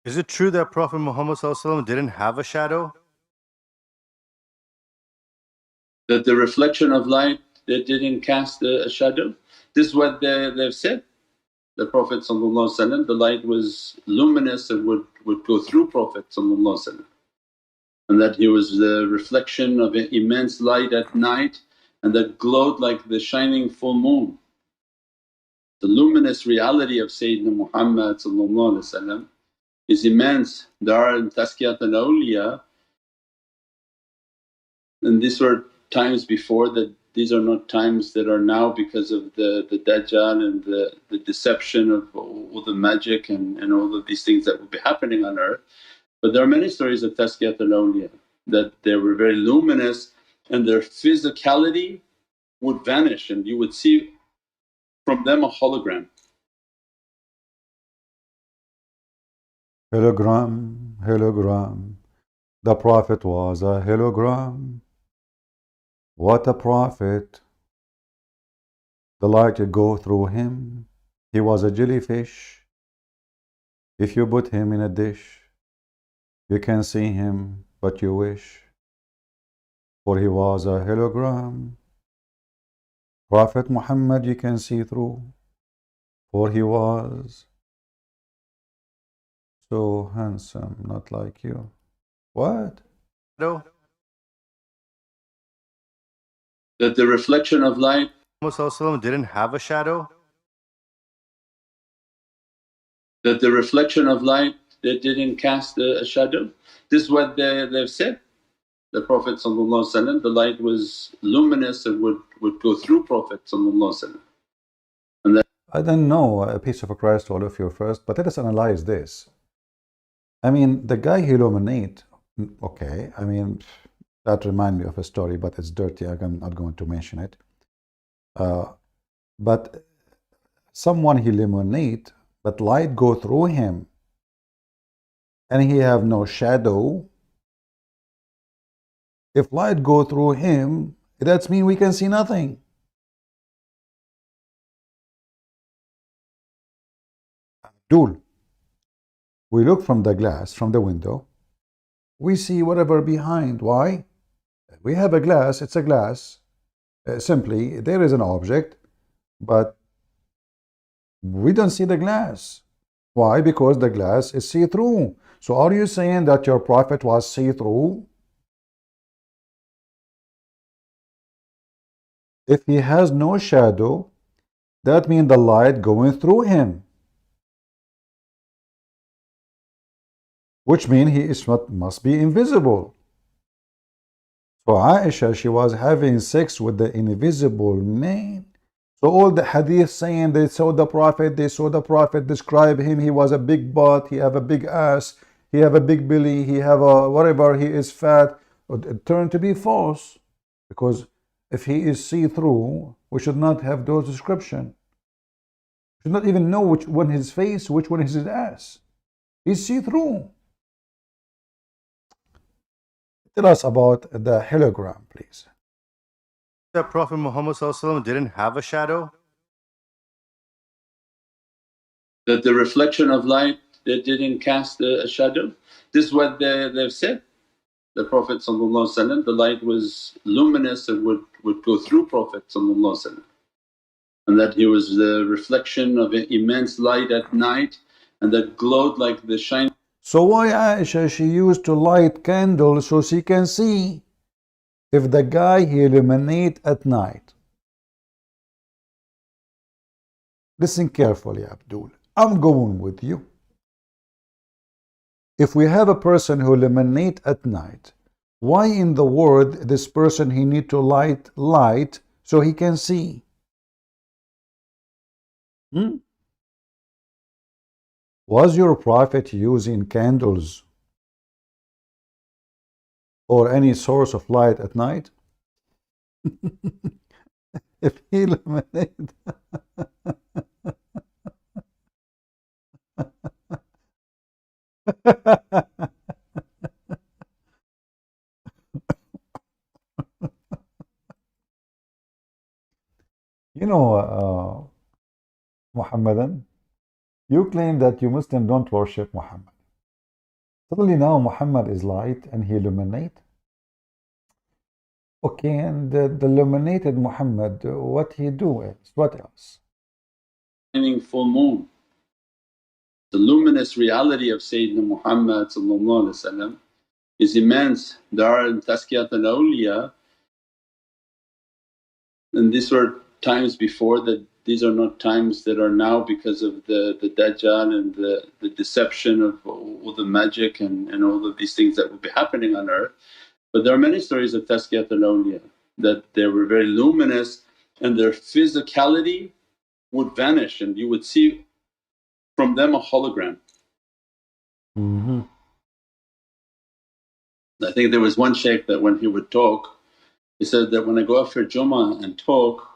Is it true that Prophet Muhammad ﷺ didn't have a shadow? That the reflection of light, that didn't cast a shadow? This is what they've said. The Prophet, the light was luminous and would go through Prophet, and that he was the reflection of an immense light at night and that glowed like the shining full moon. The luminous reality of Sayyidina Muhammad is immense. There are in Tazkiyat al-Awliya, and these were times before that. These are not times that are now because of the Dajjal and the deception of all the magic and all of these things that will be happening on earth. But there are many stories of Tazkiyat al-Awliya that they were very luminous and their physicality would vanish and you would see from them a hologram. Hologram, hologram. The Prophet was a hologram. What a prophet! The light would go through him. He was a jellyfish. If you put him in a dish, you can see him but you wish, for he was a hologram. Prophet Muhammad you can see through, for he was so handsome, not like you. What? No. That the reflection of light, Muhammad ﷺ didn't have a shadow? that the reflection of light, that didn't cast a shadow? This is what they've said. The Prophet, the light was luminous and would go through Prophet, and that I don't know, a piece of Christ to all of you first, but let us analyze this. I mean, the guy he illuminate, okay, I mean, that reminds me of a story, but it's dirty, I'm not going to mention it. But someone he illuminate, but light go through him, and he have no shadow. If light go through him, that means we can see nothing. Abdul, we look from the glass, from the window, we see whatever behind. Why? We have a glass, it's a glass. Simply, there is an object, but we don't see the glass. Why? Because the glass is see-through. So are you saying that your prophet was see-through? If he has no shadow, that means the light going through him, which means he is must be invisible. So Aisha, she was having sex with the invisible man. So all the hadith saying they saw the prophet describe him, he was a big butt, he have a big ass, he have a big belly, he have a whatever, he is fat, it turned to be false. Because if he is see-through, we should not have those descriptions. We should not even know which one his face, which one is his ass. He's see-through. Tell us about the hologram, please. That Prophet Muhammad ﷺ didn't have a shadow? that the reflection of light, that didn't cast a shadow? This is what they've said. The Prophet, the light was luminous and would go through Prophet, and that he was the reflection of an immense light at night and that glowed like the shining. So why Aisha, she used to light candles so she can see? If the guy he illuminate at night. Listen carefully, Abdul. I'm going with you. If we have a person who illuminate at night, why in the world this person he need to light so he can see? Was your prophet using candles or any source of light at night? If he illuminate you know, Muhammadan, you claim that you Muslims don't worship Muhammad. Suddenly now Muhammad is light and he illuminate. Okay, and the illuminated Muhammad, what he do is, what else? Shining full moon. The luminous reality of Sayyidina Muhammad is immense. There are in Tazkiyat al-Awliya, and these were times before that, these are not times that are now because of the Dajjal and the deception of all the magic and all of these things that will be happening on earth. But there are many stories of Tazkiyat al-Awliya that they were very luminous and their physicality would vanish and you would see from them a hologram. I think there was one shaykh that when he would talk, he said that, when I go out for Jummah and talk,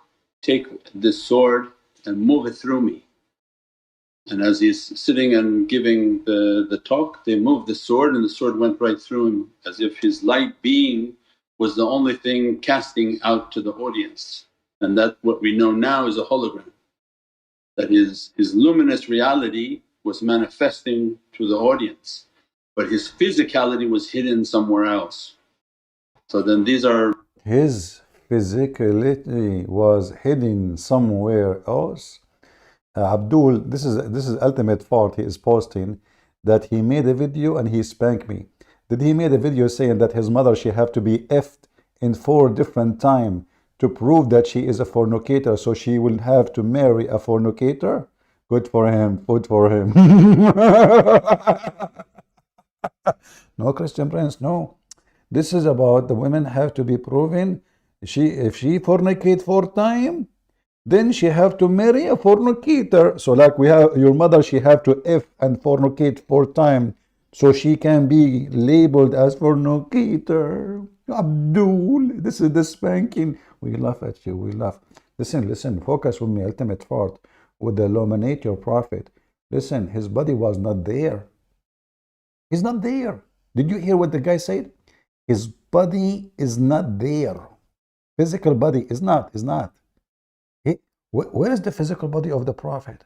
take this sword and move it through me. And as he's sitting and giving the talk, they moved the sword and the sword went right through him as if his light being was the only thing casting out to the audience. And that what we know now is a hologram, that his luminous reality was manifesting to the audience, but his physicality was hidden somewhere else. So then these are… His physicality was hidden somewhere else. Abdul, this is ultimate fault. He is posting that he made a video and he spanked me. Did he made a video saying that his mother, she have to be effed in 4 different times to prove that she is a fornicator, so she will have to marry a fornicator? Good for him, good for him. No, Christian Prince, no. This is about the women have to be proven. If she fornicate 4 times, then she have to marry a fornicator. So like we have your mother, she have to F and fornicate 4 times so she can be labeled as fornicator. Abdul, this is the spanking. We laugh at you, we laugh. Listen, focus with me, ultimate fault, with the illuminate your prophet. Listen, his body was not there. He's not there. Did you hear what the guy said? His body is not there. Physical body is not. Where is the physical body of the Prophet?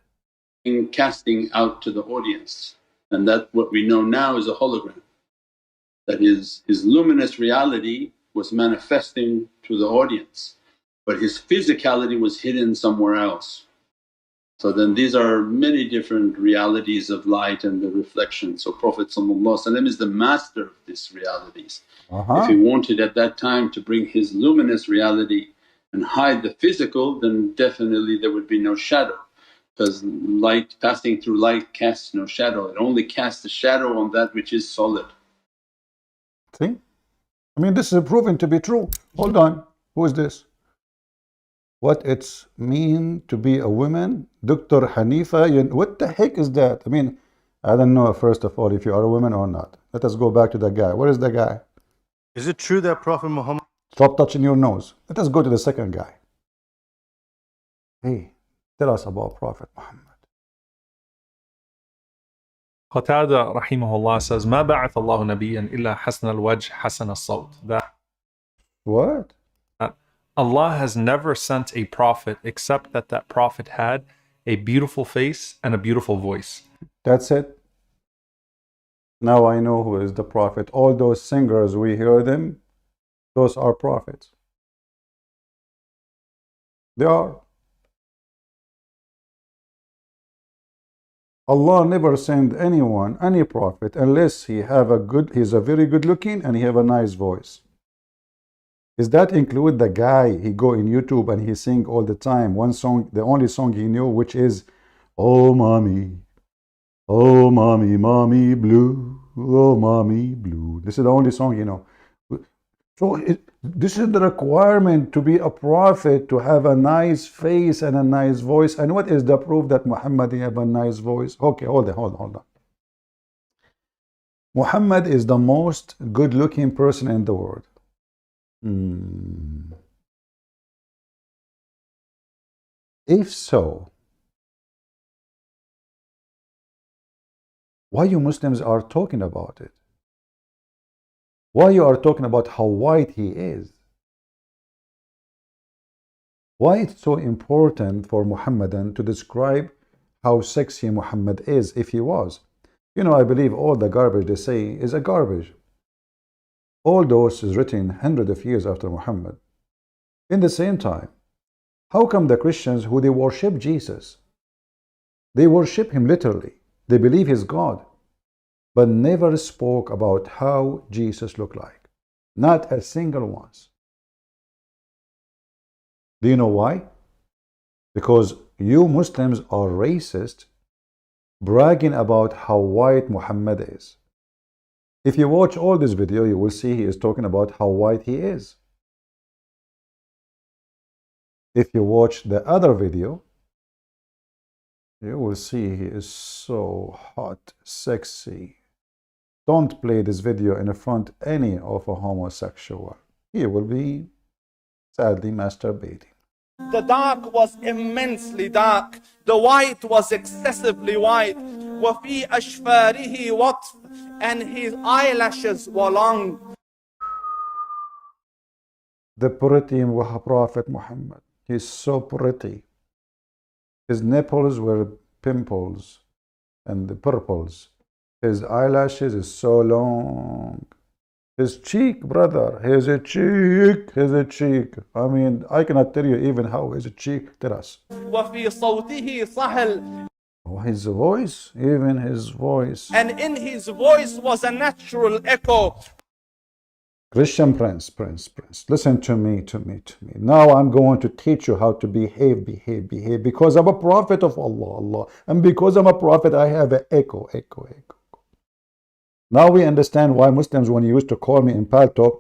In casting out to the audience, and that what we know now is a hologram, that his luminous reality was manifesting to the audience, but his physicality was hidden somewhere else. So then these are many different realities of light and the reflection. So Prophet is the master of these realities. If he wanted at that time to bring his luminous reality and hide the physical, then definitely there would be no shadow, because light passing through light casts no shadow, it only casts a shadow on that which is solid. See? I mean, this is proven to be true. Hold on, who is this? What it's mean to be a woman? Dr. Hanifa, what the heck is that? I mean, I don't know, first of all, if you are a woman or not. Let us go back to the guy. Where is the guy? Is it true that Prophet Muhammad… Stop touching your nose. Let us go to the second guy. Hey, tell us about Prophet Muhammad. Qatada rahimahullah says, ما بعث الله نبيا إلا حسن الوجه حسن الصوت. That What? Allah has never sent a prophet except that prophet had a beautiful face and a beautiful voice. That's it. Now I know who is the prophet. All those singers, we hear them, those are prophets. They are. Allah never sent anyone, any prophet, unless he's a very good looking and he have a nice voice. Does that include the guy, he go in YouTube and he sing all the time, one song, the only song he knew, which is, oh mommy, mommy blue, oh mommy blue. This is the only song you know. So this is the requirement to be a prophet, to have a nice face and a nice voice. And what is the proof that Muhammad have a nice voice? Okay, hold on. Muhammad is the most good-looking person in the world. If so, why you Muslims are talking about it? Why you are talking about how white he is? Why it's so important for Muhammadan to describe how sexy Muhammad is if he was? You know, I believe all the garbage they say is a garbage. All those is written hundreds of years after Muhammad. In the same time, how come the Christians who they worship Jesus, they worship him literally, they believe he's God, but never spoke about how Jesus looked like? Not a single once. Do you know why? Because you Muslims are racist, bragging about how white Muhammad is. If you watch all this video, you will see he is talking about how white he is. If you watch the other video, you will see he is so hot, sexy. Don't play this video in front of any of a homosexual. He will be sadly masturbating. The dark was immensely dark. The white was excessively white. وَفِي أَشْفَارِهِ وَطْفٌ, and his eyelashes were long. The pretty Prophet Muhammad, he's so pretty. His nipples were pimples and the purples. His eyelashes is so long. His cheek, brother, he's a cheek, he's a cheek. I mean, I cannot tell you even how his cheek. Tell us. وَفِي صَوْتِهِ صَهْل, Oh, his voice, even his voice. and in his voice was a natural echo. Christian Prince, listen to me. Now I'm going to teach you how to behave. Because I'm a prophet of Allah. And because I'm a prophet, I have an echo. Now we understand why Muslims, when you used to call me in Pal Talk,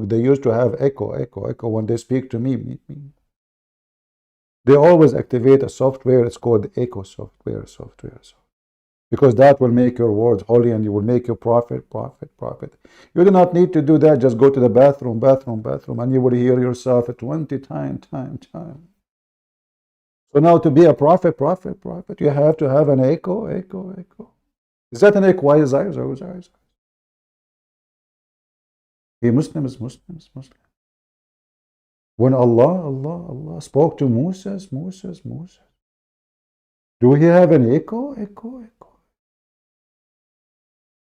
they used to have echo when they speak to me. They always activate a software, it's called echo software. Because that will make your words holy and you will make your prophet. You do not need to do that. Just go to the bathroom, and you will hear yourself 20 times. So now to be a prophet, you have to have an echo. Is that an equalizer? He Muslims. When Allah spoke to Moses. Do he have an echo?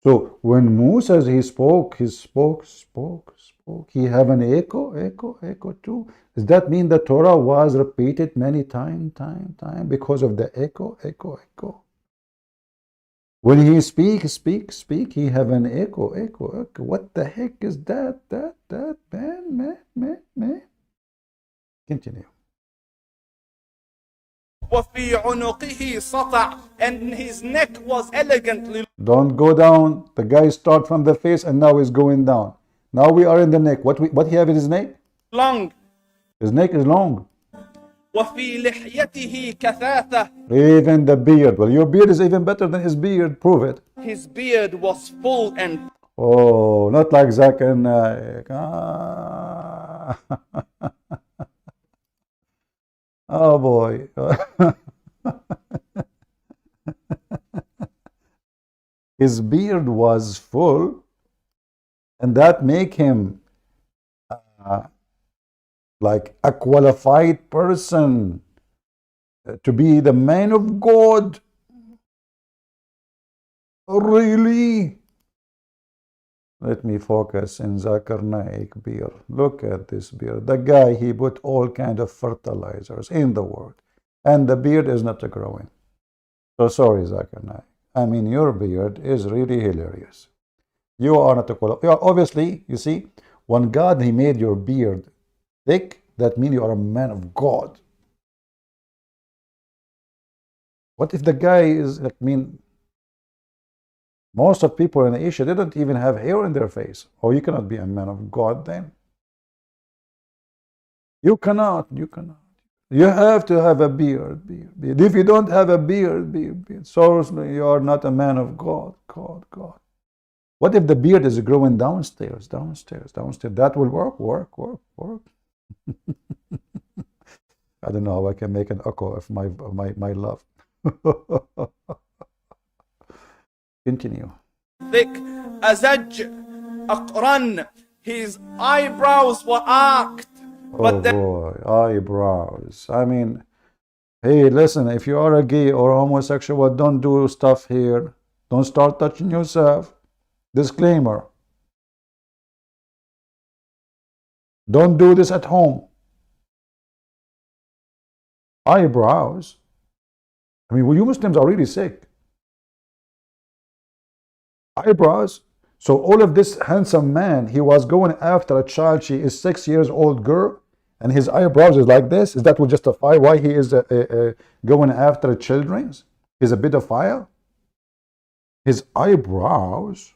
So when Moses he spoke. He have an echo too. Does that mean the Torah was repeated many time because of the echo? When he speak, he have an echo. What the heck is that? Man. Continue. وَفِي عُنُقِهِ سَطَعٌ, and his neck was elegantly Don't go down. The guy start from the face and now is going down. Now we are in the neck. What he have in his neck? long. His neck is long. وَفِي لِحْيَتِهِ كَثَاثَةٌ, Even the beard. Well, your beard is even better than his beard. Prove it. his beard was full and Oh, not like Zakir Naik. Oh boy. His beard was full, and that make him like a qualified person to be the man of God. Really? Let me focus in Zakir Naik beard. Look at this beard. The guy, he put all kind of fertilizers in the world, and the beard is not growing. So sorry, Zakir Naik. I mean, your beard is really hilarious. You are not a qualified. Obviously, you see, when God, he made your beard thick, that means you are a man of God. What if the guy is, most of people in Asia, they don't even have hair in their face. Oh, you cannot be a man of God then. You cannot. You have to have a beard. If you don't have a beard, so you are not a man of God. What if the beard is growing downstairs? That will work. I don't know how I can make an echo of my love. Continue. thick. أزج أقرن, his eyebrows were arched. Oh boy, eyebrows. I mean, hey, listen, if you are a gay or homosexual, don't do stuff here. Don't start touching yourself. Disclaimer. Don't do this at home. Eyebrows. I mean, well, you Muslims are really sick. Eyebrows. So all of this handsome man, he was going after a child. She is 6 years old girl, and his eyebrows is like this. Is that will justify why he is going after children? He's a pedophile. His eyebrows.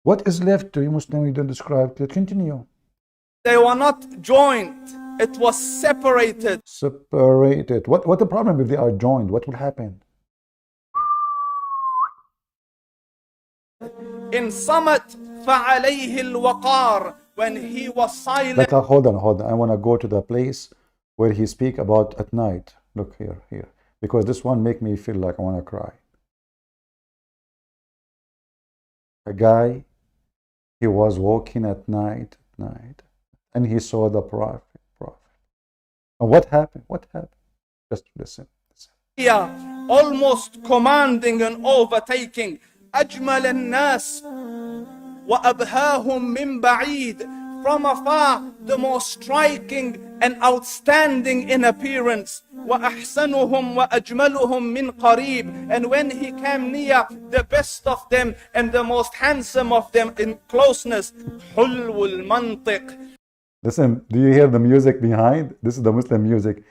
What is left to you Muslim? You don't describe. Continue. They were not joined. It was separated. Separated. What the problem if they are joined? What will happen? In Samat فَعَلَيْهِ الْوَقَارِ. When he was silent. Hold on. I want to go to the place where he speak about at night. Look here. Because this one make me feel like I want to cry. A guy, he was walking at night, and he saw the prophet. And what happened? Just listen. Almost commanding and overtaking. أجمل الناس وأبهاهم من بعيد. From afar, the most striking and outstanding in appearance. وأحسنهم وأجملهم من قريب. And when he came near, the best of them and the most handsome of them in closeness. حلو المنطق. Listen, do you hear the music behind? This is the Muslim music.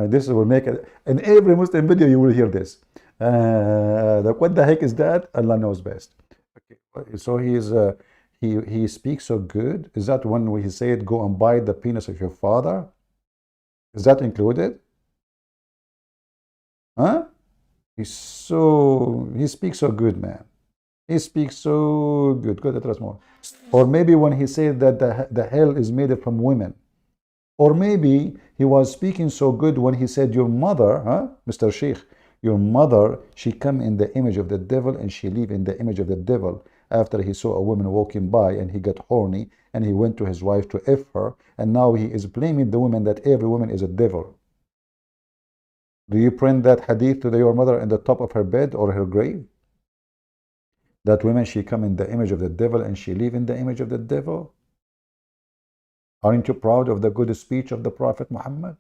This will make it. In every Muslim video, you will hear this. What the heck is that? Allah knows best. Okay. So he speaks so good. Is that when he said, "Go and bite the penis of your father"? Is that included? Huh? He speaks so good, man. He speaks so good. Go to more. Or maybe when he said that the hell is made from women. Or maybe he was speaking so good when he said, your mother, Mr. Sheikh, your mother, she come in the image of the devil and she live in the image of the devil. After he saw a woman walking by and he got horny and he went to his wife to F her, and now he is blaming the woman that every woman is a devil. Do you print that hadith to your mother in the top of her bed or her grave? That women, she come in the image of the devil and she live in the image of the devil? Aren't you proud of the good speech of the Prophet Muhammad?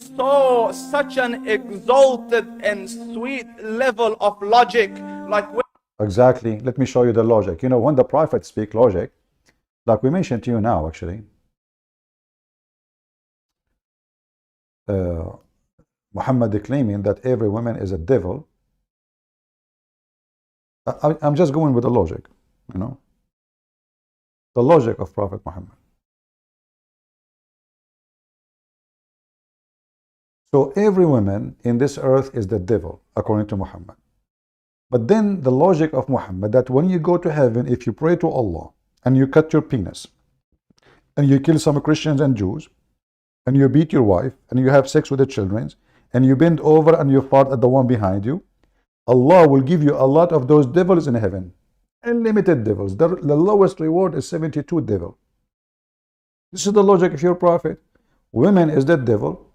So, such an exalted and sweet level of logic. Exactly. Let me show you the logic. You know, when the Prophet speak logic, like we mentioned to you now, actually, Muhammad claiming that every woman is a devil. I'm just going with the logic, you know, the logic of Prophet Muhammad. So every woman in this earth is the devil, according to Muhammad. But then the logic of Muhammad, that when you go to heaven, if you pray to Allah, and you cut your penis, and you kill some Christians and Jews, and you beat your wife, and you have sex with the children, and you bend over and you fart at the one behind you, Allah will give you a lot of those devils in heaven. Unlimited devils. The lowest reward is 72 devil. This is the logic of your Prophet. Women is the devil.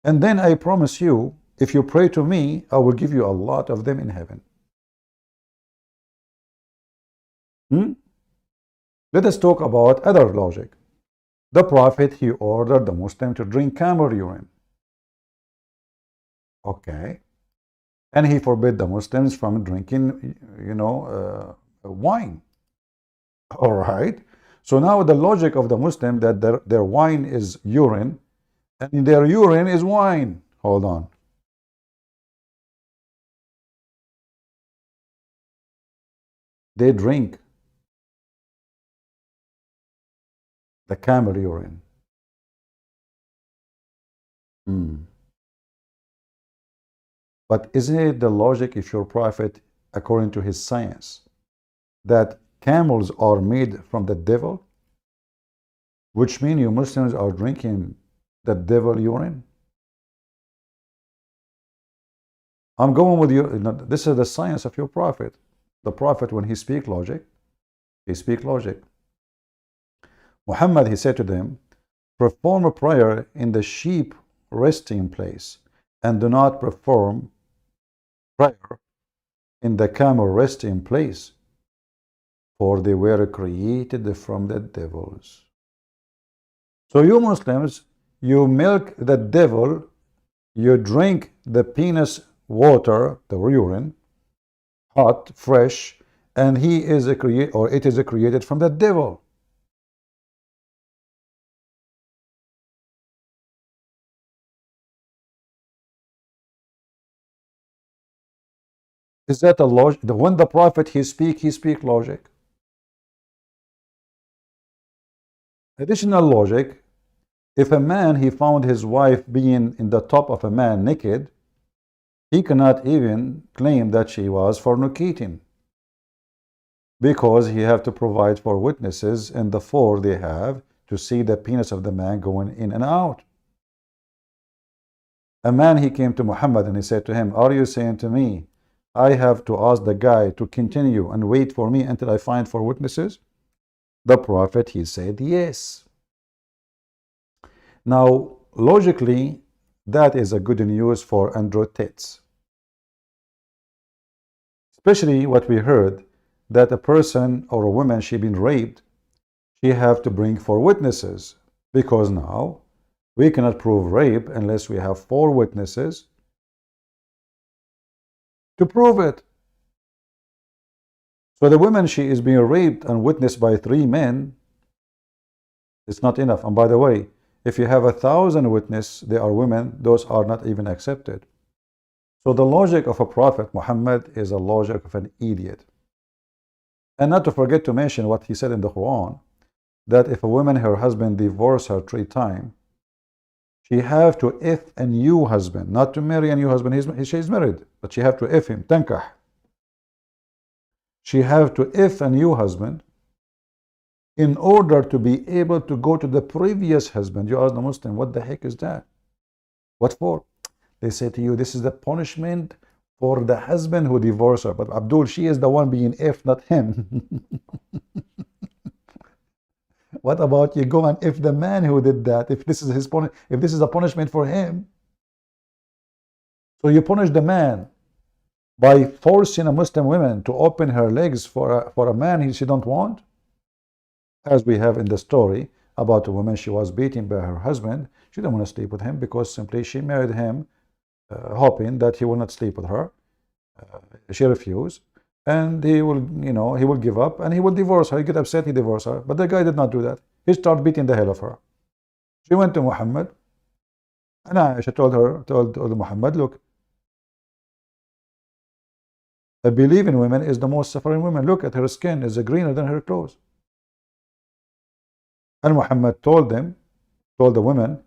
And then I promise you, if you pray to me, I will give you a lot of them in heaven. Let us talk about other logic. The Prophet, he ordered the Muslim to drink camel urine. Okay. And he forbid the Muslims from drinking, wine. All right. So now the logic of the Muslim that their wine is urine, and their urine is wine. Hold on. They drink the camel urine. But isn't it the logic if your Prophet, according to his science, that camels are made from the devil? Which means you Muslims are drinking the devil urine? I'm going with you. This is the science of your Prophet. The Prophet, when he speak logic, he speak logic. Muhammad, he said to them, perform a prayer in the sheep resting place, and do not perform prayer in the camel resting place, for they were created from the devils. So you Muslims, you milk the devil, you drink the penis water, the urine, hot, fresh, and he is a it is created from the devil. Is that a logic? When the prophet he speak logic. Additional logic, if a man he found his wife being in the top of a man naked, he cannot even claim that she was fornicating, because he have to provide for witnesses, and the four they have to see the penis of the man going in and out. A man he came to Muhammad and he said to him, are you saying to me I have to ask the guy to continue and wait for me until I find four witnesses? The prophet he said yes. Now logically that is a good news for Android tits, especially what we heard that a person or a woman she been raped, she have to bring four witnesses, because now we cannot prove rape unless we have four witnesses to prove it. So the woman she is being raped and witnessed by 3 men, it's not enough. And by the way, if you have 1,000 witnesses, they are women, those are not even accepted. So the logic of a prophet Muhammad is a logic of an idiot. And not to forget to mention what he said in the Quran, that if a woman, her husband divorce her 3 times, she have to if a new husband, not to marry a new husband. She is married, but she have to if him, tankah. She have to if a new husband in order to be able to go to the previous husband. You ask the Muslim, what the heck is that? What for? They say to you, this is the punishment for the husband who divorced her. But Abdul, she is the one being if, not him. What about you go and if the man who did that, if this is his if this is a punishment for him? So you punish the man by forcing a Muslim woman to open her legs for a man she don't want, as we have in the story about a woman, she was beaten by her husband. She didn't want to sleep with him because simply she married him hoping that he will not sleep with her. She refused, and he will, he will give up and he will divorce her. He get upset, he divorced her. But the guy did not do that. He started beating the hell of her. She went to Muhammad, and Aisha told Muhammad, look, a believing woman is the most suffering woman. Look at her skin, is greener than her clothes. And Muhammad told the women,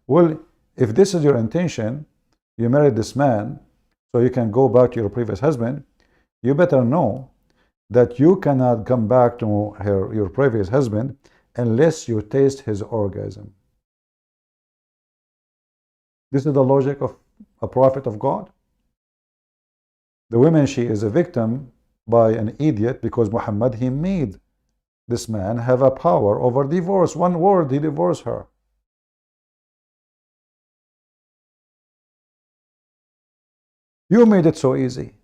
well, if this is your intention, you married this man so you can go back to your previous husband, you better know that you cannot come back to your previous husband unless you taste his orgasm. This is the logic of a prophet of God. The woman, she is a victim by an idiot, because Muhammad, he made this man have a power over divorce. One word, he divorced her. You made it so easy.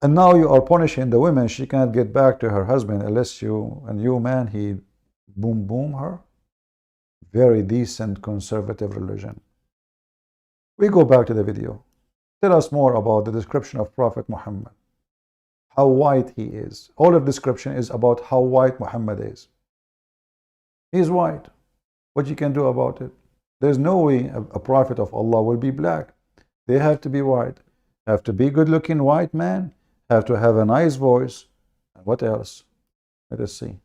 And now you are punishing the woman. She cannot get back to her husband unless you man, he boom her. Very decent conservative religion. We go back to the video. Tell us more about the description of Prophet Muhammad. How white he is. All of description is about how white Muhammad is. He is white. What you can do about it? There's no way a prophet of Allah will be black. They have to be white. Have to be good looking white man. Have to have a nice voice. And what else? Let us see.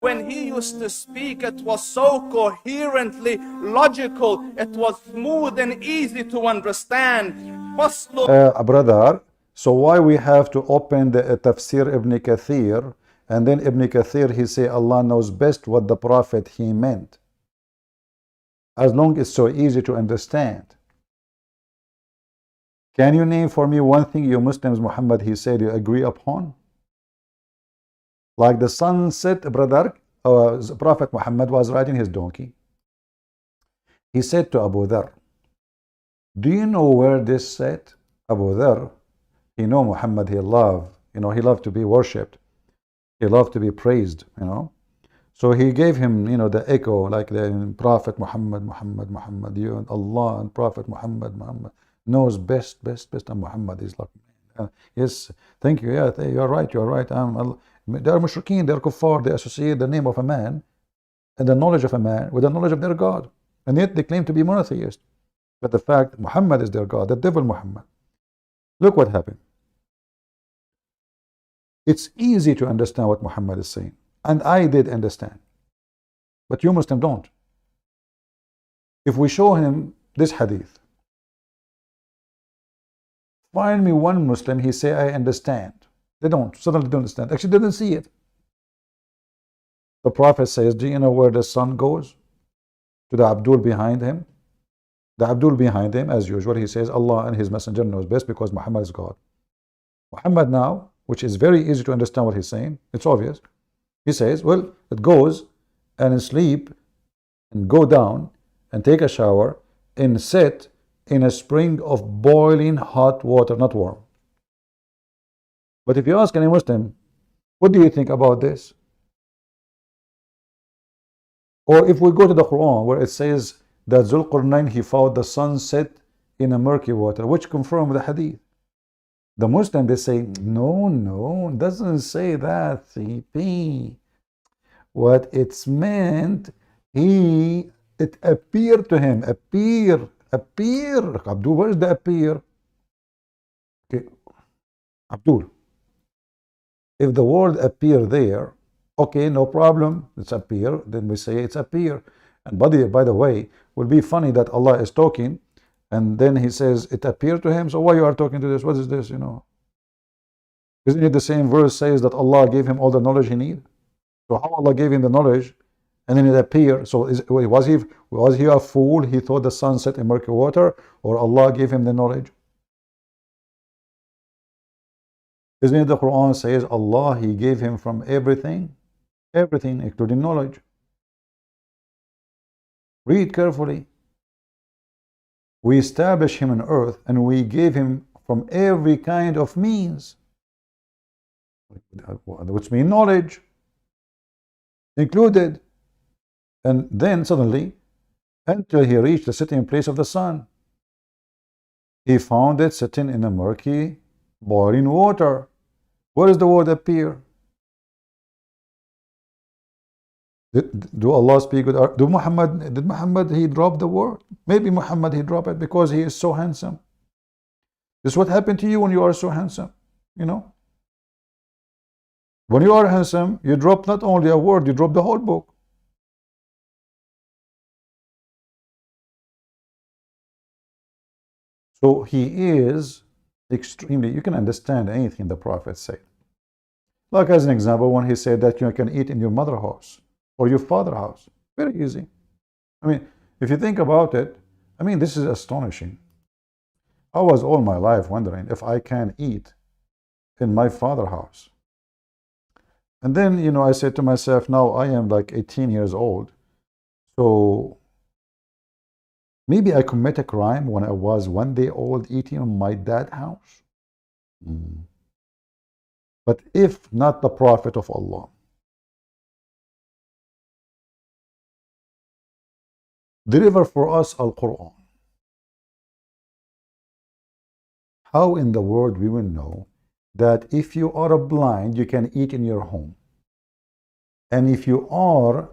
When he used to speak, it was so coherently logical. It was smooth and easy to understand. Brother, so why we have to open the Tafsir Ibn Kathir, and then Ibn Kathir, he say Allah knows best what the Prophet he meant, as long as it's so easy to understand. Can you name for me one thing you Muslims, Muhammad, he said you agree upon? Like the sunset, brother, Prophet Muhammad was riding his donkey. he said to Abu Dhar, do you know where this said? Abu Dhar, he know Muhammad, he loved, he loved to be worshipped. He loved to be praised, So he gave him, the echo, like the Prophet Muhammad, Muhammad, Muhammad, you and Allah and Prophet Muhammad, Muhammad knows best, and Muhammad is like, yes, thank you, yeah, you're right. They are mushrikeen, they are kuffar, they associate the name of a man and the knowledge of a man with the knowledge of their God. And yet they claim to be monotheist. But the fact Muhammad is their God, the devil Muhammad. Look what happened. It's easy to understand what Muhammad is saying. And I did understand. But you Muslims don't. If we show him this hadith, find me one Muslim, he say, I understand. They don't. Suddenly don't understand. Actually, they didn't see it. The Prophet says, do you know where the sun goes? To the Abdul behind him. The Abdul behind him, as usual, he says, Allah and His Messenger knows best because Muhammad is God. Muhammad now, which is very easy to understand what he's saying, it's obvious. He says, well, it goes and sleep and go down and take a shower and sit in a spring of boiling hot water, not warm. But if you ask any Muslim, what do you think about this? Or if we go to the Quran where it says that Zulqarnain, he found the sun set in a murky water, which confirm the hadith. The Muslim, they say, no, it doesn't say that, CP. What it's meant, it appeared to him, appear. Abdul, where is the appear? Okay. Abdul, if the word appear there, okay, no problem, it's appear, then we say it's appear. And by the way, will be funny that Allah is talking, and then he says it appeared to him. So why you are talking to this? What is this? Isn't it the same verse says that Allah gave him all the knowledge he need? So how Allah gave him the knowledge, and then it appeared? So was he a fool? He thought the sun set in murky water, or Allah gave him the knowledge? Isn't it the Quran says Allah, He gave him from everything, including knowledge. Read carefully. We established him on earth and we gave him from every kind of means, which means knowledge included. And then suddenly, until he reached the sitting place of the sun, he found it sitting in a murky, boiling water. Where does the word appear? Do Allah speak with did Muhammad he drop the word? Maybe Muhammad he dropped it because he is so handsome. This is what happened to you when you are so handsome. When you are handsome, you drop not only a word, you drop the whole book. So he is extremely, you can understand anything the Prophet said. Like as an example, when he said that you can eat in your mother's house or your father's house. Very easy. I mean, if you think about it, I mean, this is astonishing. I was all my life wondering if I can eat in my father's house. And then, I said to myself, now I am like 18 years old. So maybe I commit a crime when I was 1 day old eating in my dad's house. But if not the Prophet of Allah, deliver for us Al-Quran, how in the world we will know that if you are blind, you can eat in your home? And if you are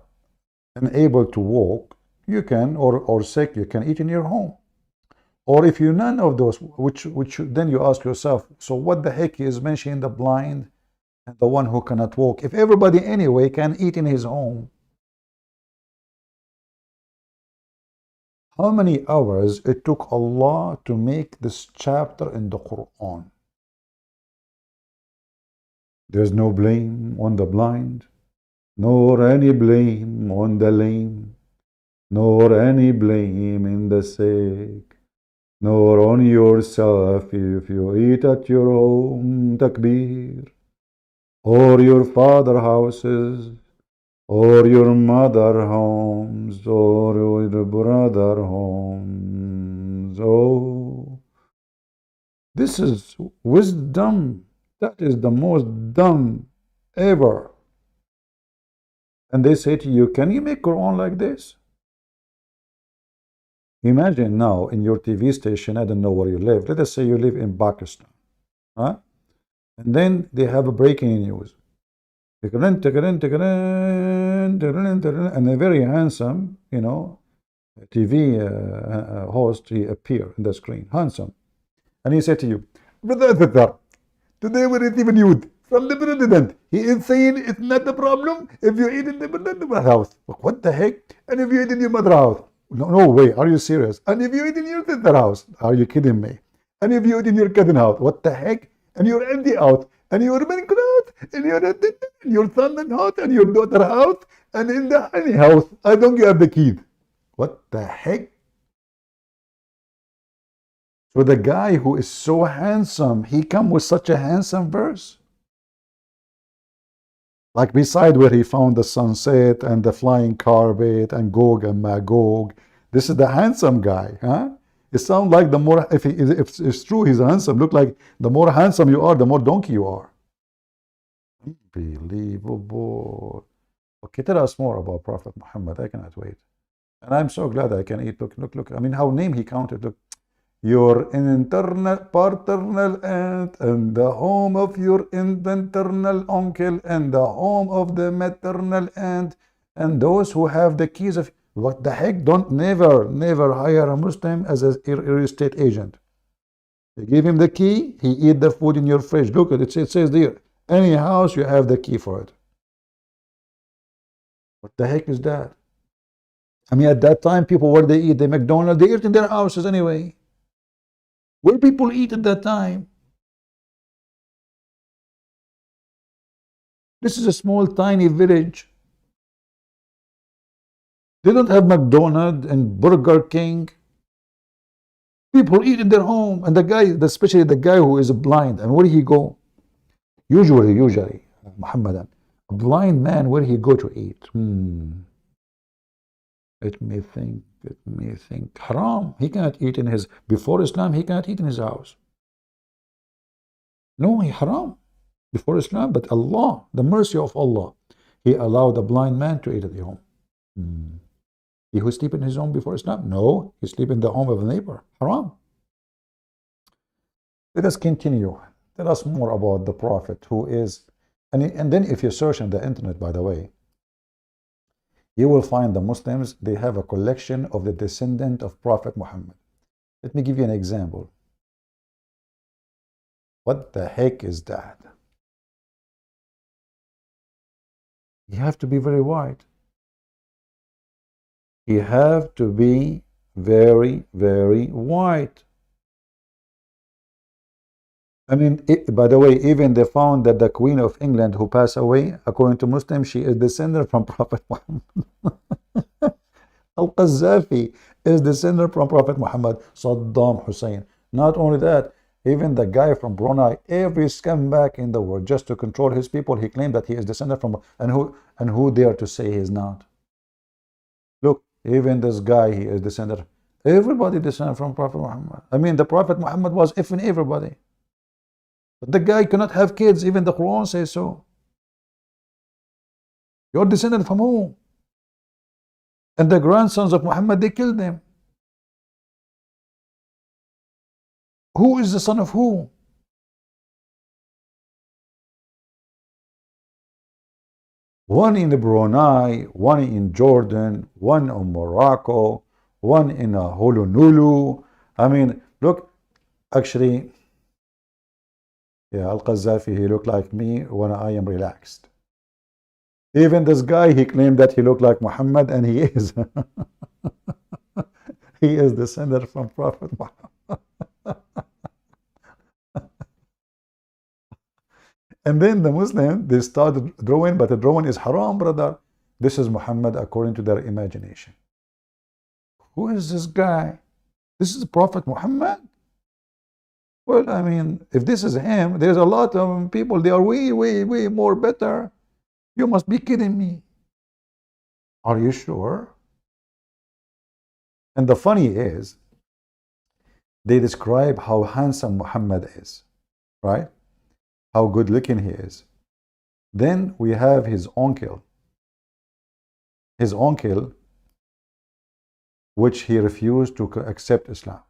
unable to walk, you can, or sick, you can eat in your home. Or if you're none of those, which then you ask yourself, so what the heck is mentioning the blind and the one who cannot walk? If everybody anyway can eat in his home, how many hours it took Allah to make this chapter in the Quran? There's no blame on the blind, nor any blame on the lame, nor any blame in the sick, nor on yourself if you eat at your home, takbir, or your father's houses, or your mother homes, or your brother homes. Oh, this is wisdom. That is the most dumb ever. And they say to you, can you make Quran like this? Imagine now in your TV station, I don't know where you live. Let us say you live in Pakistan. Huh? And then they have a breaking news. And a very handsome, TV host, he appear in the screen, handsome. And he said to you, Brother, today we receive news from the president. He is saying it's not a problem if you eat in the president's house. What the heck? And if you eat in your mother's house? No way, are you serious? And if you eat in your sister's house? Are you kidding me? And if you eat in your cousin's house? What the heck? And you're empty out, and you're bankrupt, and your son and house, and your daughter house, and in the honey house, I don't have the keys. What the heck? So the guy who is so handsome, he come with such a handsome verse. Like beside where he found the sunset and the flying carpet and Gog and Magog. This is the handsome guy, huh? It sounds like the more, if it's true he's handsome, look like the more handsome you are, the more donkey you are. Unbelievable. Okay, tell us more about Prophet Muhammad. I cannot wait. And I'm so glad I can eat. Look. I mean, how name he counted. Look. Your internal paternal aunt and the home of your maternal uncle and the home of the maternal aunt and those who have the keys of... What the heck? Don't never hire a Muslim as a real estate agent. You give him the key, he eat the food in your fridge. Look at it, it says there, any house you have the key for it. What the heck is that? I mean, at that time, people, where they eat? The McDonald's, they eat in their houses anyway. Where people eat at that time? This is a small, tiny village. They don't have McDonald's and Burger King. People eat in their home. And the guy, especially the guy who is blind, and where he go? Usually, Muhammadan, a blind man, where he go to eat? Let me think. Haram. He cannot eat in his... Before Islam, he cannot eat in his house. No, he haram. Before Islam, but Allah, the mercy of Allah, He allowed a blind man to eat at the home. He who sleep in his home before Islam? No, he sleep in the home of a neighbor. Haram. Let us continue. Tell us more about the Prophet who is... And then if you search on the internet, by the way, you will find the Muslims, they have a collection of the descendant of Prophet Muhammad. Let me give you an example. What the heck is that? You have to be very white. You have to be very, very white. I mean, by the way, even they found that the Queen of England who passed away, according to Muslims, she is descended from Prophet Muhammad. Al-Qaddafi is descended from Prophet Muhammad. Saddam Hussein. Not only that, even the guy from Brunei, every scumbag in the world, just to control his people, he claimed that he is descended from, and who dare to say he is not? Look, even this guy, he is descended. Everybody descended from Prophet Muhammad. I mean, the Prophet Muhammad was effing everybody. But the guy cannot have kids. Even the Quran says so. You're descended from who? And the grandsons of Muhammad, they killed them. Who is the son of who? One in Brunei, one in Jordan, one in Morocco, one in Honolulu. I mean, look, actually, yeah, Al-Qaddafi, he looked like me when I am relaxed. Even this guy, he claimed that he looked like Muhammad, and he is. He is descended from Prophet Muhammad. And then the Muslims, they started drawing, but the drawing is haram, brother. This is Muhammad according to their imagination. Who is this guy? This is Prophet Muhammad? Well, I mean, if this is him, there's a lot of people, they are way, way, way more better. You must be kidding me. Are you sure? And the funny is, they describe how handsome Muhammad is, right? How good looking he is. Then we have his uncle. His uncle, which he refused to accept Islam.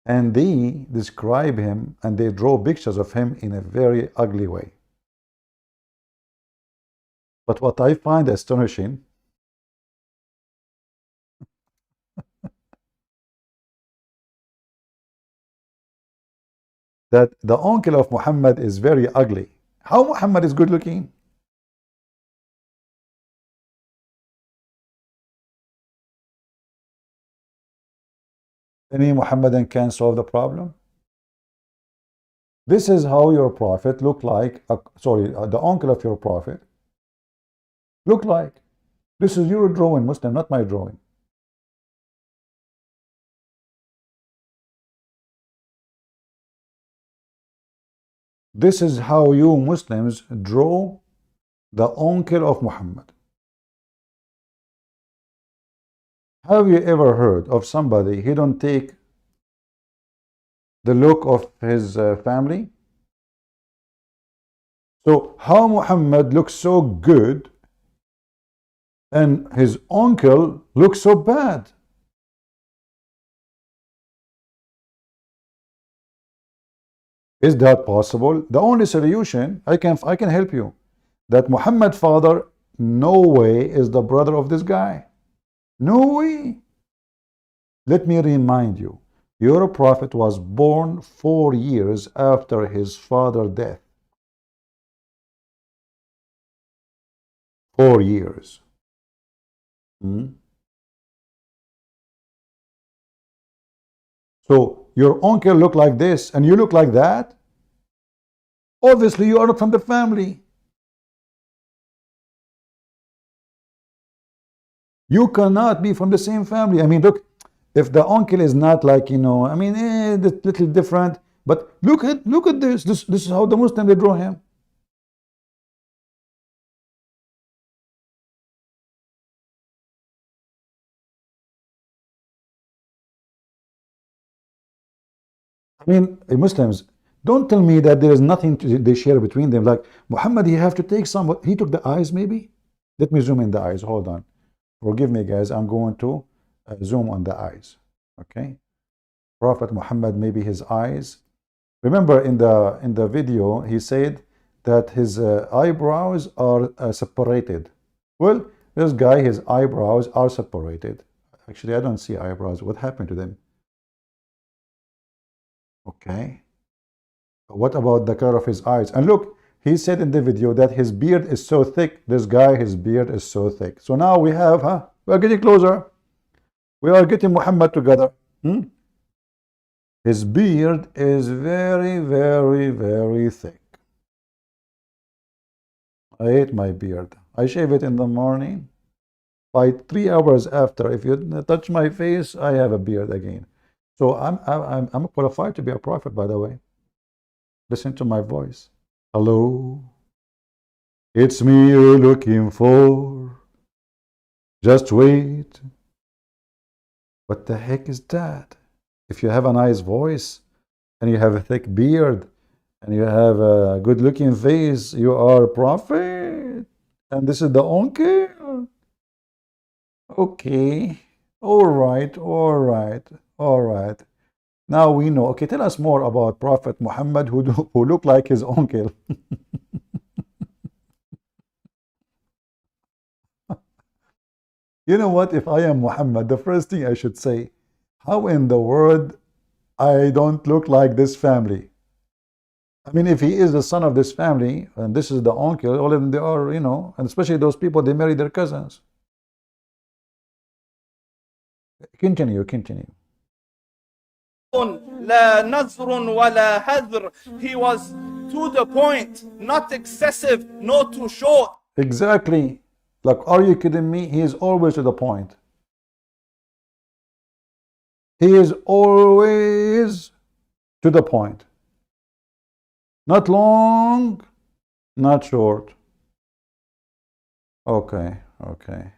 And they describe him and they draw pictures of him in a very ugly way. But what I find astonishing, that the uncle of Muhammad is very ugly. How Muhammad is good looking? Any Muhammadan can solve the problem? This is how your prophet looked like, the uncle of your prophet looked like. This is your drawing, Muslim, not my drawing. This is how you Muslims draw the uncle of Muhammad. Have you ever heard of somebody he don't take the look of his family? So how Muhammad looks so good and his uncle looks so bad? Is that possible? The only solution, I can help you, that Muhammad's father no way is the brother of this guy. No way. Let me remind you, your prophet was born 4 years after his father's death. 4 years. So your uncle look like this and you look like that? Obviously you are not from the family. You cannot be from the same family. I mean, look, if the uncle is not like, a little different, but look at this. This is how the Muslim they draw him. I mean, Muslims, don't tell me that there is nothing they share between them. Like Muhammad, he have to take some. He took the eyes, maybe. Let me zoom in the eyes. Hold on. Forgive me, guys. I'm going to zoom on the eyes. Okay. Prophet Muhammad, maybe his eyes. Remember in the video, he said that his eyebrows are separated. Well, this guy, his eyebrows are separated. Actually, I don't see eyebrows. What happened to them? Okay. What about the color of his eyes? And look, he said in the video that his beard is so thick. This guy, his beard is so thick. So now we have, we are getting closer. We are getting Muhammad together. His beard is very, very, very thick. I hate my beard. I shave it in the morning. By 3 hours after, if you touch my face, I have a beard again. So I'm qualified to be a prophet, by the way. Listen to my voice. Hello. It's me you're looking for. Just wait. What the heck is that? If you have a nice voice and you have a thick beard and you have a good looking face, you are a prophet. And this is the uncle. Okay. All right. All right. All right. Now we know. Okay, tell us more about Prophet Muhammad who looked like his uncle. You know what? If I am Muhammad, the first thing I should say, how in the world I don't look like this family? I mean, if he is the son of this family, and this is the uncle, all of them, they are, and especially those people, they marry their cousins. Continue. لا نزر ولا هذر. He was to the point, not excessive, not too short. Exactly. Like, are you kidding me? He is always to the point. He is always to the point. Not long, not short. Okay, okay.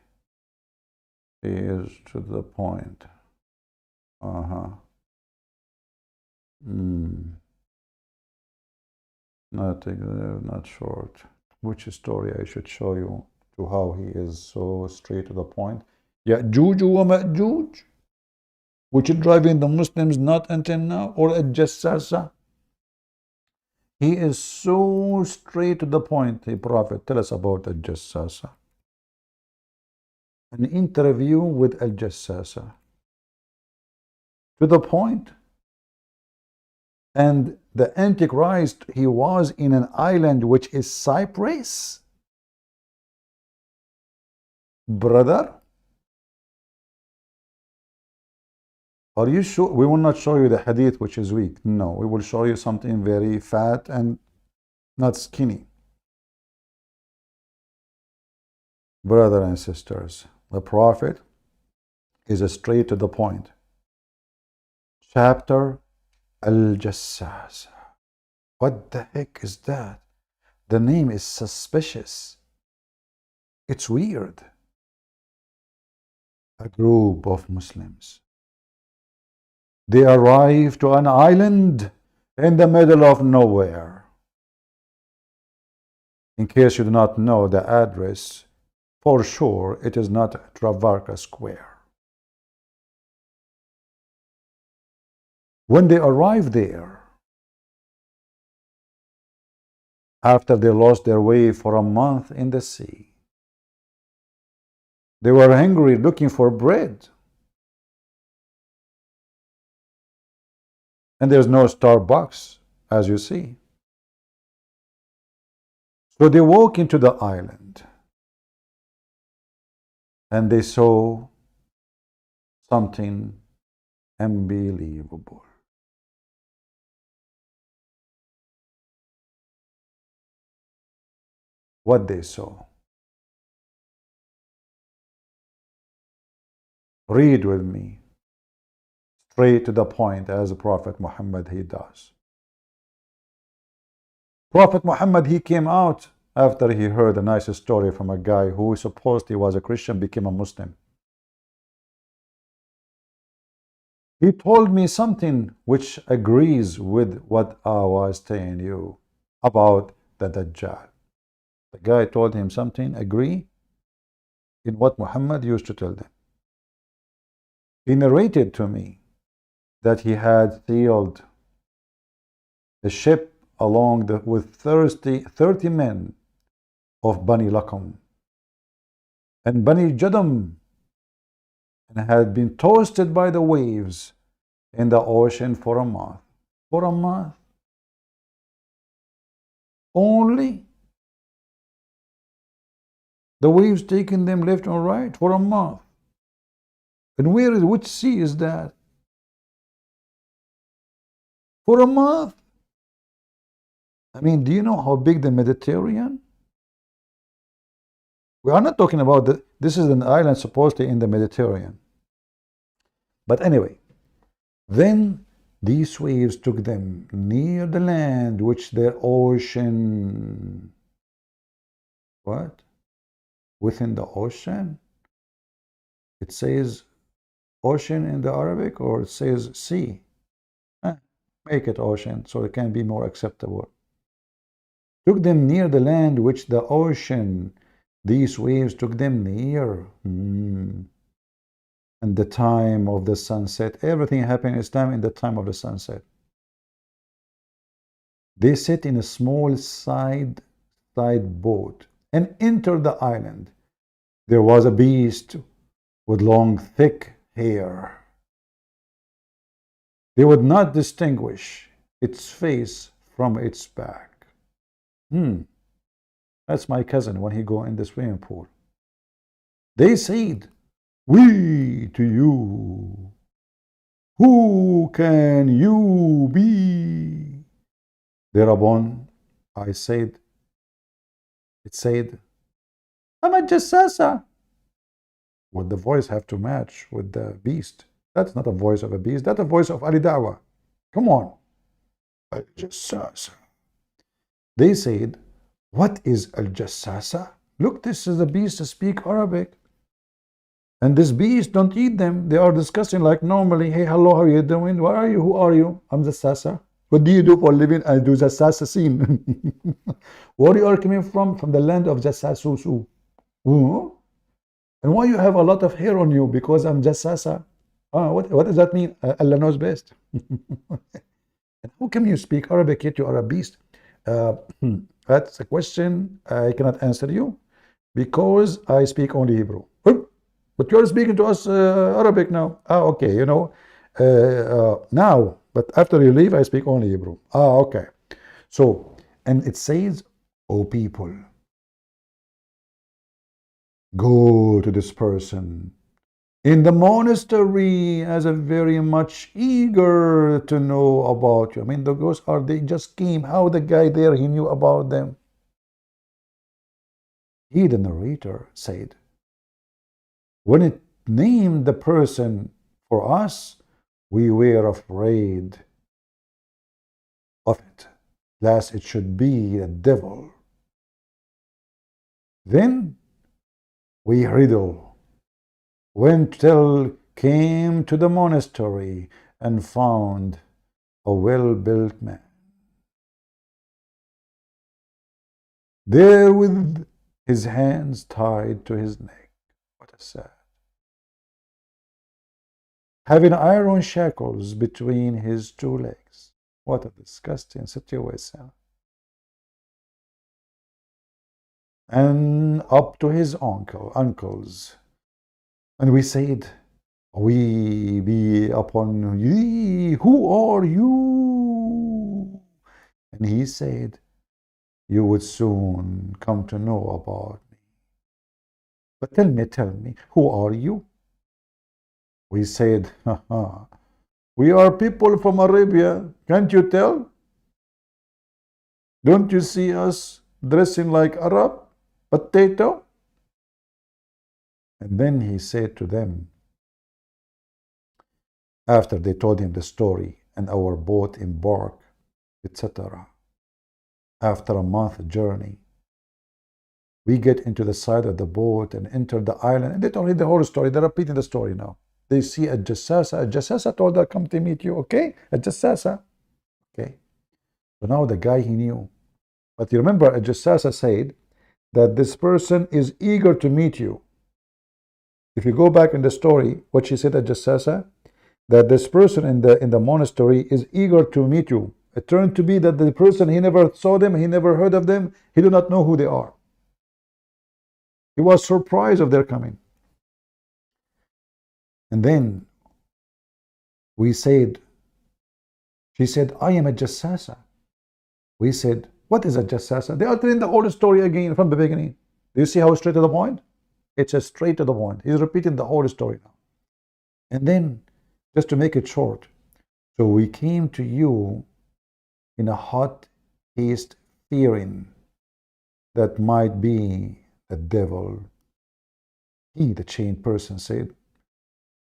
He is to the point. Uh-huh. Not short. Which story I should show you to how he is so straight to the point? Ya'juj wa Ma'juj, which is driving the Muslims not until now, or Al-Jassasa. He is so straight to the point. Hey, Prophet, tell us about Al-Jassasa. An interview with Al-Jassasa. To the point. And the Antichrist, he was in an island which is Cyprus. Brother, are you sure? We will not show you the hadith which is weak. No, we will show you something very fat and not skinny. Brothers and sisters, the Prophet is straight to the point. Chapter Al-Jassasa. What the heck is that? The name is suspicious. It's weird. A group of Muslims. They arrive to an island in the middle of nowhere. In case you do not know the address, for sure it is not Travarca Square. When they arrive there, after they lost their way for a month in the sea, they were hungry, looking for bread. And there's no Starbucks, as you see. So they walk into the island, and they saw something unbelievable. What they saw. Read with me. Straight to the point, as Prophet Muhammad he does. Prophet Muhammad, he came out after he heard a nice story from a guy who supposed he was a Christian, became a Muslim. He told me something which agrees with what I was telling you about the Dajjal. The guy told him something, agree in what Muhammad used to tell them. He narrated to me that he had sailed a ship along with 30 men of Bani Lakam and Bani Jadam, and had been toasted by the waves in the ocean for a month. For a month. Only. The waves taking them left and right for a month. And which sea is that? For a month. I mean, do you know how big the Mediterranean? We are not talking about this is an island supposedly in the Mediterranean. But anyway, then these waves took them near the land, which the ocean. What? Within the ocean? It says ocean in the Arabic, or it says sea? Make it ocean so it can be more acceptable. Took them near the land, which the ocean. These waves took them near. And the time of the sunset. Everything happened in Islam in the time of the sunset. They sit in a small side boat and enter the island. There was a beast with long, thick hair. They would not distinguish its face from its back. That's my cousin when he go in the swimming pool. They said, "We to you, who can you be?" Thereupon I said, it said, "I'm a Jassasa." Would the voice have to match with the beast? That's not a voice of a beast, that's a voice of Ali Dawah. Come on. Al-Jassasa. They said, "What is Al-Jassasa?" look, this is the beast that speak Arabic. And this beast don't eat them. They are discussing like normally. Hey, hello, how are you doing? Where are you? Who are you? I'm the Sasa. What do you do for a living? I do the Sasa scene. Where you are coming from? From the land of the Sasusu. And why you have a lot of hair on you? Because I'm just Sasa. What does that mean? Allah knows best. How can you speak Arabic yet you are a beast? That's a question I cannot answer you because I speak only Hebrew. But you're speaking to us Arabic now. Okay, you know. Now, but after you leave, I speak only Hebrew. Okay. So, and it says, "O people, go to this person in the monastery as a very much eager to know about you." I mean, the ghosts they just came. How the guy there, he knew about them. He, the narrator, said, when it named the person for us, we were afraid of it, lest it should be the devil. Then we went till came to the monastery and found a well-built man there with his hands tied to his neck. What a sad. Having iron shackles between his two legs. What a disgusting situation. And up to his ankles. And we said, we be upon ye, who are you? And he said, you would soon come to know about me. But tell me, who are you? We said, we are people from Arabia. Can't you tell? Don't you see us dressing like Arab? Potato? And then he said to them, after they told him the story and our boat embarked, etc. After a month journey, we get into the side of the boat and enter the island. And they told him the whole story. They're repeating the story now. They see a jassasa. A jassasa told her, come to meet you. Okay? A jassasa. Okay. So now the guy, he knew. But you remember, a jassasa said that this person is eager to meet you. If you go back in the story, what she said at jassasa, that this person in the monastery is eager to meet you. It turned to be that the person, he never saw them, he never heard of them, he do not know who they are. He was surprised of their coming. And then we said, she said, I am a jassasa. We said, what is a jassasa? They are telling the whole story again from the beginning. Do you see how straight to the point? It's a straight to the point. He's repeating the whole story now. And then, just to make it short, so we came to you in a hot haste, fearing that might be the devil. He, the chained person, said,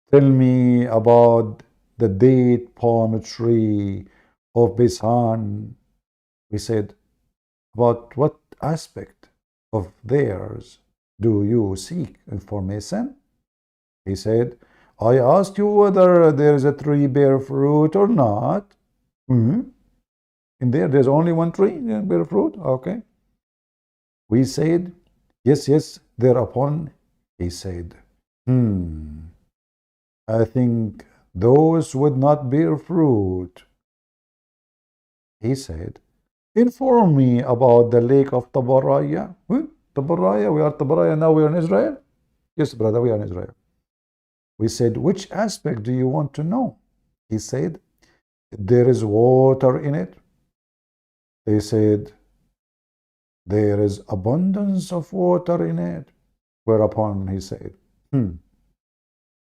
tell me about the date palm tree of Bisan. We said, about what aspect of theirs do you seek information? He said, I asked you whether there is a tree bear fruit or not. In there's only one tree bear fruit. Okay. We said, yes. Thereupon he said, I think those would not bear fruit. He said, inform me about the lake of Tabaraya. Tabaraya, we are Tabaraya now, we are in Israel? Yes, brother, we are in Israel. We said, which aspect do you want to know? He said, there is water in it. They said, there is abundance of water in it. Whereupon he said,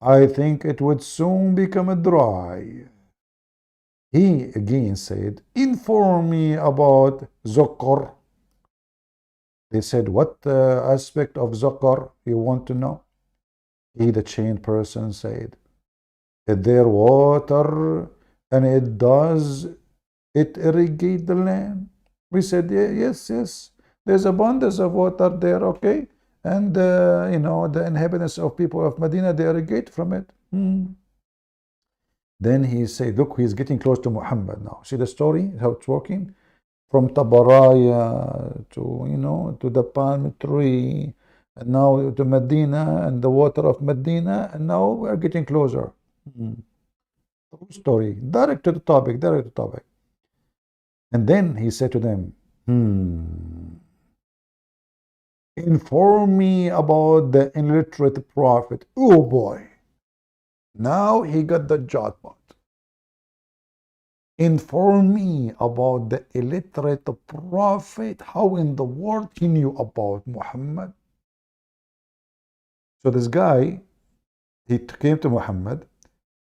I think it would soon become dry. He again said, inform me about Zokor. They said, what aspect of Zokor you want to know? He, the chained person, said, is there water and it irrigate the land? We said, yes. There's abundance of water there, okay? And, you know, the inhabitants of people of Medina, they irrigate from it. Then he said, look, he's getting close to Muhammad now. See the story, how it's working? From Tabaraya to, you know, to the palm tree, and now to Medina and the water of Medina, and now we're getting closer. True story, direct to the topic, direct to the topic. And then he said to them, inform me about the illiterate prophet. Oh boy, now he got the jackpot. Inform me about the illiterate prophet. How in the world he knew about Muhammad? So this guy, he came to Muhammad,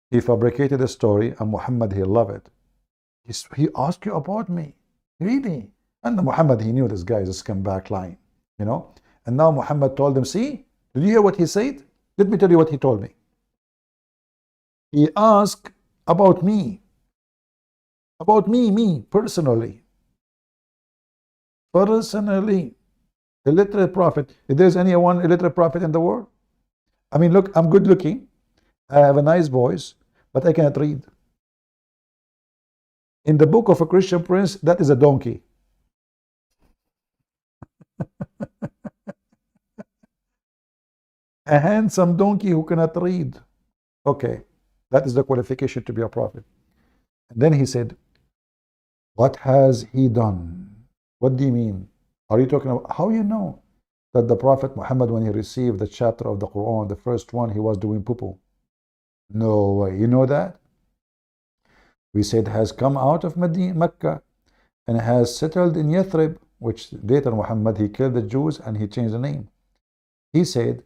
he fabricated a story, and Muhammad, he loved it. He asked you about me, really? And Muhammad, he knew this guy is a scumbag lying, you know. And now Muhammad told him, see, did you hear what he said? Let me tell you what he told me. He asked about me. About me, personally. Personally. Illiterate prophet. If there's anyone illiterate prophet in the world? I mean, look, I'm good looking. I have a nice voice, but I cannot read. In the book of a Christian prince, that is a donkey. A handsome donkey who cannot read. Okay, that is the qualification to be a prophet. And then he said, what has he done? What do you mean? Are you talking about, how you know that the Prophet Muhammad, when he received the chapter of the Quran, the first one, he was doing poo-poo? No way. You know that? We said has come out of Mecca and has settled in Yathrib, which later Muhammad, he killed the Jews and he changed the name. He said,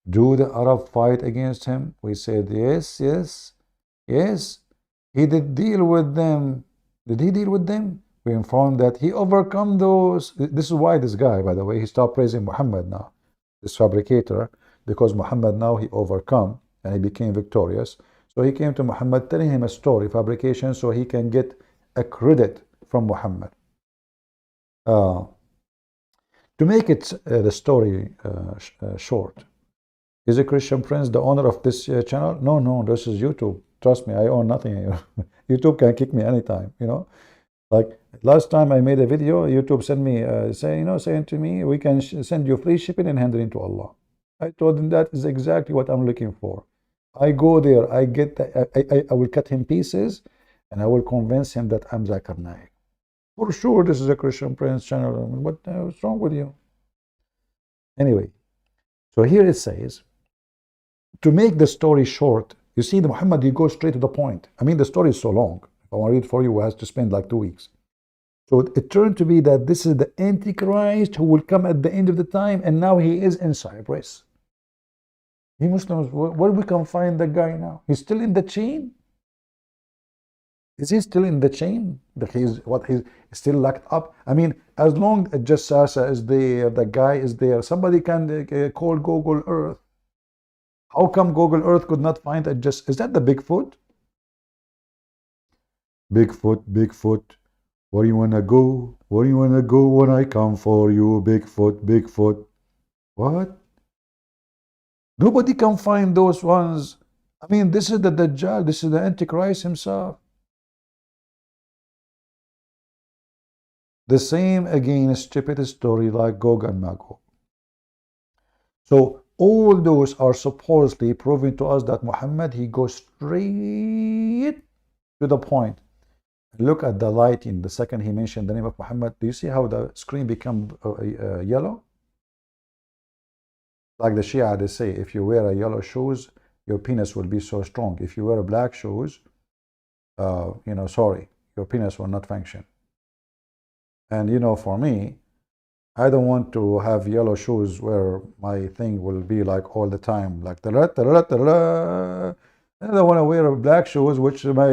do the Arab fight against him? We said, yes. He did deal with them. Did he deal with them? We informed that he overcome those. This is why this guy, by the way, he stopped praising Muhammad now, this fabricator, because Muhammad now he overcome and he became victorious. So he came to Muhammad telling him a story, fabrication, so he can get a credit from Muhammad. To make it the story short, is a Christian prince the owner of this channel? No, this is YouTube. Trust me, I own nothing. YouTube can kick me anytime, you know. Like last time I made a video, YouTube sent me saying to me, we can send you free shipping and handling to Allah. I told him that is exactly what I'm looking for. I go there, I get I will cut him pieces, and I will convince him that I'm Zakir Naik. For sure, this is a Christian Prince channel. What's wrong with you? Anyway, so here it says, to make the story short, you see, the Muhammad, he goes straight to the point. I mean, the story is so long. If I want to read it for you, it has to spend like 2 weeks. So it turned to be that this is the Antichrist who will come at the end of the time, and now he is in Cyprus. You Muslims, where we can find the guy now? He's still in the chain? Is he still in the chain? He's still locked up? I mean, as long as Jassasa is there, the guy is there, somebody can call Google Earth. How come Google Earth could not find it? Is that the Bigfoot? Bigfoot, where you wanna go? Where you wanna go when I come for you? Bigfoot. What? Nobody can find those ones. I mean, this is the Dajjal, this is the Antichrist himself. The same again, stupid story like Gog and Magog. So all those are supposedly proving to us that Muhammad, he goes straight to the point. Look at the lighting. The second he mentioned the name of Muhammad, do you see how the screen become yellow? Like the Shia, they say, if you wear a yellow shoes, your penis will be so strong. If you wear a black shoes, sorry, your penis will not function. And for me, I don't want to have yellow shoes where my thing will be like all the time, like I don't want to wear black shoes, which my,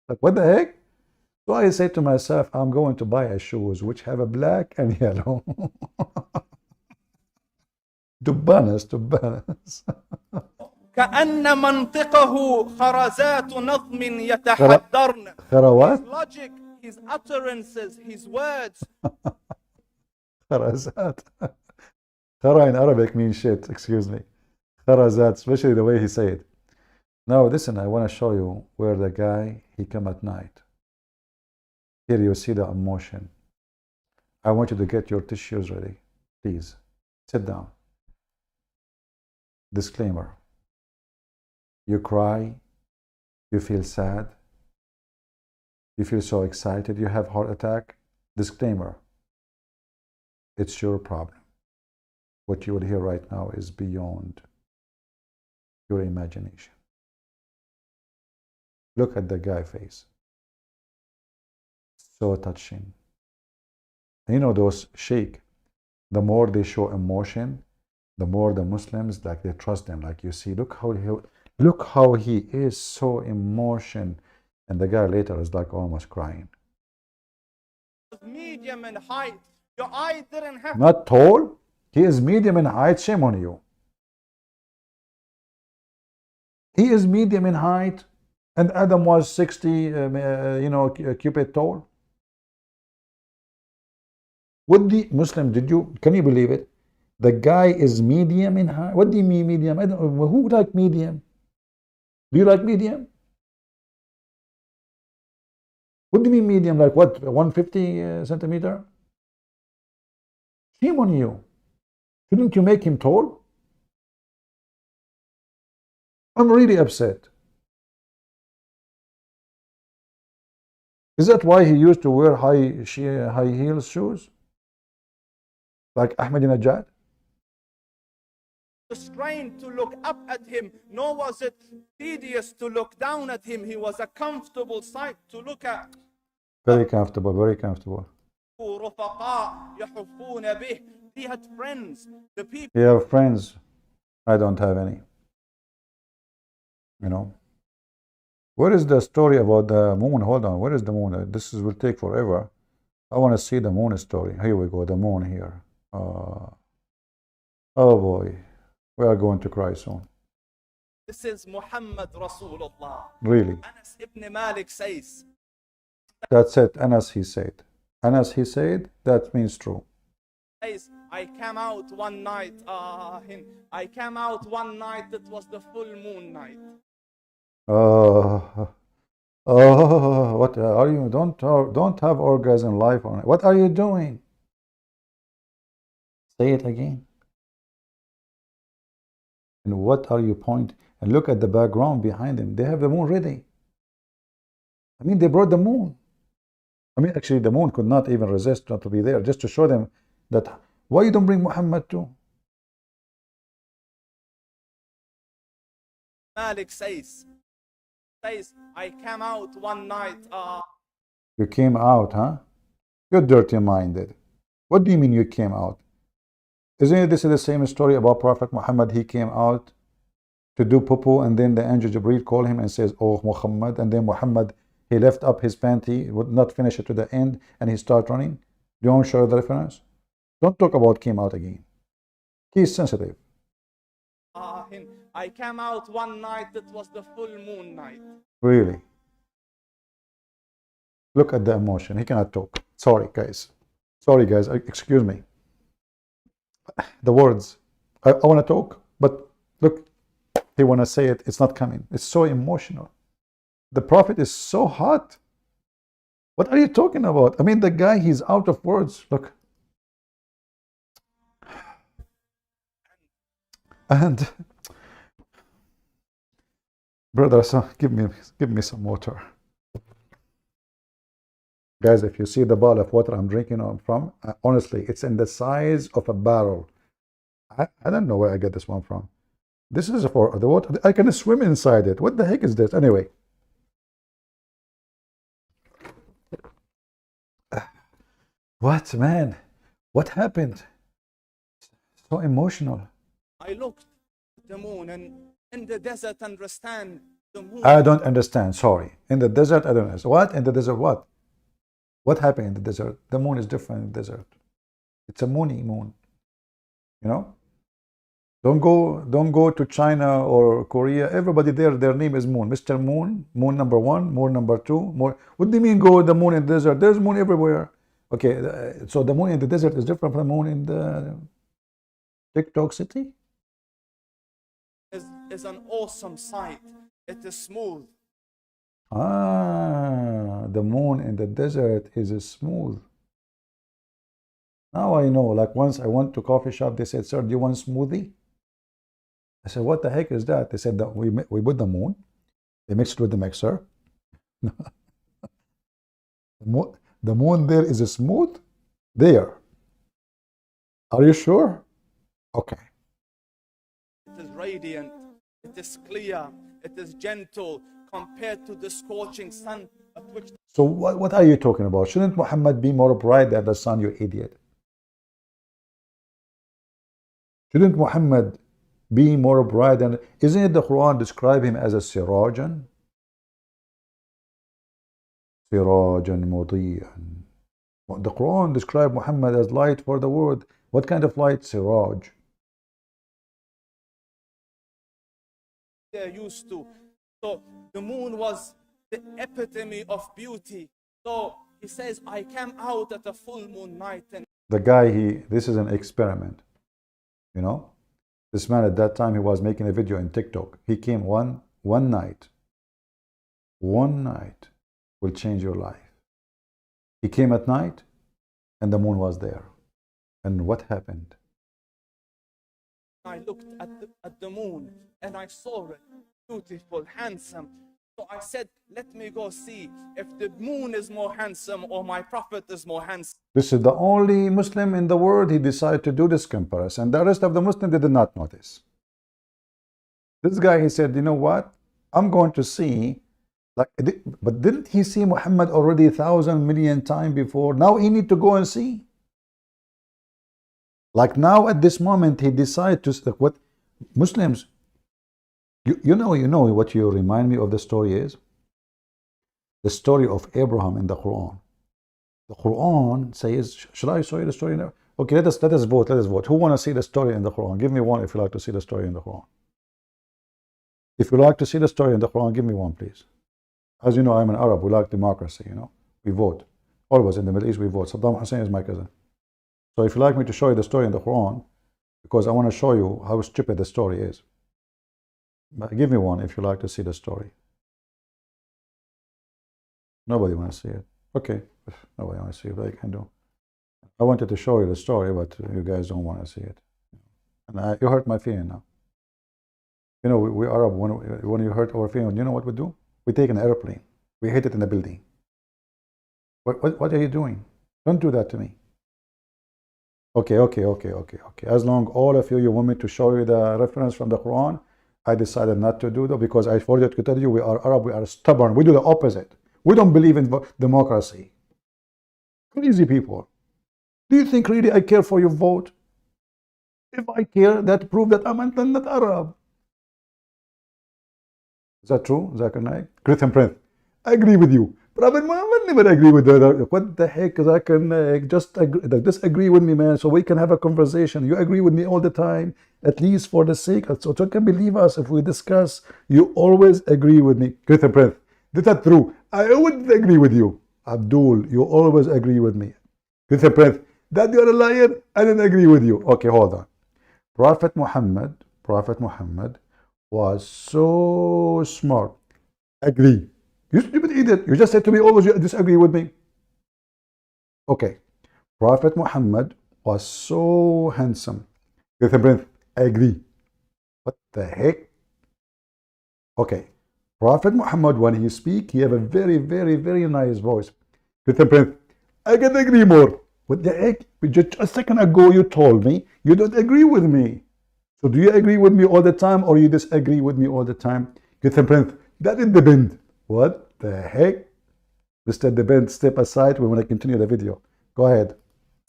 like what the heck? So I say to myself, I'm going to buy a shoes which have a black and yellow. to balance. كأن منطقه خرزات نظم يتحدرن. خروات? His logic, his utterances, his words. Kharazat. Khara in Arabic means shit, excuse me. Kharazat, especially the way he say it. Now listen, I want to show you where the guy, he come at night. Here you see the emotion. I want you to get your tissues ready. Please, sit down. Disclaimer. You cry, you feel sad, you feel so excited, you have heart attack. Disclaimer. It's your problem. What you will hear right now is beyond your imagination. Look at the guy's face. So touching. And you know those sheikh, the more they show emotion, the more the Muslims, like, they trust them. Like, you see, look how he is so emotion. And the guy later is like almost crying. Medium in height. Your eye didn't have Not tall. He is medium in height. Shame on you. He is medium in height, and Adam was 60, cubit tall. What the Muslim, can you believe it? The guy is medium in height. What do you mean medium? I don't know. Who like medium? Do you like medium? What do you mean medium? Like what, 150 centimeter? Shame on you. Shouldn't you make him tall? I'm really upset. Is that why he used to wear high heels shoes? Like Ahmadinejad? restrained to look up at him, nor was it tedious to look down at him. He was a comfortable sight to look at. Very comfortable, very comfortable. رفقاء يحفون به. He had friends. The people. You have friends. I don't have any. You know. What is the story about the moon? Hold on. What is the moon? Will take forever. I want to see the moon story. Here we go. The moon here. Oh boy. We are going to cry soon. This is Muhammad Rasulullah. Really. Anas ibn Malik says. That's it. Anas, he said. Anas, he said. That means true. I came out one night. I came out one night. It was the full moon night. What are you? Don't have orgasm life on it. What are you doing? Say it again. And what are you pointing? And look at the background behind them. They have the moon ready. I mean, they brought the moon. I mean, actually, the moon could not even resist not to be there, just to show them that why you don't bring Muhammad too. Malik says, I came out one night. You came out, huh? You're dirty-minded. What do you mean you came out? Isn't it this is the same story about Prophet Muhammad? He came out to do poo-poo, and then the angel Jibreel called him and says, "Oh Muhammad," and then Muhammad, he left up his panty, would not finish it to the end, and he started running. Don't show the reference. Don't talk about came out again. He's sensitive. I came out one night. It was the full moon night. Really? Look at the emotion. He cannot talk. Sorry, guys. Sorry, guys. Excuse me. The words. I want to talk, but look, he want to say it. It's not coming. It's so emotional. The Prophet is so hot. What are you talking about? I mean, the guy, he's out of words. Look. And brother, so give me some water. Guys, if you see the bottle of water I'm drinking from, honestly, it's in the size of a barrel. I don't know where I get this one from. This is for the water. I can swim inside it. What the heck is this? Anyway. What, man? What happened? So emotional. I looked at the moon, and in the desert, understand the moon. I don't understand. Sorry. In the desert, I don't understand. What? In the desert, what? What happened in the desert? The moon is different in the desert. It's a moony moon. You know? Don't go to China or Korea. Everybody there, their name is Moon. Mr. Moon, Moon number 1, Moon number 2, Moon. What do you mean go the moon in the desert? There's moon everywhere. Okay, so the moon in the desert is different from the moon in the TikTok city? Is an awesome sight. It is smooth. Ah, the moon in the desert is smooth. Now I know. Like once I went to coffee shop, they said, "Sir, do you want smoothie?" I said, "What the heck is that?" They said that we put the moon, they mixed it with the mixer. The moon there is smooth. There. Are you sure? Okay. It is radiant. It is clear. It is gentle compared to the scorching sun at which. So what are you talking about? Shouldn't Muhammad be more bright than the sun, you idiot? Shouldn't Muhammad be more bright than... Isn't it the Quran describe him as a sirajan? Sirajan mudiyan. The Quran describe Muhammad as light for the world. What kind of light? Siraj. They're used to. So the moon was the epitome of beauty. So he says, I came out at a full moon night. And the guy, this is an experiment. You know, this man at that time, he was making a video in TikTok. He came one night. One night will change your life. He came at night and the moon was there. And what happened? I looked at the moon and I saw it, beautiful, handsome. So I said, let me go see if the moon is more handsome or my prophet is more handsome. This is the only Muslim in the world he decided to do this comparison. The rest of the Muslims did not notice. This guy, he said, you know what? I'm going to see, but didn't he see Muhammad already 1,000 million times before? Now he need to go and see. Like now at this moment, he decided to, like what Muslims, you know what you remind me of the story is? The story of Abraham in the Quran. The Quran says, shall I show you the story now? Okay, let us vote. Let us vote. Who want to see the story in the Quran? Give me one if you like to see the story in the Quran. If you like to see the story in the Quran, give me one, please. As you know, I'm an Arab. We like democracy, you know. We vote. Always in the Middle East, we vote. Saddam Hussein is my cousin. So if you like me to show you the story in the Quran, because I want to show you how stupid the story is. But give me one if you like to see the story. Nobody wants to see it. Okay, nobody wants to see it, but I can do. I wanted to show you the story, but you guys don't want to see it. And you hurt my feeling now. You know, we Arab, when you hurt our feeling, you know what we do? We take an airplane. We hit it in a building. What are you doing? Don't do that to me. Okay. As long all of you want me to show you the reference from the Quran, I decided not to do that because I forgot to tell you we are Arab, we are stubborn. We do the opposite. We don't believe in democracy. Crazy people. Do you think really I care for your vote? If I care, that proves that I'm not Arab. Is that true, Zakir Naik? Christian Prince, I agree with you. Prophet Muhammad never agree with the what the heck, Zakir Naik? Just disagree with me, man, so we can have a conversation. You agree with me all the time, at least for the sake, so you can believe us if we discuss. You always agree with me. Christian Prince, is that true? I always agree with you. Abdul, you always agree with me. Christian Prince, that you're a liar, I didn't agree with you. Okay, hold on. Prophet Muhammad was so smart. Agree. You stupid idiot. You just said to me always you disagree with me. Okay. Prophet Muhammad was so handsome. Christian Prince, I agree. What the heck? Okay. Prophet Muhammad, when he speak, he have a very, very, very nice voice. Christian Prince, I can agree more. What the heck? Just a second ago you told me you don't agree with me. So do you agree with me all the time or you disagree with me all the time? Christian Prince, that is the bend. What the heck? Mr. Depend, step aside. We want to continue the video. Go ahead.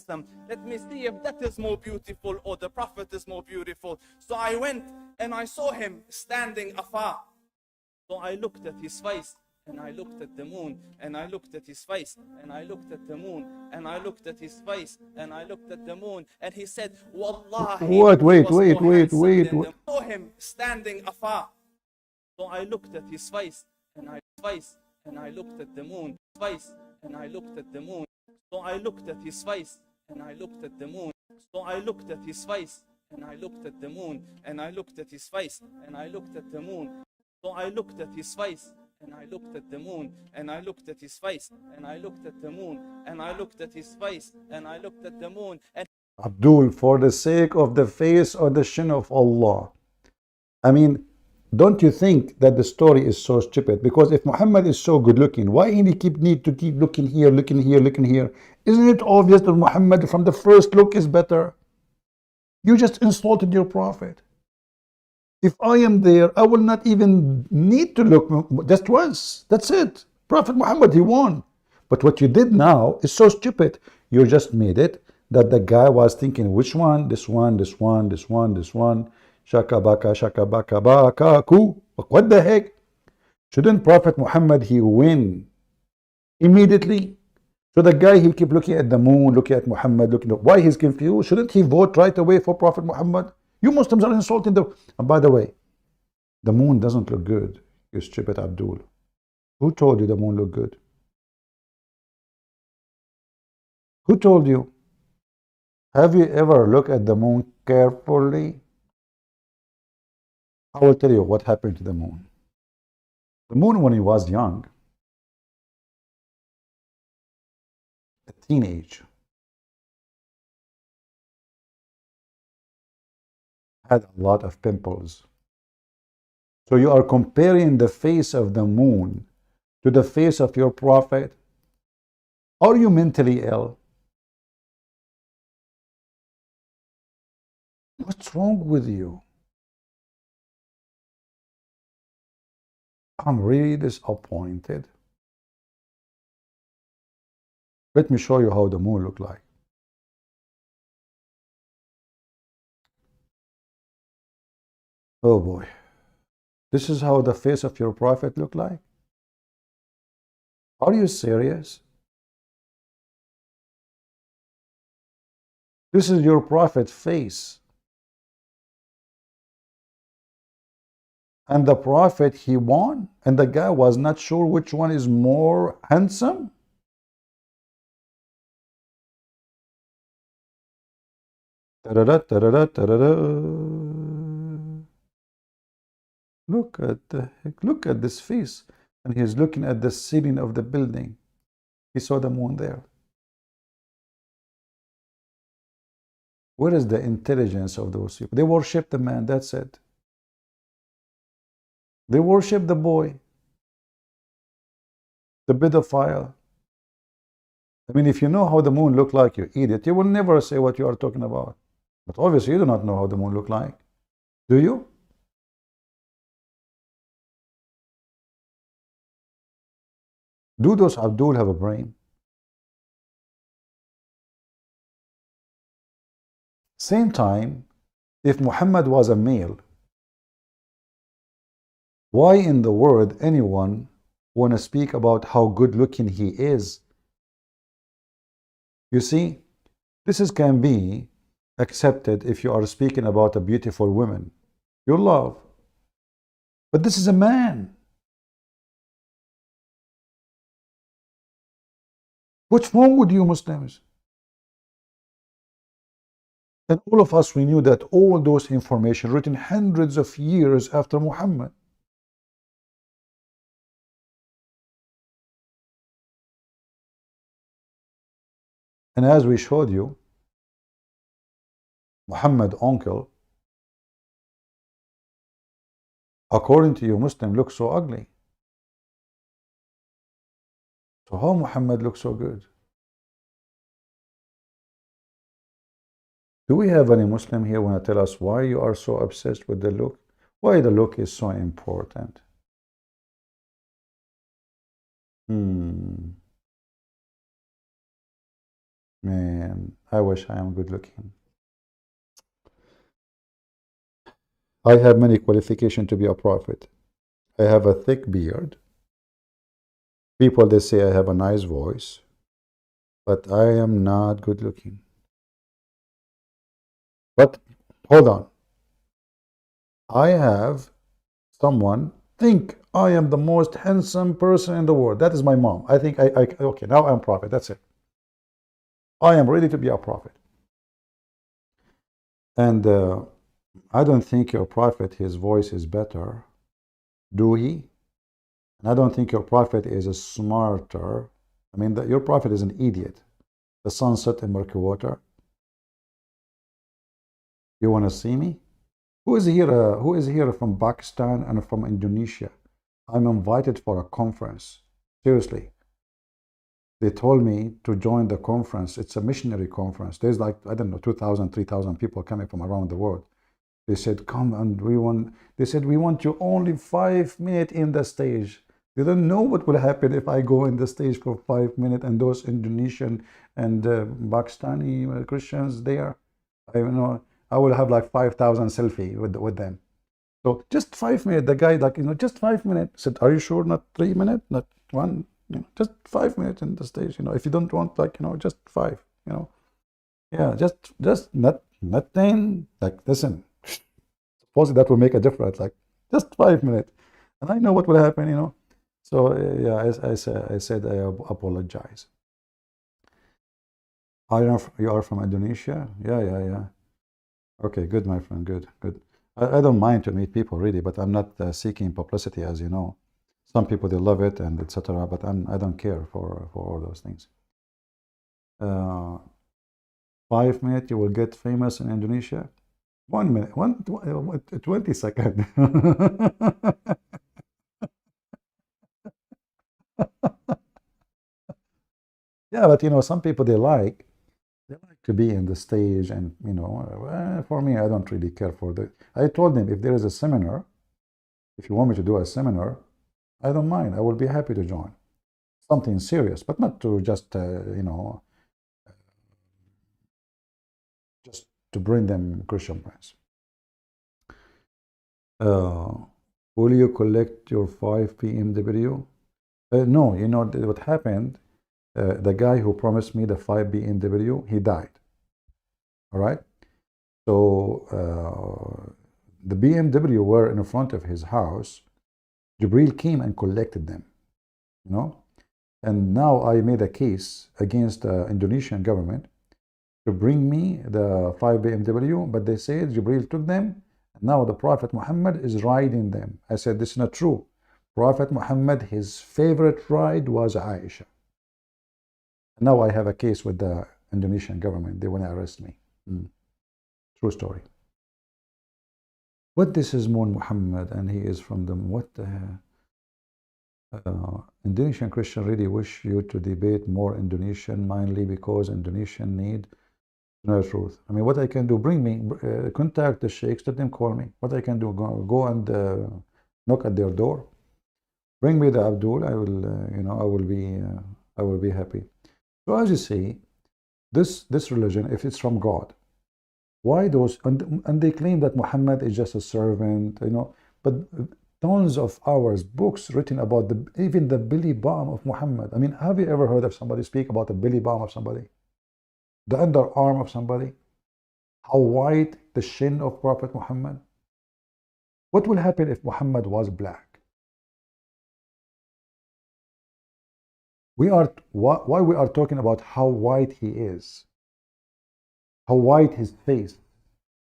Let me see if that is more beautiful or the prophet is more beautiful. So I went and I saw him standing afar. So I looked at his face and I looked at the moon, and I looked at his face, and I looked at the moon, and I looked at his face, and I looked at the moon, and he said, Wallahi, What? he Wait, was wait, more wait, handsome wait, than wait. the saw him standing afar. So I looked at his face, and I looked at the moon, face, and I looked at the moon. So I looked at his face, and I looked at the moon. So I looked at his face, and I looked at the moon, and I looked at his face, and I looked at the moon. So I looked at his face, and I looked at the moon, and I looked at his face, and I looked at the moon, and I looked at his face, and I looked at the moon, and Abdul, for the sake of the face or the shin of Allah. I mean, don't you think that the story is so stupid? Because if Muhammad is so good looking, why he need to keep looking here, looking here, looking here? Isn't it obvious that Muhammad from the first look is better? You just insulted your prophet. If I am there, I will not even need to look just once. That's it. Prophet Muhammad, he won. But what you did now is so stupid. You just made it that the guy was thinking, which one? This one, this one, this one, this one. Shaka baka baka ku. What the heck? Shouldn't Prophet Muhammad, he win immediately? So the guy, he keep looking at the moon, looking at Muhammad, looking at why he's confused. Shouldn't he vote right away for Prophet Muhammad? You Muslims are insulting the... And by the way, the moon doesn't look good, you stupid Abdul. Who told you the moon looked good? Who told you? Have you ever looked at the moon carefully? I will tell you what happened to the moon. The moon, when he was young, a teenage, had a lot of pimples. So you are comparing the face of the moon to the face of your prophet? Are you mentally ill? What's wrong with you? I'm really disappointed. Let me show you how the moon looked like. Oh boy. This is how the face of your prophet looked like? Are you serious? This is your prophet's face. And the prophet, he won, and the guy was not sure which one is more handsome. Ta-da-da, ta-da-da, ta-da-da. Look at the heck, look at this face. And he's looking at the ceiling of the building. He saw the moon there. Where is the intelligence of those people? They worship the man, that's it. They worship the boy, the pedophile. I mean, if you know how the moon looked like, you idiot, you will never say what you are talking about. But obviously, you do not know how the moon looked like. Do you? Do those Abdul have a brain? Same time, if Muhammad was a male, why in the world anyone want to speak about how good looking he is? You see, can be accepted if you are speaking about a beautiful woman you love. But this is a man. What's wrong with you Muslims? And all of us, we knew that all those information written hundreds of years after Muhammad. And as we showed you, Muhammad's uncle, according to you Muslim, looks so ugly. So how Muhammad looks so good? Do we have any Muslim here want to tell us why you are so obsessed with the look? Why the look is so important? Man, I wish I am good looking. I have many qualifications to be a prophet. I have a thick beard. People, they say I have a nice voice, but I am not good looking. But hold on. I have someone think I am the most handsome person in the world. That is my mom. I think okay, now I'm prophet. That's it. I am ready to be a prophet. And I don't think your prophet, his voice is better, do he? And I don't think your prophet is a smarter. I mean, your prophet is an idiot. The sun set in murky water. You want to see me? Who is here? Who is here from Pakistan and from Indonesia? I'm invited for a conference. Seriously. They told me to join the conference. It's a missionary conference. There's like, I don't know, 2,000, 3,000 people coming from around the world. They said, come and they said, we want you only 5 minutes in the stage. They don't know what will happen if I go in the stage for 5 minutes and those Indonesian and Pakistani Christians there. I will have like 5,000 selfie with them. So just 5 minutes, the guy like, just 5 minutes. Said, are you sure not 3 minutes, not 1? Just 5 minutes in the stage. If you don't want like, just 5. Yeah, just not 10. Like, listen, suppose that will make a difference. Like just 5 minutes, and I know what will happen. So yeah, I said I apologize. You are from Indonesia? Yeah. Okay, good, my friend. Good. I don't mind to meet people really, but I'm not seeking publicity, as you know. Some people, they love it and etc. But I don't care for all those things. 5 minutes, you will get famous in Indonesia. 1 minute, 20 seconds. Yeah, but some people they like to be in the stage, and for me, I don't really care for that. I told them if there is a seminar, if you want me to do a seminar, I don't mind. I will be happy to join. Something serious, but not to just just to bring them Christian friends. Will you collect your 5 BMW? No, what happened? The guy who promised me the 5 BMW, he died. All right. So the BMW were in front of his house. Jibril came and collected them. And now I made a case against the Indonesian government to bring me the 5 BMW, but they said Jibril took them. Now the Prophet Muhammad is riding them. I said, this is not true. Prophet Muhammad, his favorite ride was Aisha. Now I have a case with the Indonesian government. They want to arrest me. True story. What this is Moon Muhammad, and he is from them. What the Indonesian Christian really wish you to debate more Indonesian, mainly because Indonesian need to know the truth. I mean, what I can do, bring me, contact the sheikhs, let them call me. What I can do, go and knock at their door. Bring me the Abdul. I will be happy. So as you see, this religion, if it's from God, why those and they claim that Muhammad is just a servant, but tons of hours, books written about even the belly bomb of Muhammad. I mean, have you ever heard of somebody speak about the belly bomb of somebody? The underarm of somebody? How white the shin of Prophet Muhammad? What will happen if Muhammad was black? Why we are talking about how white he is, how white his face,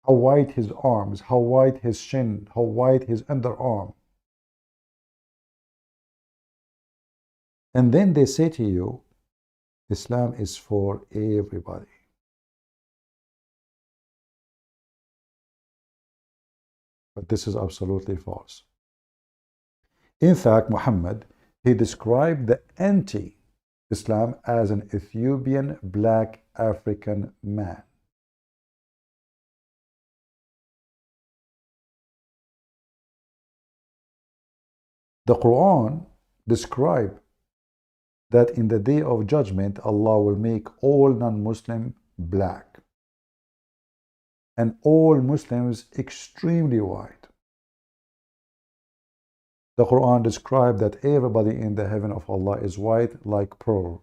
how white his arms, how white his shin, how white his underarm. And then they say to you, Islam is for everybody. But this is absolutely false. In fact, Muhammad, he described the anti-Islam as an Ethiopian black African man. The Quran describes that in the day of judgment, Allah will make all non-Muslim black and all Muslims extremely white. The Quran described that everybody in the heaven of Allah is white like pearl.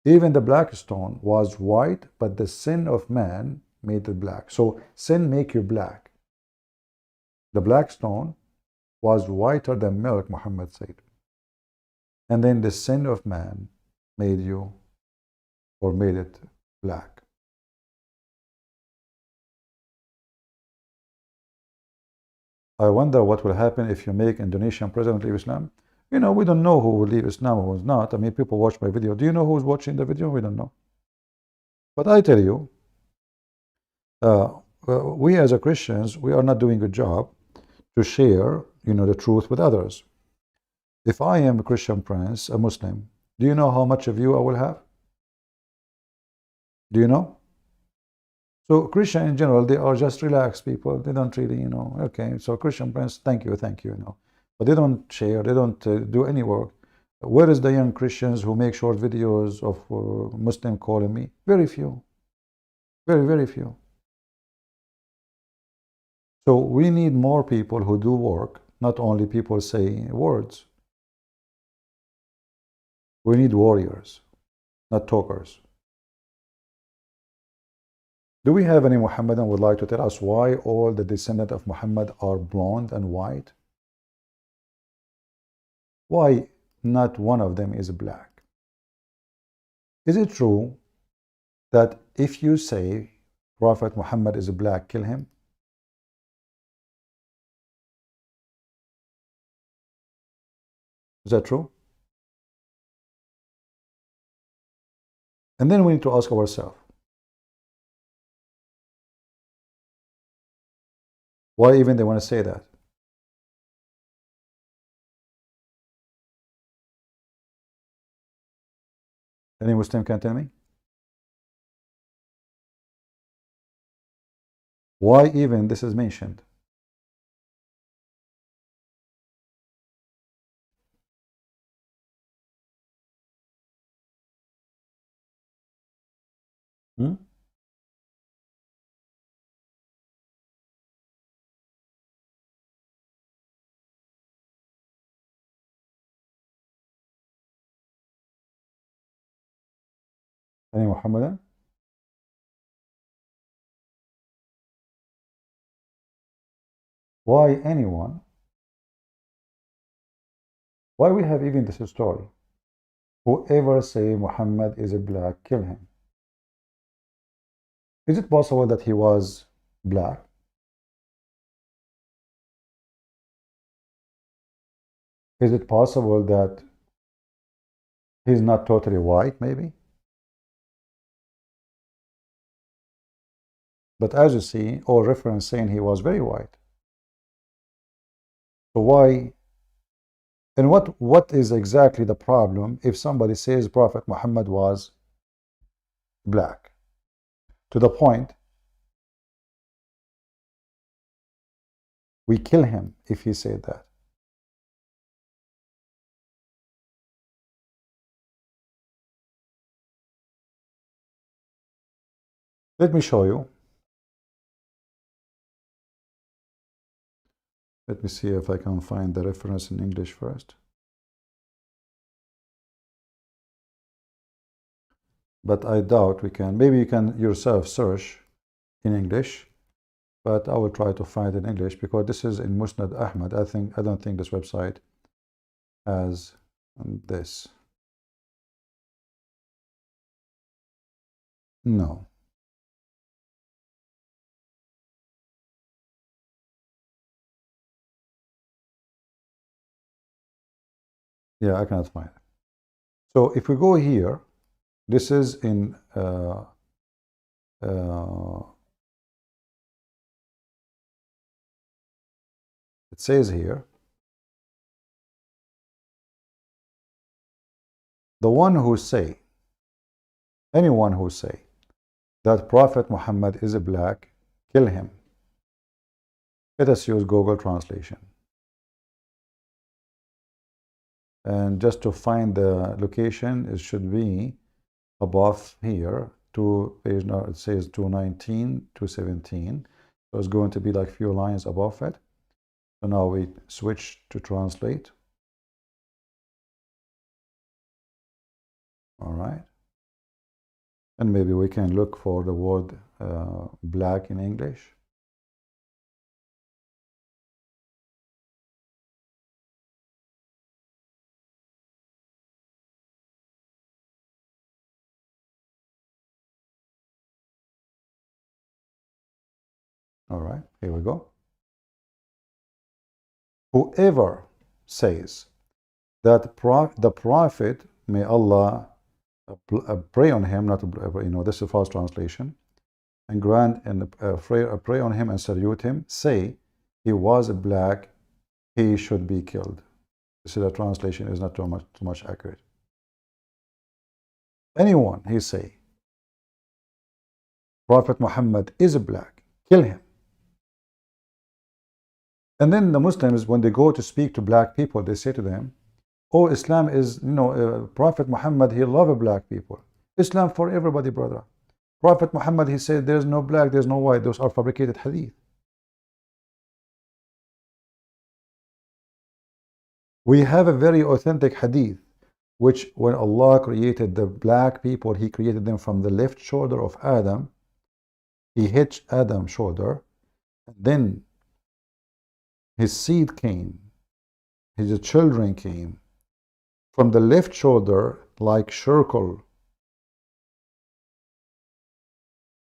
Even the black stone was white, but the sin of man made it black. So sin make you black. The black stone was whiter than milk, Muhammad said. And then the sin of man made you, or made it black. I wonder what will happen if you make Indonesian president leave Islam. You know, we don't know who will leave Islam, who is not. I mean, people watch my video. Do you know who's watching the video? We don't know. But I tell you, we as a Christians, we are not doing a job to share, you know, the truth with others. If I am a Christian prince, a Muslim, do you know how much of you I will have? Do you know? So Christian in general, they are just relaxed people. They don't really, you know, okay, so Christian prince, thank you, you know. But they don't share, they don't do any work. Where is the young Christians who make short videos of Muslim calling me? Very few. Very, very few. So we need more people who do work, not only people saying words. We need warriors, not talkers. Do we have any Muhammadan who would like to tell us why all the descendants of Muhammad are blonde and white? Why not one of them is black? Is it true that if you say Prophet Muhammad is black, kill him? Is that true? And then we need to ask ourselves, why even they want to say that? Any Muslim can tell me? Why even this is mentioned? Hmm? Any Muhammadan? Why anyone? Why we have even this story? Whoever say Muhammad is a black, kill him. Is it possible that he was black? Is it possible that he's not totally white, maybe? But as you see, all reference saying he was very white. So why? And what is exactly the problem if somebody says Prophet Muhammad was black? To the point, we kill him if he said that. Let me show you. Let me see if I can find the reference in English first. But I doubt we can. Maybe you can yourself search in English, but I will try to find it in English because this is in Musnad Ahmad. I don't think this website has this. No. Yeah, I cannot find it. So if we go here, this is in it says here, the one who say, anyone who say that Prophet Muhammad is a black, kill him. Let us use Google Translation. And just to find the location, it should be above here to page, now it says 219, 217. So it's going to be like few lines above it. So now we switch to translate. All right. And maybe we can look for the word black in English. All right, here we go. Whoever says that the prophet, may Allah pray on him, not this is a false translation, and grant and pray on him and salute him, say he was black, he should be killed. This is a translation is not too much accurate. Anyone, he say, Prophet Muhammad is black, kill him. And then the Muslims, when they go to speak to black people, they say to them, oh, Islam is, Prophet Muhammad, he loved black people. Islam for everybody, brother. Prophet Muhammad, he said, there's no black, there's no white. Those are fabricated hadith. We have a very authentic hadith, which when Allah created the black people, he created them from the left shoulder of Adam. He hit Adam's shoulder, and then his seed came, his children came from the left shoulder, like circle,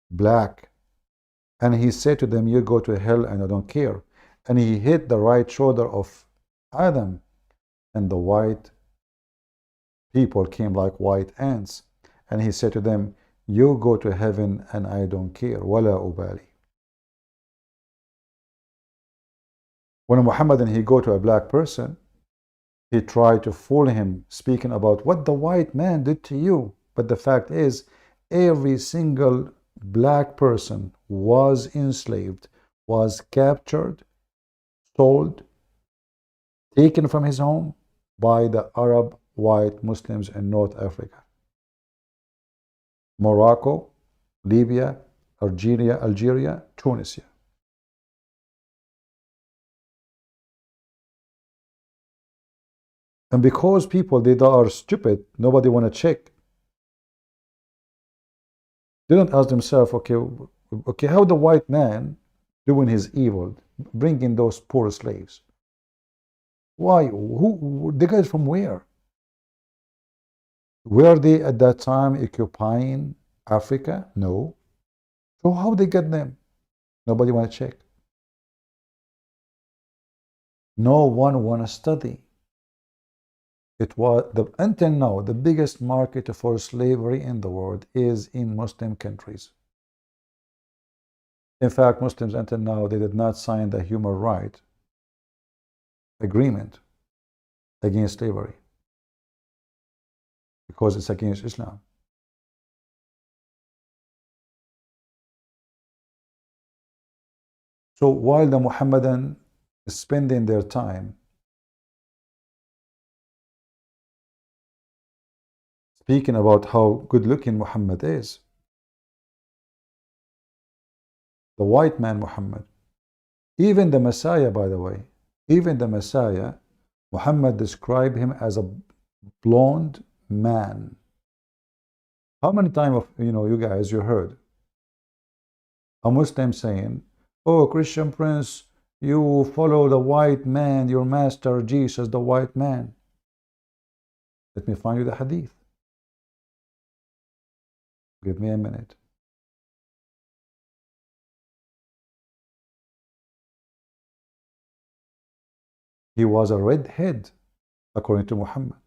black. And he said to them, you go to hell and I don't care. And he hit the right shoulder of Adam, and the white people came like white ants. And he said to them, you go to heaven and I don't care. Wala ubali. When Muhammad and he go to a black person, he tried to fool him, speaking about what the white man did to you. But the fact is, every single black person was enslaved, was captured, sold, taken from his home by the Arab white Muslims in North Africa. Morocco, Libya, Algeria, Tunisia. And because people, they are stupid, nobody want to check. They don't ask themselves, okay, how the white man doing his evil, bringing those poor slaves? Why? Who? The guys from where? Were they at that time occupying Africa? No. So how they get them? Nobody want to check. No one want to study. It was until now the biggest market for slavery in the world is in Muslim countries. In fact, Muslims until now they did not sign the human rights agreement against slavery because it's against Islam. So while the Muhammadan is spending their time speaking about how good looking Muhammad is, the white man Muhammad, even the Messiah, by the way, even the Messiah, Muhammad described him as a blonde man. How many times you guys you heard a Muslim saying, oh, Christian Prince, you follow the white man, your master Jesus, the white man? Let me find you the hadith. Give me a minute. He was a redhead, according to Muhammad.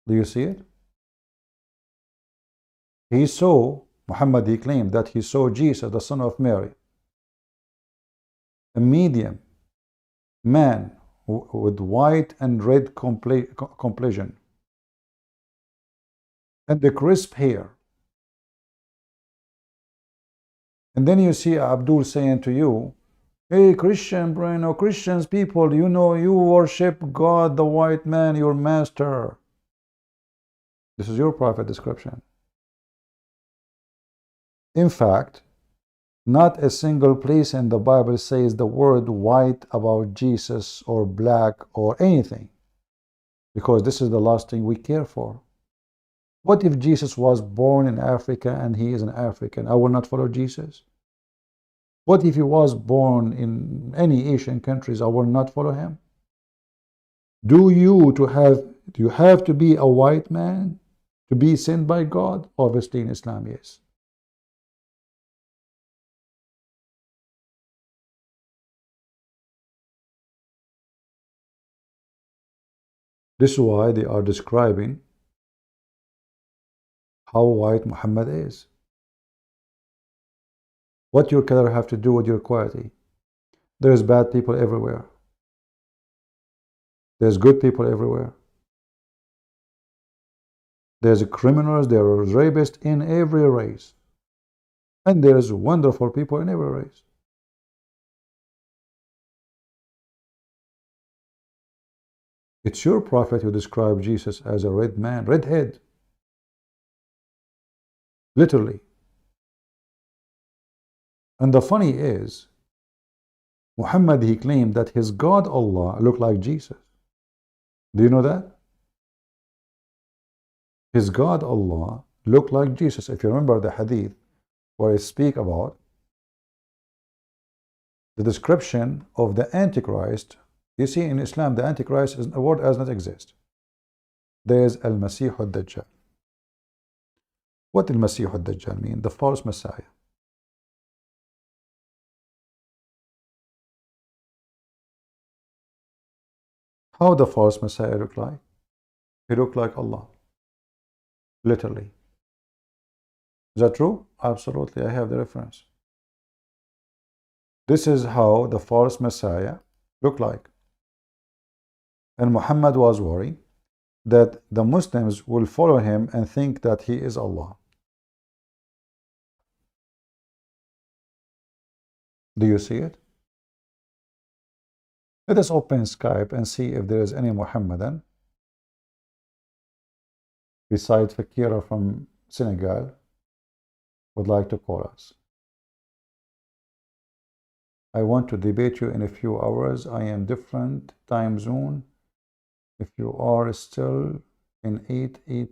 Do you see it? He saw, Muhammad, he claimed that he saw Jesus, the son of Mary, a medium man with white and red complexion and the crisp hair. And then you see Abdul saying to you, hey, Christian, Christians people, you worship God, the white man, your master. This is your prophet description. In fact, Not a single place in the Bible says the word white about Jesus or black or anything, because this is the last thing we care for. What if Jesus was born in Africa and he is an African? I will not follow Jesus. What if he was born in any Asian countries? I will not follow him. Do you have to be a white man to be sent by God? Obviously in Islam, yes. This is why they are describing how white Muhammad is. What your color have to do with your quality? There's bad people everywhere. There's good people everywhere. There's criminals, there are rapists in every race. And there's wonderful people in every race. It's your prophet who described Jesus as a red man, redhead. Literally. And the funny is, Muhammad, he claimed that his God Allah looked like Jesus. Do you know that? His God Allah looked like Jesus. If you remember the hadith where I speak about the description of the Antichrist, you see in Islam the Antichrist is a word does not exist. There is Al-Masih al-Dajjal. What does Al-Masih al-Dajjal mean? The false Messiah. How the false Messiah look like? He looked like Allah. Literally. Is that true? Absolutely, I have the reference. This is how the false Messiah looked like. And Muhammad was worried that the Muslims will follow him and think that he is Allah. Do you see it? Let us open Skype and see if there is any Muhammadan besides Fakira from Senegal would like to call us. I want to debate you in a few hours. I am different time zone. If you are still in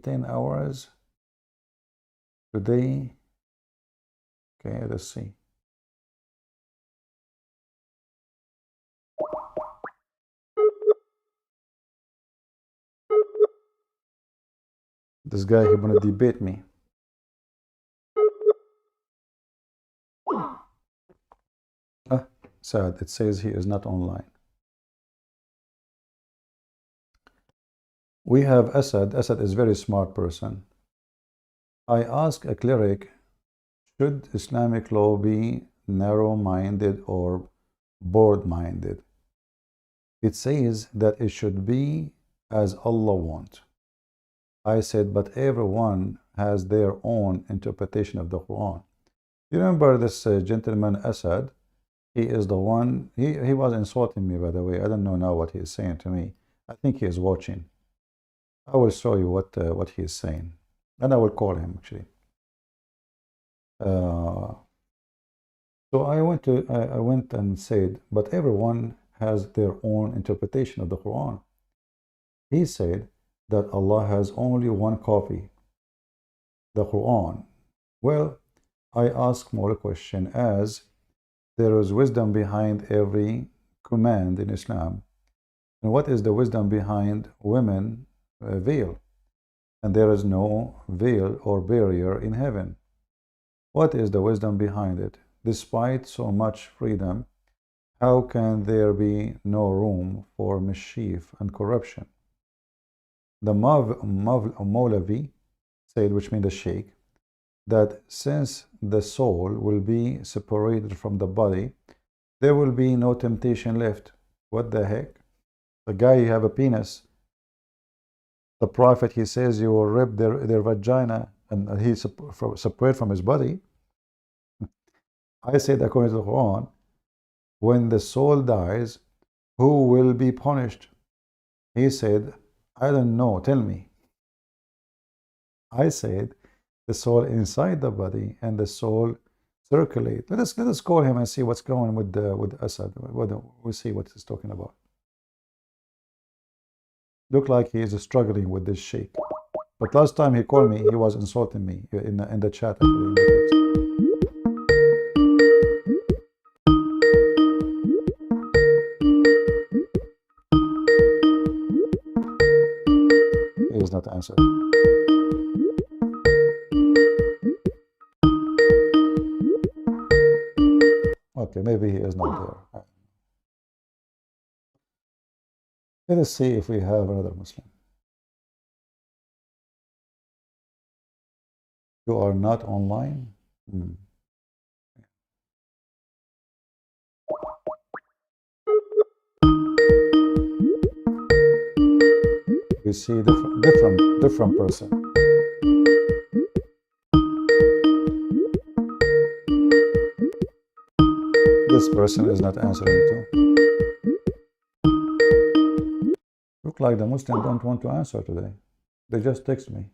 10 hours today, okay, let's see. This guy, he wanna debate me. Sad, it says he is not online. We have Asad. Asad is a very smart person. I asked a cleric, should Islamic law be narrow-minded or broad-minded? It says that it should be as Allah wants. I said, but everyone has their own interpretation of the Quran. You remember this gentleman Asad? He is the one, he was insulting me, by the way. I don't know now what he is saying to me. I think he is watching. I will show you what he is saying. And I will call him, actually. So I went and said, but everyone has their own interpretation of the Quran. He said that Allah has only one copy, the Quran. Well, I ask more a question, as there is wisdom behind every command in Islam. And what is the wisdom behind women veil? And there is no veil or barrier in heaven. What is the wisdom behind it? Despite so much freedom, how can there be no room for mischief and corruption? The Mawlavi said, which means the Sheikh, that since the soul will be separated from the body, there will be no temptation left. What the heck? The guy, you have a penis. The Prophet, he says you will rip their vagina, and he's separate from his body. I said, according to the Quran, when the soul dies, who will be punished? He said, I don't know, tell me. I said, the soul inside the body and the soul Circulate. Let us call him and see what's going with Assad. We'll see what he's talking about. Look like he is struggling with this sheikh. But last time he called me, he was insulting me in the chat. Actually, in the text. He is not answering. Okay, maybe he is not there. Let us see if we have another Muslim. You are not online? We see different person. This person is not answering too. Look like the Muslims don't want to answer today. They just text me.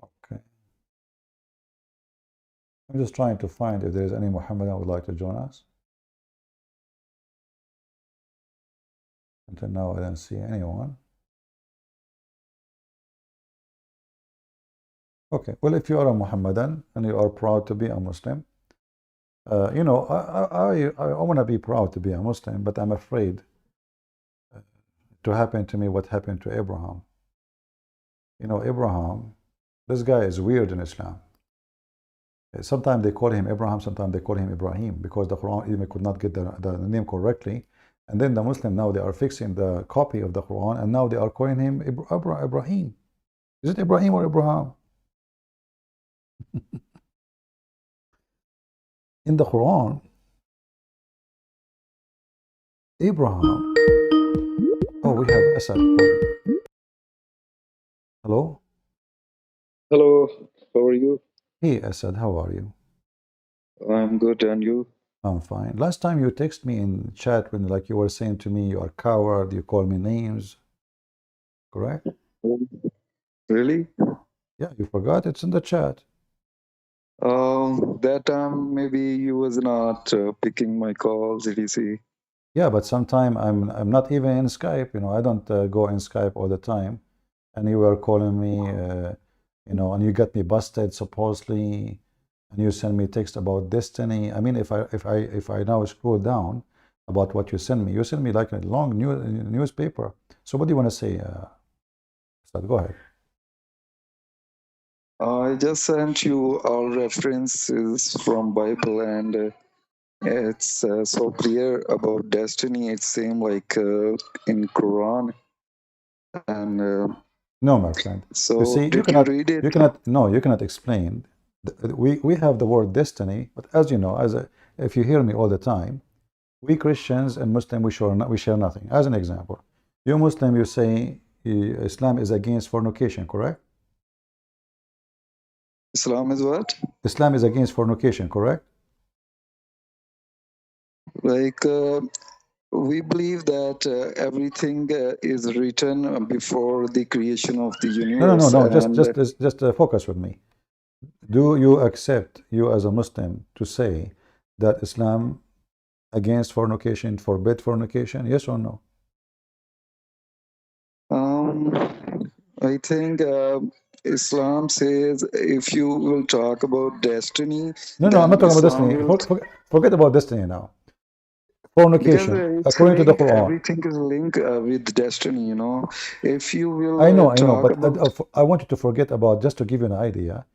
Okay. I'm just trying to find if there is any Muhammadan who would like to join us. Until now, I don't see anyone. Okay, well, if you are a Muhammadan and you are proud to be a Muslim, you know, I want to be proud to be a Muslim, but I'm afraid to happen to me what happened to Abraham. You know, Abraham, this guy is weird in Islam. Sometimes they call him Abraham, sometimes they call him Ibrahim, because the Quran even could not get the name correctly. And then the Muslim, now they are fixing the copy of the Quran, and now they are calling him Ibrahim. Is it Ibrahim or Abraham? In the Quran, Abraham. Oh, we have Asad calling. Hello? Hello, how are you? Hey, Asad, how are you? I'm good, and you? I'm fine. Last time you texted me in chat when like you were saying to me, you are a coward, you call me names. Correct? Really? Yeah, you forgot? It's in the chat. That time maybe you was not picking my calls, etc. Yeah, but sometime I'm not even in Skype. You know, I don't go in Skype all the time. And you were calling me, you know, and you got me busted supposedly, and you send me text about destiny. I mean, if I now scroll down about what you send me like a long newspaper. So what do you want to say? Ustad? Go ahead. I just sent you all references from Bible, and it's so clear about destiny. It seems like in Quran, and No, my friend. so You see, did you read it? you cannot explain. We have the word destiny, but as you know, if you hear me all the time, we Christians and Muslims we share nothing. As an example, you Muslim, you say Islam is against fornication, correct? Islam is what? Islam is against fornication, correct? Like we believe that everything is written before the creation of the universe, No. and Just focus with me. Do you accept, you as a Muslim, to say that Islam against fornication, forbid fornication? Yes or no? I think Islam says if you will talk about destiny, No, I'm then not talking about Islam destiny. will, Forget about destiny now. because Fornication, it's according to the linked, Quran. everything is linked with destiny, you know. If you will I know, talk but about, I want you to forget about, just to give you an idea,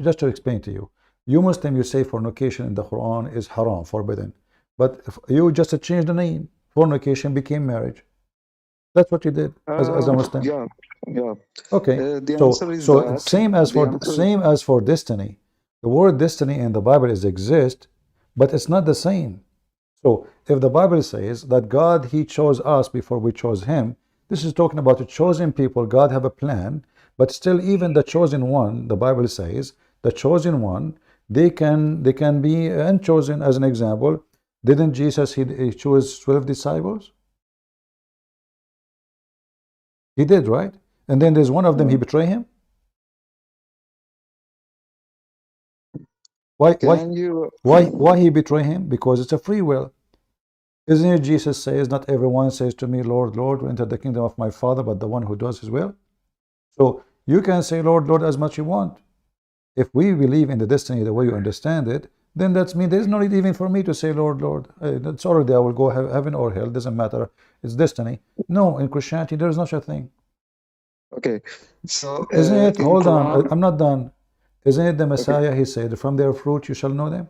just to explain to you. You Muslim, you say fornication in the Quran is haram, forbidden. But if you just changed the name. Fornication became marriage. That's what you did as a Muslim. yeah. Okay. The So answer is that same as for destiny. The word destiny in the Bible exists, but it's not the same. So if the Bible says that God, he chose us before we chose him, this is talking about the chosen people. God have a plan, but still even the chosen one, the Bible says, the chosen one they can be chosen. As an example, didn't Jesus he chose 12 disciples? He did, right? And then there's one of them he betrayed him. Can you Why he betray him? Because it's a free will. Isn't it Jesus says, not everyone says to me, Lord, Lord, will enter the kingdom of my Father, but the one who does his will? So you can say, Lord, Lord, as much you want. If we believe in the destiny the way you understand it, then that's me. There's no need even for me to say, Lord, Lord. That's already, I will go heaven or hell. Doesn't matter. It's destiny. No, in Christianity, there's no such thing. okay? So Isn't it? in Hold on. Quran, I'm not done. Isn't it the okay, Messiah? He said, from their fruit you shall know them.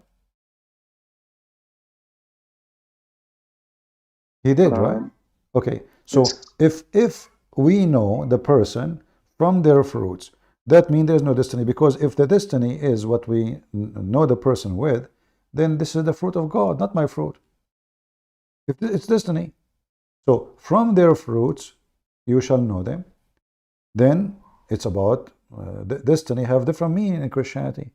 He did, right? Okay. So yes, if we know the person from their fruits, that means there's no destiny. Because if the destiny is what we know the person with, then this is the fruit of God, not my fruit. It's destiny. So from their fruits you shall know them. Then it's about destiny have different meaning in Christianity.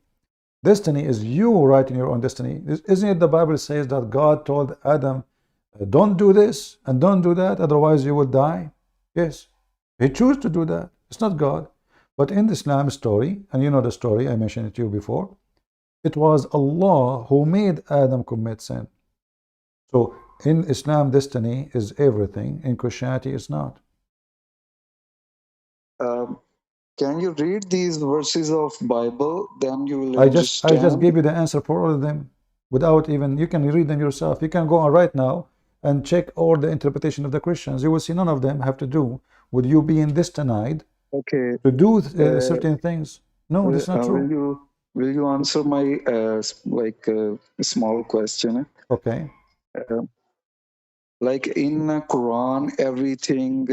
Destiny is you writing your own destiny. Isn't it the Bible says that God told Adam, don't do this and don't do that, otherwise you will die? Yes. He chose to do that. It's not God. But in the Islam story, and you know the story, I mentioned it to you before, it was Allah who made Adam commit sin. So in Islam, destiny is everything. In Christianity, it's not. can you read these verses of Bible? Then you will I just understand. gave you the answer for all of them without even, you can read them yourself. You can go on right now and check all the interpretation of the Christians. You will see none of them have to do with you being destined Okay. to do certain things. No, that's not true. Will you answer my small question? Okay. Like in Quran, everything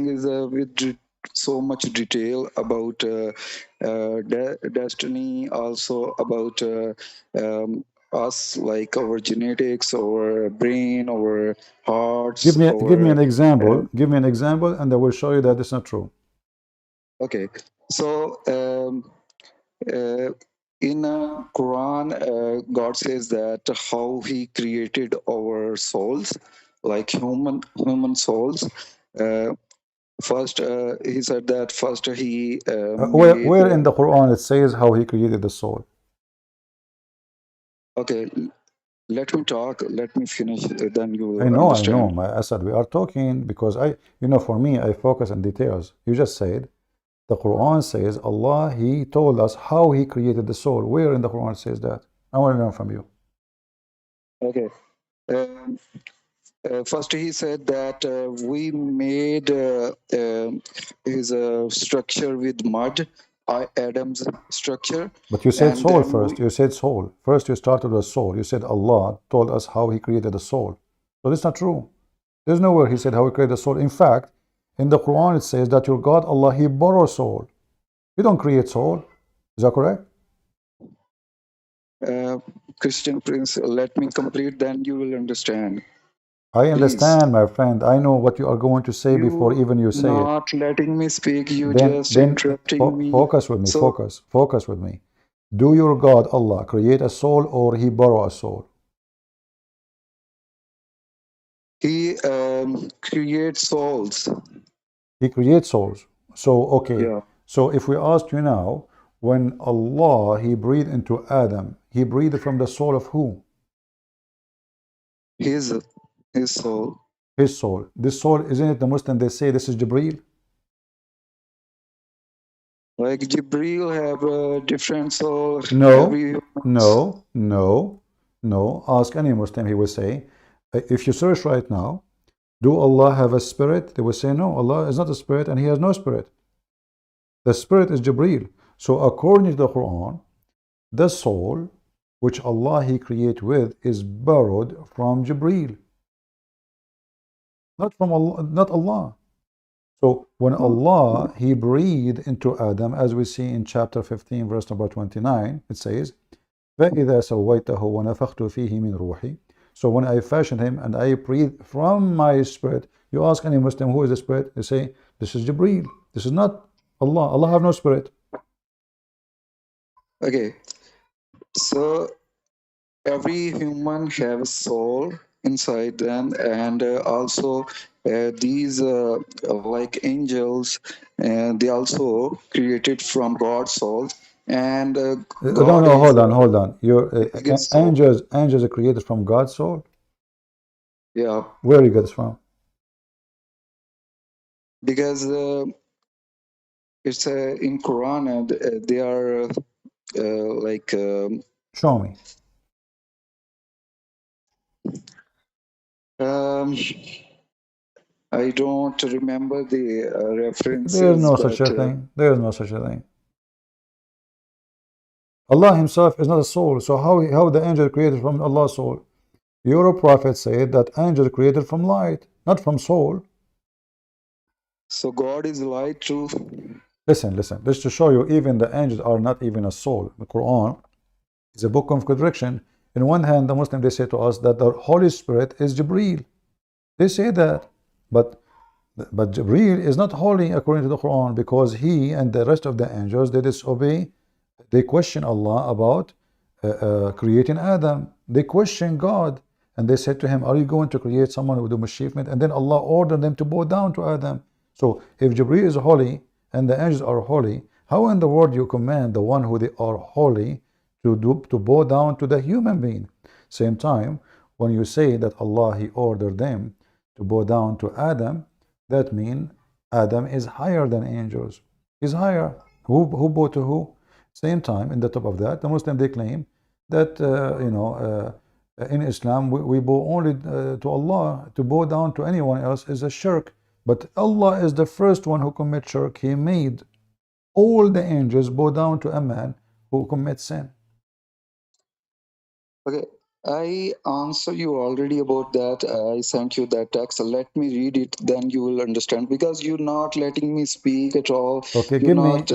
is with so much detail about destiny, also about us, like our genetics, our brain, our hearts, Give me an example. uh, Give me an example, and I will show you that it's not true. okay. So uh, in Quran, God says that how He created our souls, like human souls. First, He said that first He made. Where in the Quran it says how he created the soul? Okay, let me talk. Let me finish. Then you will understand. My Asad. We are talking because for me, I focus on details. You just said the Quran says Allah, He told us how He created the soul. Where in the Quran says that? I want to learn from you. Okay. Um, First, he said that we made his structure with mud, Adam's structure, But you said and soul then first. You said soul. First you started with soul. You said Allah told us how He created the soul. So that's not true. There's nowhere He said how He created the soul. In fact, in the Quran it says that your God Allah, He borrows soul. You don't create soul. Is that correct? Christian Prince, let me complete, then you will understand. I Please. understand, my friend. I know what you are going to say before even you say it. Not letting me speak, you Then, just interrupting me. focus with me. So Focus with me. Do your God Allah create a soul or He borrow a soul? he creates souls. He creates souls. So okay. Yeah. So if we ask you now, when Allah He breathed into Adam, He breathed from the soul of who? His soul. His soul. This soul, isn't it the Muslim? They say this is Jibreel. Like Jibreel have a different soul. No, no, no, no. Ask any Muslim, he will say, if you search right now, do Allah have a spirit? They will say, no, Allah is not a spirit and He has no spirit. The spirit is Jibreel. So according to the Quran, the soul which Allah He create with is borrowed from Jibreel. Not from Allah, not Allah. So when Allah He breathed into Adam, as we see in chapter 15, verse number 29, it says, فَإِذَا سَوَّيْتَهُ وَنَفَخْتُ فِيهِ مِنْ رُوحِي. So when I fashioned him and I breathed from my spirit, you ask any Muslim who is the spirit, they say, this is Jibreel. This is not Allah. Allah have no spirit. Okay, so every human have a soul inside them, and also these like angels, and they also created from God's soul, and No, God no, is hold on. Your the biggest soul. angels are created from God's soul. Yeah, Where you get this from? because it's in Quran, and they are like Show me. um, I don't remember the There is references, no such but a thing. There is no such a thing. Allah Himself is not a soul. So how the angel created from Allah's soul? Your prophet said that angel created from light, not from soul. so God is light too. Listen, listen. Just to show you, even the angels are not even a soul. The Quran is a book of contradiction. In one hand, the Muslims they say to us that the Holy Spirit is Jibreel. They say that, but Jibreel is not holy according to the Quran, because he and the rest of the angels they disobey. They question Allah about creating Adam. They question God, and they said to him, "Are you going to create someone who will do mischievement?" And then Allah ordered them to bow down to Adam. So if Jibreel is holy and the angels are holy, how in the world you command the one who they are holy to bow down to the human being? Same time, when you say that Allah He ordered them to bow down to Adam, that means Adam is higher than angels. He's higher. Who bow to who? Same time, in the top of that, the Muslim they claim that in Islam we bow only to Allah. To bow down to anyone else is a shirk. But Allah is the first one who commits shirk. He made all the angels bow down to a man who commits sin. Okay, I answer you already about that. I sent you that text. Let me read it, then you will understand. Because you're not letting me speak at all. Okay, You're not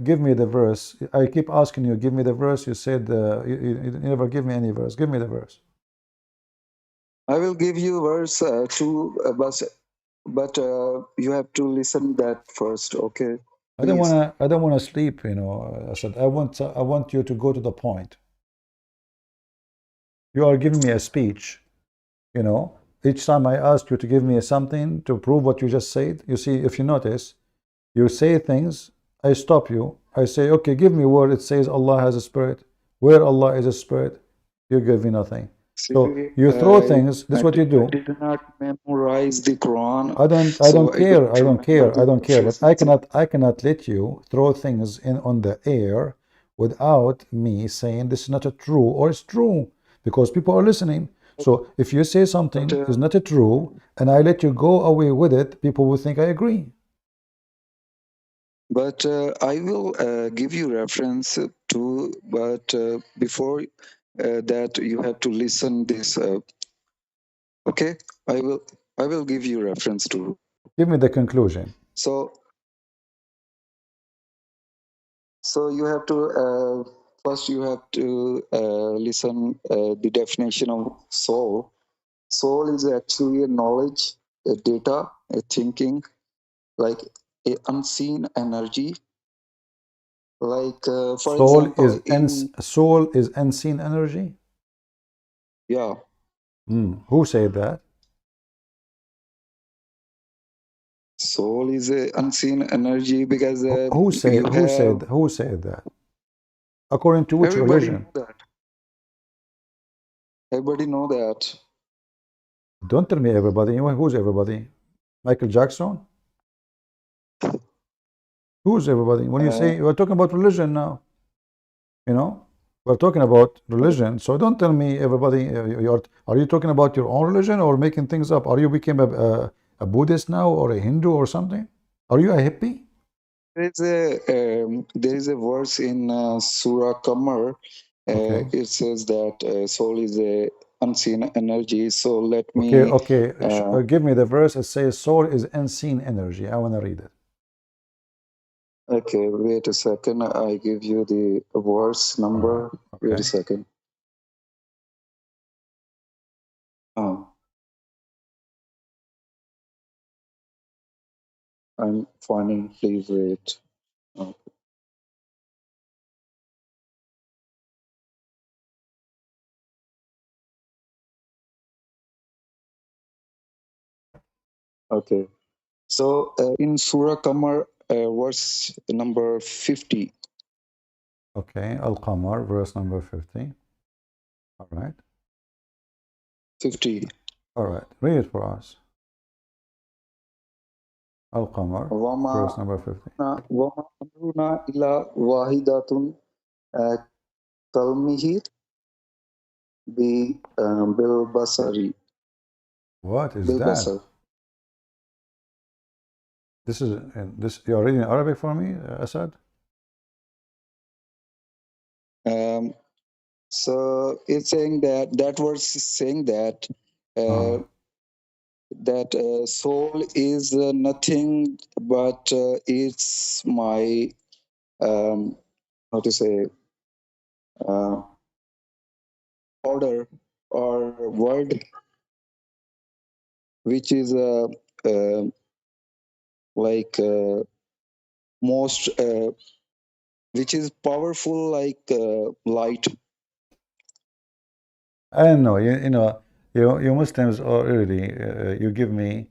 give me the verse. I keep asking you, give me the verse. You said you never give me any verse. Give me the verse. I will give you verse two, but you have to listen that first. Okay, please. I don't wanna sleep. I said I want you to go to the point. You are giving me a speech. Each time I ask you to give me something to prove what you just said. You see, if you notice, you say things. I stop you. I say, okay, give me where it says Allah has a spirit. Where Allah is a spirit, you give me nothing. See, So you throw things. This is what you I do. did not memorize the Quran, I so don't I care. don't I don't remember care. I the don't care. But verses. I cannot let you throw things in on the air without me saying this is not a true or it's true, because people are listening. So if you say But something is not a true and I let you go away with it, people will think I agree. I will give you reference to. But before that, you have to listen this. Okay, I will give you reference to. Give me the conclusion. So you have to first you have to listen the definition of soul. Soul is actually a knowledge, a data, a thinking, like a unseen energy. Like for example, in Soul is unseen energy. yeah, Who said that? soul is a unseen energy because you have Who said that? According to which everybody religion? know that. Everybody know that. Don't tell me everybody. Who's everybody? Michael Jackson? Who's everybody? When you Uh, say we're talking about religion now, you know, we're talking about religion. So don't tell me everybody. Are you talking about your own religion or making things up? Are you became a Buddhist now or a Hindu or something? Are you a hippie? there is a verse in Surah Qamar. Okay. It says that soul is a unseen energy. So let Okay. me. Okay. Uh, Give me the verse. It says soul is unseen energy. I want to read it. okay, wait a second. I give you the verse All right. number. Wait a Okay. second. Oh, I'm finding. Please wait. Oh. Okay. So in Surah Qamar, verse number 50. Okay, Al-Qamar, verse number 50. All right. 50. All right. Read it for us. Al-Qamar, verse وَمَا number 50. وَمَا أَمْرُنَا إِلَّا وَاحِدَةٌ كَلْمِهِ بِالْبَصَرِ. What is that? بِالْبَصَرِ. This is this. You are reading Arabic for me, Asad? So it's saying that verse is saying that soul is nothing but it's my how to say uh, order or word which is uh, like most which is powerful like light. I don't know. You know, you Muslims already. You give me.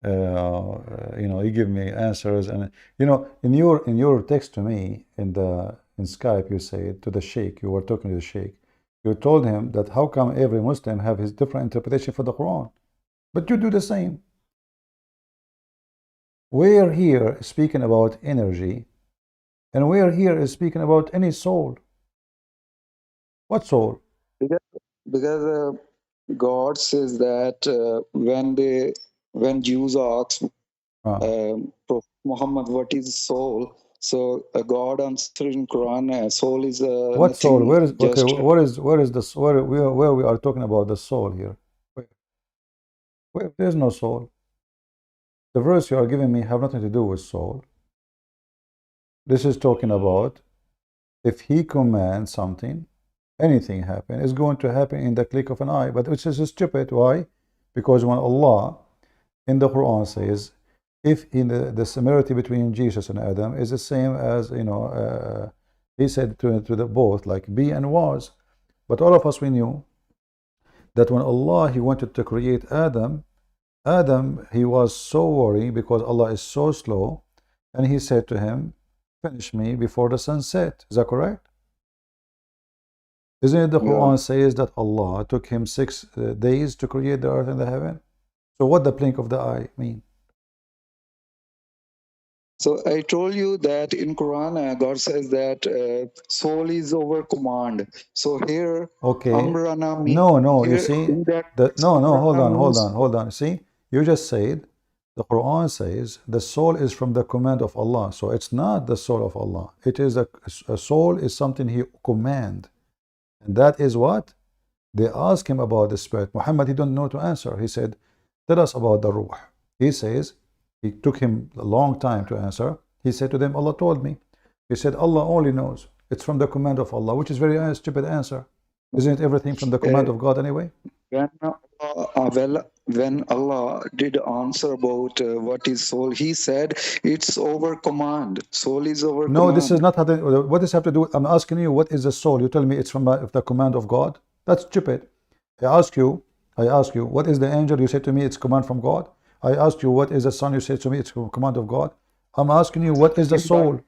You know, you give me answers, and you know, in your text to me in Skype, you said to the Sheikh. You were talking to the Sheikh. You told him that how come every Muslim have his different interpretation for the Quran, but you do the same. We're here speaking about energy, and we're here speaking about any soul. What soul? Because God says that when Jews ask Prophet Muhammad what is soul, so God answered in Quran, soul is What soul? nothing Where is okay? just Where is this? Where we are talking about the soul here? There's no soul. The verse you are giving me have nothing to do with soul. This is talking about if he commands something, anything happen, it's going to happen in the click of an eye. But which is stupid. Why? Because when Allah in the Quran says, if in the similarity between Jesus and Adam is the same as, you know, he said to the both, like be and was. But all of us, we knew that when Allah, he wanted to create Adam, he was so worried because Allah is so slow, and he said to him, finish me before the sun set. Is that correct? Isn't it the Quran says that Allah took him 6 days to create the earth and the heaven? So what the blink of the eye mean? So I told you that in Quran, God says that soul is over command. So here, Okay. Amrana means No, you here see, in that no, hold Amrana on. See, you just said the Quran says the soul is from the command of Allah. So it's not the soul of Allah. It is a soul is something he command. And that is what? They asked him about the spirit. Muhammad, he don't know to answer. He said, tell us about the ruh. He says, it took him a long time to answer. He said to them, Allah told me. He said, Allah only knows. It's from the command of Allah, which is very stupid answer. Isn't everything from the command of God anyway? when Allah did answer about what is soul, he said it's over command. Soul is over No, command. this is not how what does have to do? I'm asking you, what is the soul? You tell me it's from the command of God. That's stupid. I ask you, what is the angel? You say to me it's command from God. I asked you, what is the sun? You say to me it's command of God. I'm asking you, what is the soul?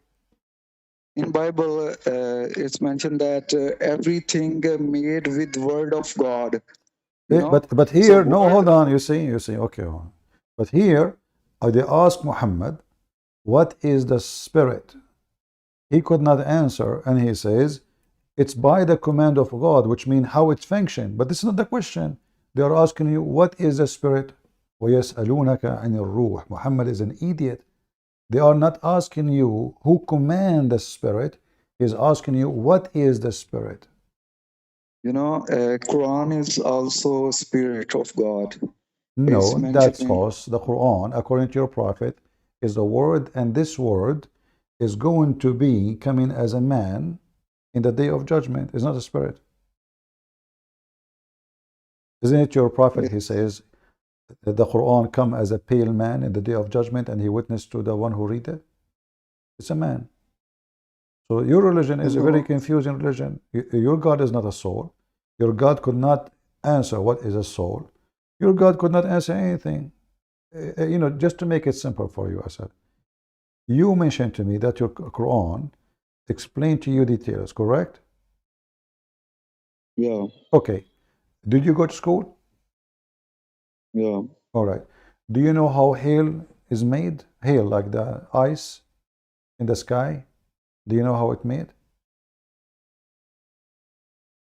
In Bible, it's mentioned that everything made with word of God. But here, so no, hold on. You see, okay. But here, they ask Muhammad, what is the spirit? He could not answer, and he says, it's by the command of God, which means how it functions. But this is not the question. They are asking you, what is the spirit? وَيَسْأَلُونَكَ عَنِ الرُّوحِ. Muhammad is an idiot. They are not asking you who command the spirit. He's asking you, what is the spirit? Quran is also spirit of God. No, that's false. The Quran, according to your prophet, is a word, and this word is going to be coming as a man in the day of judgment. It's not a spirit. Isn't it your prophet? He says that the Quran come as a pale man in the day of judgment, and he witnessed to the one who read it. It's a man. So your religion is a very confusing religion. Your God is not a soul. Your God could not answer what is a soul. Your God could not answer anything. You know, just to make it simple for you, Asad. You mentioned to me that your Quran explained to you details, correct? Yeah, Okay. Did you go to school? yeah. All right. Do you know how hail is made? Hail, like the ice in the sky. Do you know how it's made?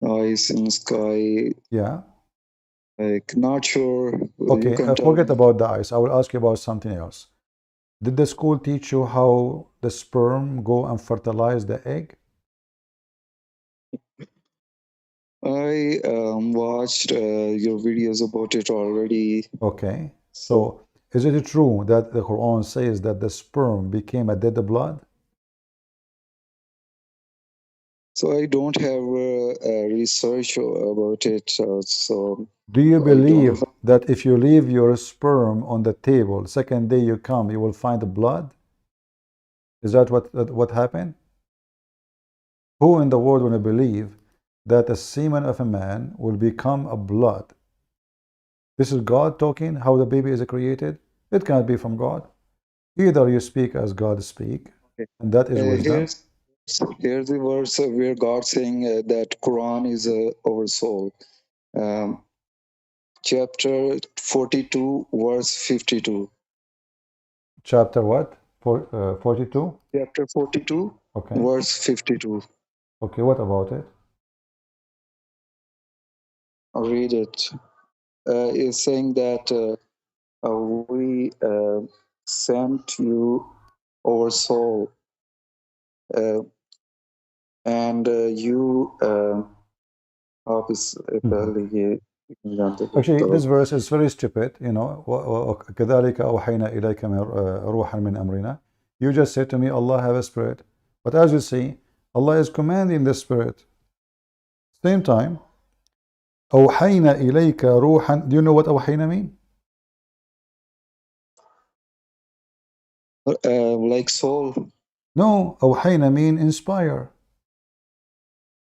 Ice in sky. Yeah. Like, not sure. You Okay. can tell Forget me. about the ice. I will ask you about something else. Did the school teach you how the sperm go and fertilize the egg? I watched your videos about it already. Okay. So, So is it true that the Quran says that the sperm became a dead blood? so I don't have research about it. So Do you I don't believe know. that if you leave your sperm on the table, second day you come, you will find the blood? Is that what happened? Who in the world will believe that the semen of a man will become a blood? This is God talking, how the baby is created? It cannot be from God. Either you speak as God speak, and that is wisdom. Here's the verse where God saying that Quran is our soul. Um, chapter 42, verse 52. Chapter what? 42? Chapter 42, Okay. verse 52. Okay, what about it? I'll read it. It's saying that we sent you our soul, uh, and you Actually, this verse is very stupid, you know. وَكَذَلِكَ أَوْحَيْنَا إِلَيْكَ رُوحًا مِنْ أَمْرِنَا. You just said to me, Allah have a spirit. But as you see, Allah is commanding the spirit. Same time, أَوْحَيْنَا إِلَيْكَ رُوحًا. Do you know what أَوْحَيْنَا mean? like soul. No, أَوْحَيْنَا mean inspire.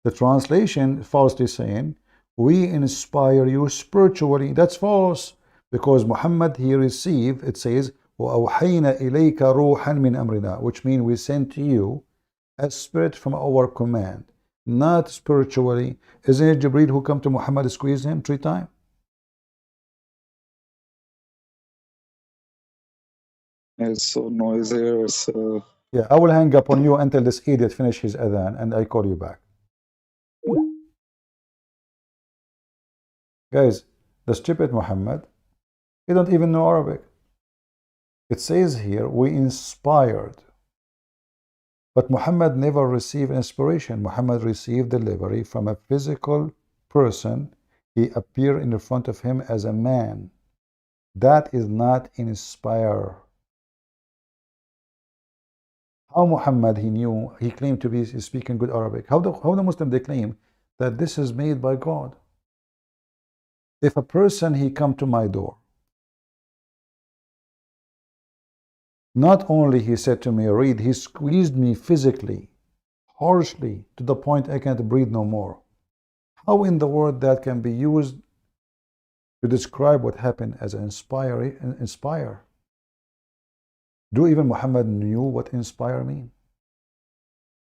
The translation falsely saying, we inspire you spiritually. That's false. Because Muhammad, he received, it says, وَأَوْحَيْنَا إِلَيْكَ رُوحًا مِنْ أَمْرِنَا, which means we sent to you a spirit from our command, not spiritually. Isn't it Jibreel who come to Muhammad, squeeze him 3 times? It's so noisy. So Yeah, I will hang up on you until this idiot finish his adhan and I call you back. Guys, the stupid Muhammad, he don't even know Arabic. It says here, we inspired. But Muhammad never received inspiration. Muhammad received delivery from a physical person. He appeared in front of him as a man. That is not inspire. How Muhammad, he claimed to be speaking good Arabic. How the Muslim, they claim that this is made by God. If a person, he come to my door, not only he said to me, read, he squeezed me physically, harshly, to the point I can't breathe no more. How in the world that can be used to describe what happened as inspire? Do even Muhammad knew what inspire mean?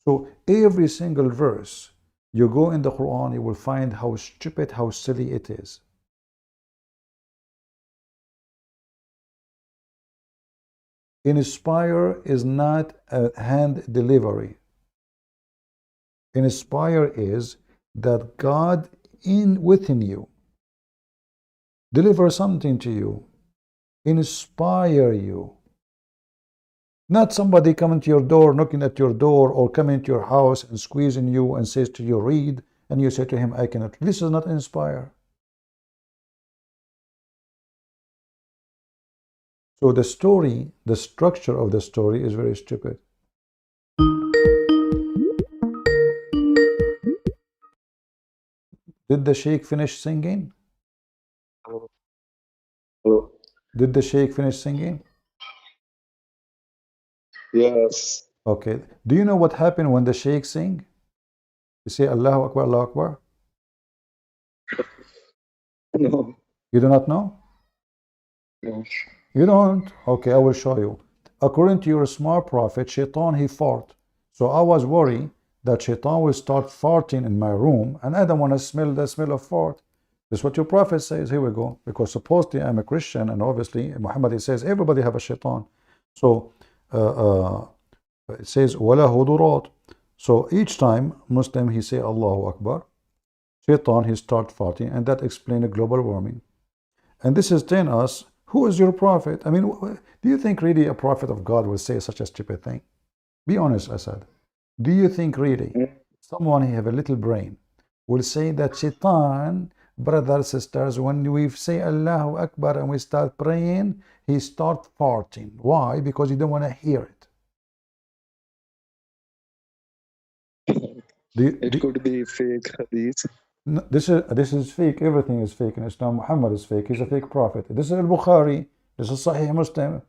So every single verse you go in the Quran, you will find how stupid, how silly it is. Inspire is not a hand delivery. Inspire is that God within you deliver something to you, inspire you. Not somebody coming to your door, knocking at your door, or coming to your house and squeezing you and says to you, read, and you say to him, I cannot. This is not inspire. So the story, the structure of the story is very stupid. Did the sheikh finish singing? Did the sheikh finish singing? yes. Okay. Do you know what happened when the sheikh sing? You say Allahu Akbar, Allahu Akbar. No. You do not know? No. You don't? Okay, I will show you. According to your smart prophet, Shaitan, he fart. So I was worried that Shaitan will start farting in my room, and I don't want to smell the smell of fart. That's what your prophet says. Here we go. Because supposedly I'm a Christian, and obviously Muhammad, he says everybody have a Shaitan. So it says wala hudurat. So each time Muslim he say Allahu Akbar, Shaitan he start farting, and that explains global warming. And this is telling us, who is your prophet? I mean, do you think really a prophet of God will say such a stupid thing? Be honest, Asad. Do you think really someone who have a little brain will say that Shaitan, brothers, sisters, when we say Allahu Akbar and we start praying, he start farting? Why? Because you don't want to hear it. It could be fake hadith. No, this is fake. Everything is fake in Islam. Muhammad is fake. He's a fake prophet. This is Al-Bukhari. This is Sahih Muslim.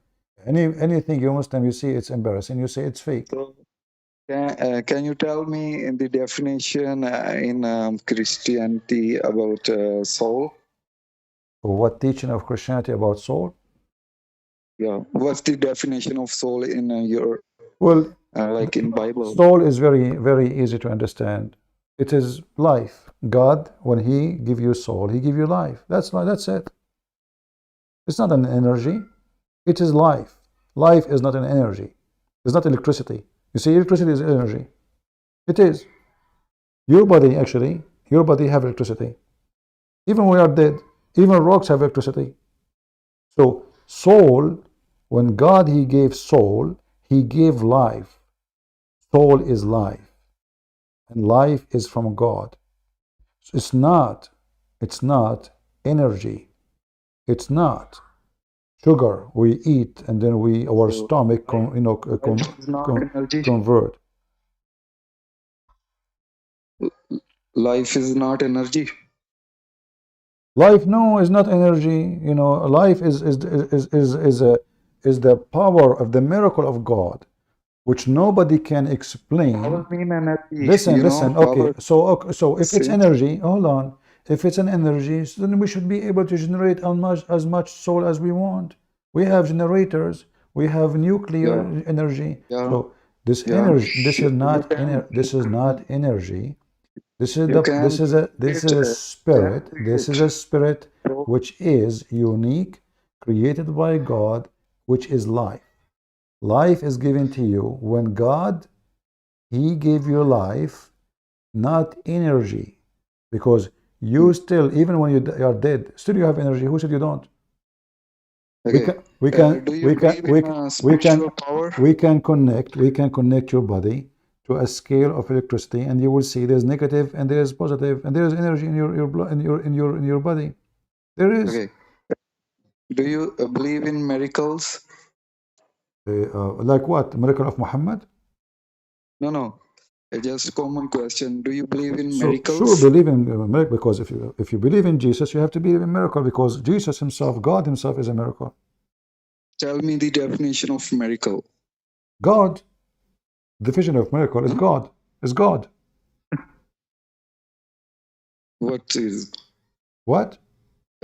Anything you Muslim you see, it's embarrassing. You say it's fake. So, can you tell me in the definition in Christianity about soul? What teaching of Christianity about soul? Yeah, what's the definition of soul in your Well, like in Bible? soul is very, very easy to understand. It is life. God, when He give you soul, He give you life. That's it. It's not an energy. It is life. Life is not an energy. It's not electricity. You see, electricity is energy. It is. Your body, actually, your body have electricity. Even when we are dead, even rocks have electricity. So, soul, when God, He gave soul, He gave life. Soul is life. And life is from God. So it's not energy. It's not sugar we eat and then our stomach convert. Life is not energy. Life, no, is not energy. Life is the power of the miracle of God, which nobody can explain. Listen. Okay, so if it's energy, hold on. If it's an energy, so then we should be able to generate as much soul as we want. We have generators. We have nuclear energy. So this energy, this is not energy. This is a spirit. This is a spirit which is unique, created by God, which is life. Life is given to you when God, He gave you life, not energy. Because you still, even when you are dead, still you have energy. Who said you don't? Okay. We can connect your body to a scale of electricity, and you will see there's negative and there's positive, and there's energy in your blood, in your body. There is. Okay. Do you believe in miracles? Like what? Miracle of Muhammad? No. Just a common question. Do you believe in miracles? Sure, believe in miracle, because if you believe in Jesus, you have to believe in miracle, because Jesus Himself, God Himself, is a miracle. Tell me the definition of miracle. God. Definition of miracle is God. Is God. What is? What?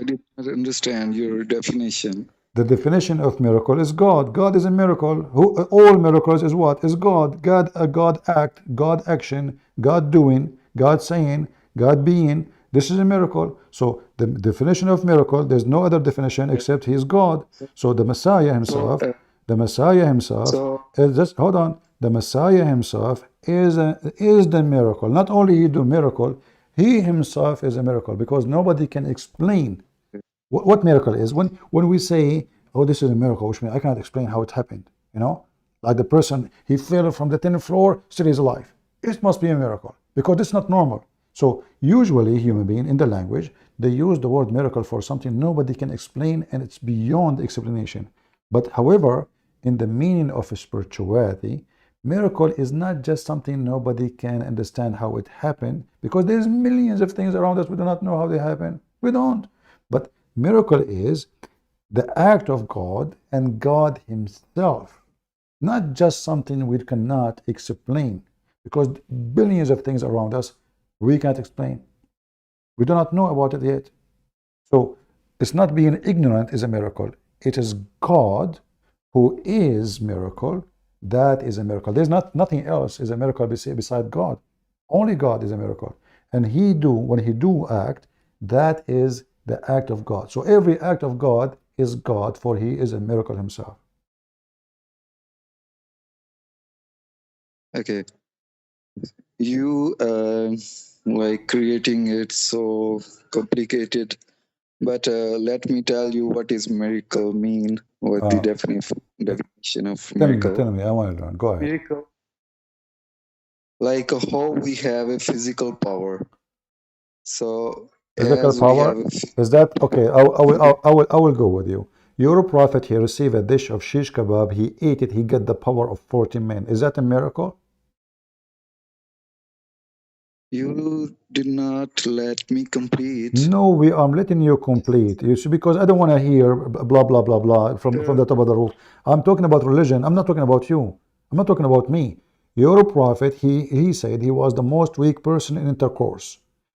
I did not understand your definition. The definition of miracle is God. God is a miracle. All miracles is what? Is God. God act, God action, God doing, God saying, God being. This is a miracle. So the definition of miracle, there's no other definition except He is God. So the Messiah Himself, is just, hold on. The Messiah Himself is the miracle. Not only He do miracle, He Himself is a miracle, because nobody can explain what miracle is. When we say, oh, this is a miracle, which means I cannot explain how it happened. Like the person, he fell from the 10th floor, still is alive. It must be a miracle, because it's not normal. So usually human being in the language, they use the word miracle for something nobody can explain, and it's beyond explanation. But however, in the meaning of spirituality, miracle is not just something nobody can understand how it happened, because there's millions of things around us we do not know how they happen. We don't. But miracle is the act of God, and God Himself, not just something we cannot explain, because billions of things around us we can't explain. We do not know about it yet. So it's not being ignorant is a miracle. it is God who is miracle. That is a miracle. There's nothing else is a miracle beside God. Only God is a miracle. And when he do act, that is the act of God. So every act of God is God, for he is a miracle himself. Okay, you like creating it so complicated, but let me tell you what is miracle mean. What the definition of miracle? Tell me, I want to learn. Go ahead. Miracle, like how we have a physical power. So Physical as we have power? Is that okay? I will go with you. Your prophet, he received a dish of shish kebab, he ate it, he got the power of 40 men. Is that a miracle? You did not let me complete. No, I'm letting you complete. You see, because I don't want to hear blah blah blah blah from the top of the roof. I'm talking about religion. I'm not talking about you. I'm not talking about me. Your prophet, he said he was the most weak person in intercourse.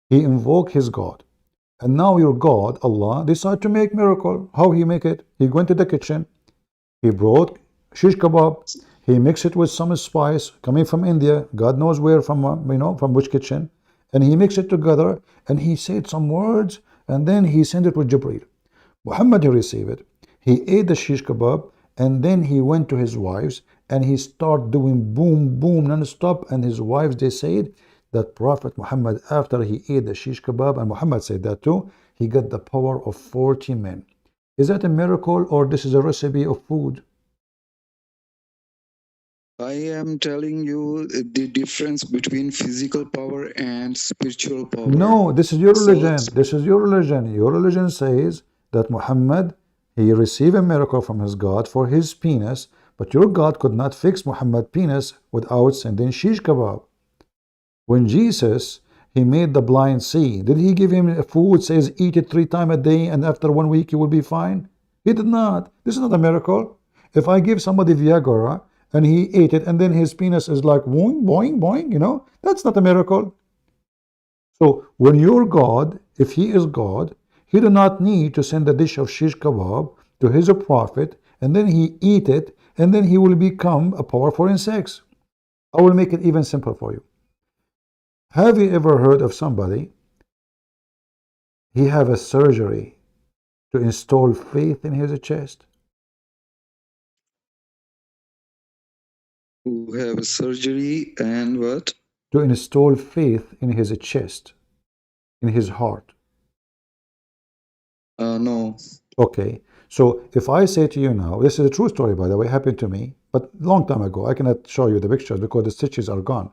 He invoked his God. And now your God, Allah, decided to make miracle. How he make it? He went to the kitchen. He brought shish kebab. He mixed it with some spice coming from India. God knows where from, from which kitchen. And he mixed it together. And he said some words. And then he sent it with Jibreel. Muhammad, he received it. He ate the shish kebab. And then he went to his wives. And he started doing boom, boom, non-stop. And his wives, they said that Prophet Muhammad, after he ate the shish kebab, and Muhammad said that too, he got the power of 40 men. Is that a miracle, or this is a recipe of food? I am telling you the difference between physical power and spiritual power. No, this is your religion. This is your religion. Your religion says that Muhammad, he received a miracle from his God for his penis, but your God could not fix Muhammad's penis without sending shish kebab. When Jesus, he made the blind see, did he give him food, says eat it 3 times a day and after 1 week you will be fine? He did not. This is not a miracle. If I give somebody Viagra and he ate it and then his penis is like boing, boing, boing, that's not a miracle. So when your God, if he is God, he do not need to send a dish of shish kebab to his prophet and then he eat it and then he will become a powerful in sex. I will make it even simpler for you. Have you ever heard of somebody, he have a surgery to install faith in his chest? Who have a surgery and what? To install faith in his chest, in his heart. No. Okay, so if I say to you now, this is a true story by the way, happened to me, but long time ago. I cannot show you the pictures because the stitches are gone.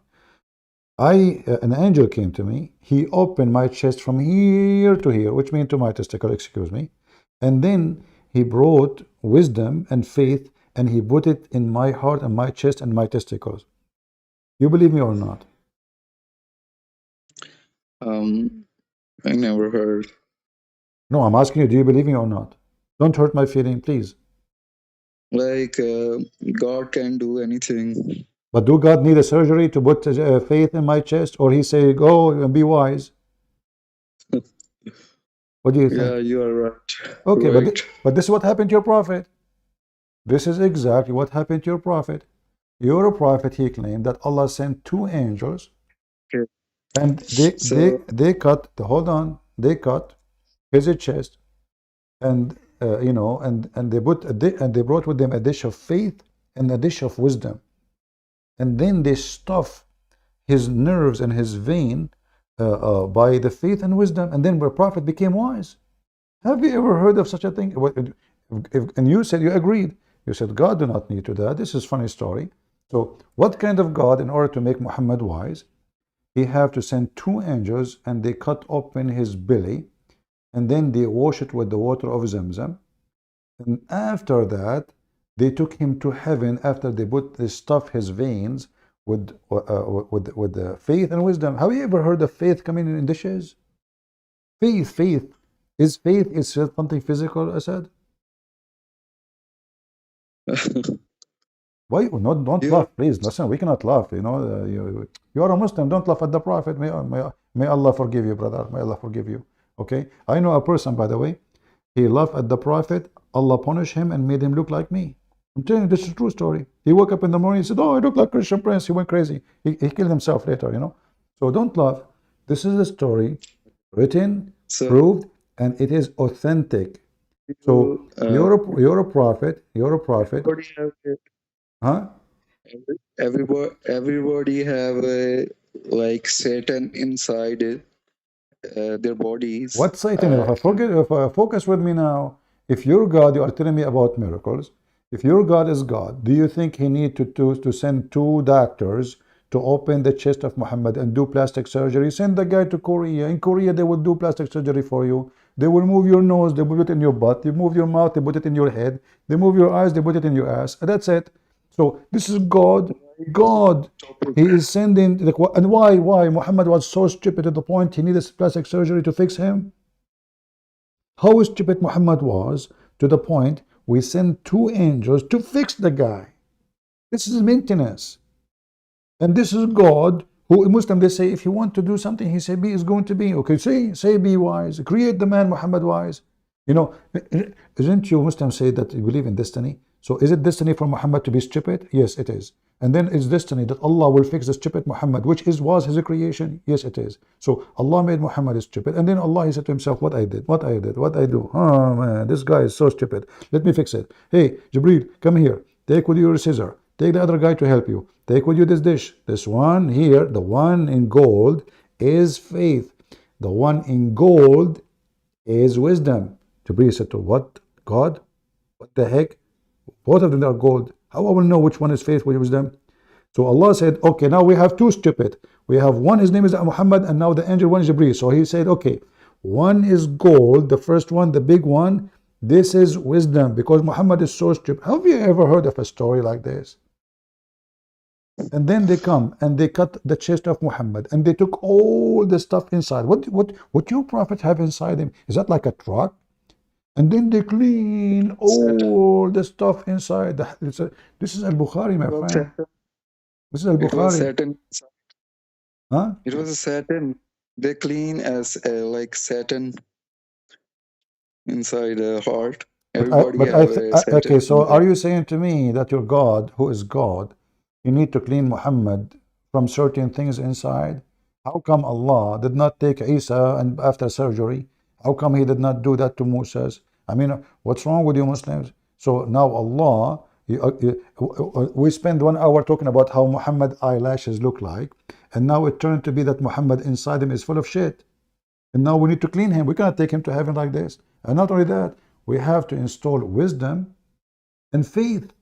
An angel came to me. He opened my chest from here to here, which means to my testicle, excuse me. And then he brought wisdom and faith and he put it in my heart and my chest and my testicles. You believe me or not? I never heard. No, I'm asking you, do you believe me or not? Don't hurt my feeling, please. Like God can do anything. But do God need a surgery to put faith in my chest, or he say, go and be wise? What do you think? Yeah, you are right. Okay, right. but this is what happened to your prophet. This is exactly what happened to your prophet. Your prophet, he claimed that Allah sent 2 angels, Okay. and they cut hold on, they cut his chest, and and they brought with them a dish of faith and a dish of wisdom. And then they stuff his nerves and his vein by the faith and wisdom, and then the prophet became wise. Have you ever heard of such a thing? And you said you agreed. You said God do not need to that. This is a funny story. So what kind of God, in order to make Muhammad wise, he have to send 2 angels and they cut open his belly and then they wash it with the water of Zamzam. And after that, they took him to heaven after they stuff his veins with the faith and wisdom. Have you ever heard of faith coming in dishes? Faith is something physical, Asad? Why not? Don't laugh, please. Listen, we cannot laugh. You are a Muslim. Don't laugh at the Prophet. May Allah forgive you, brother. May Allah forgive you. Okay. I know a person, by the way. He laughed at the Prophet Allah punished him and made him look like me. I'm telling you, this is a true story. He woke up in the morning and said, oh, I look like Christian Prince. He went crazy. He killed himself later, you know. So don't laugh. This is a story written, So proved, and it is authentic. So you're a prophet. You're a prophet. everybody have Huh? everybody have like Satan inside their bodies. What Satan? If I focus with me now, if you're God, you are telling me about miracles. If your God is God, do you think he need to send two doctors to open the chest of Muhammad and do plastic surgery? Send the guy to Korea. In Korea, they will do plastic surgery for you. They will move your nose, they put it in your butt. They move your mouth, they put it in your head. They move your eyes, they put it in your ass. And that's it. So this is God. God. He is sending the, and why Muhammad was so stupid to the point he needed plastic surgery to fix him? How stupid Muhammad was to the point we sent two angels to fix the guy. This is maintenance. And this is God, who Muslim, they say, if you want to do something, he say, be is going to be. Okay, say be wise. Create the man Muhammad wise. You know, isn't you Muslims say that you believe in destiny? So is it destiny for Muhammad to be stupid? Yes, it is. And then it's destiny that Allah will fix the stupid Muhammad, which was his creation. Yes, it is. So Allah made Muhammad stupid. And then Allah, he said to himself, what I did, what I do. Oh man, this guy is so stupid. Let me fix it. Hey, Jibreel, come here. Take with you your scissor. Take the other guy to help you. Take with you this dish. This one here, the one in gold is faith. The one in gold is wisdom. Jibreel said to what? God? What the heck? Both of them are gold. How I will know which one is faith, which wisdom? So Allah said, okay, now we have two stupid. We have one, his name is Muhammad, and now the angel one is Jibreel. So he said, okay, one is gold, the first one, the big one. This is wisdom, because Muhammad is so stupid. Have you ever heard of a story like this? And then they come and they cut the chest of Muhammad and they took all the stuff inside. What your prophet have inside him? Is that like a truck? And then they clean all the stuff inside. This is Al-Bukhari, my friend. This is It was Al-Bukhari. Satan. Huh? It was a Satan. They clean as like Satan inside the heart. Everybody have a Satan. Okay, so are you saying to me that your God, who is God, you need to clean Muhammad from certain things inside? How come Allah did not take Isa and after surgery? How come he did not do that to Moses? I mean, what's wrong with you Muslims? So now Allah, we spend 1 hour talking about how Muhammad eyelashes look like, and now it turned to be that Muhammad inside him is full of shit. And now we need to clean him. We cannot take him to heaven like this. And not only that, we have to install wisdom and faith.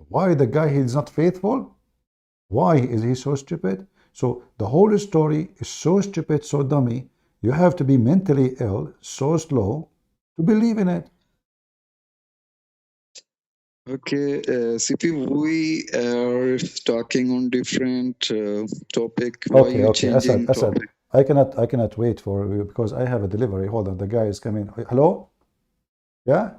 Why the guy, he is not faithful? Why is he so stupid? So the whole story is so stupid, so dummy. You have to be mentally ill, so slow, to believe in it. Okay, CP, we are talking on different topic. Why you changing topic? I cannot wait for you because I have a delivery. Hold on, the guy is coming. Hello? Yeah?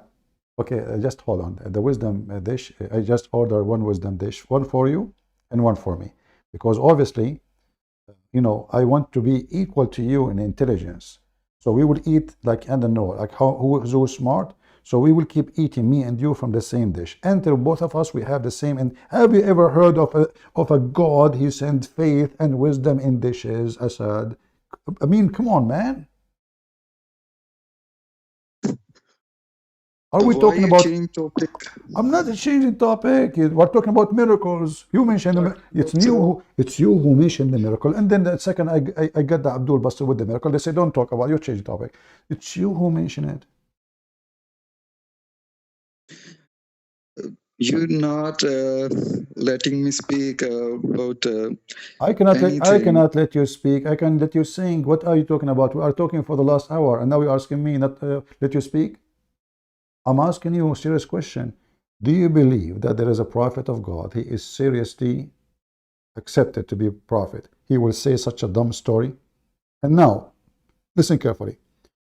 Okay, just hold on. The wisdom dish, I just ordered one wisdom dish, one for you and one for me. Because obviously, you know, I want to be equal to you in intelligence. So we will eat like, I don't know, like who's smart. So we will keep eating, me and you, from the same dish until both of us we have the same. And have you ever heard of a God? He sent faith and wisdom in dishes, Asad. I mean, come on, man. Are we talking about? Topic? I'm not changing topic. We're talking about miracles. You mentioned it's you. It's you who mentioned the miracle, and then the second I got the Abdul Basir with the miracle. They say don't talk about. You change the topic. It's you who mentioned it. You're not letting me speak about I cannot let you speak. I can let you sing. What are you talking about? We are talking for the last hour, and now you're asking me not let you speak. I'm asking you a serious question. Do you believe that there is a prophet of God? He is seriously accepted to be a prophet. He will say such a dumb story. And now, listen carefully.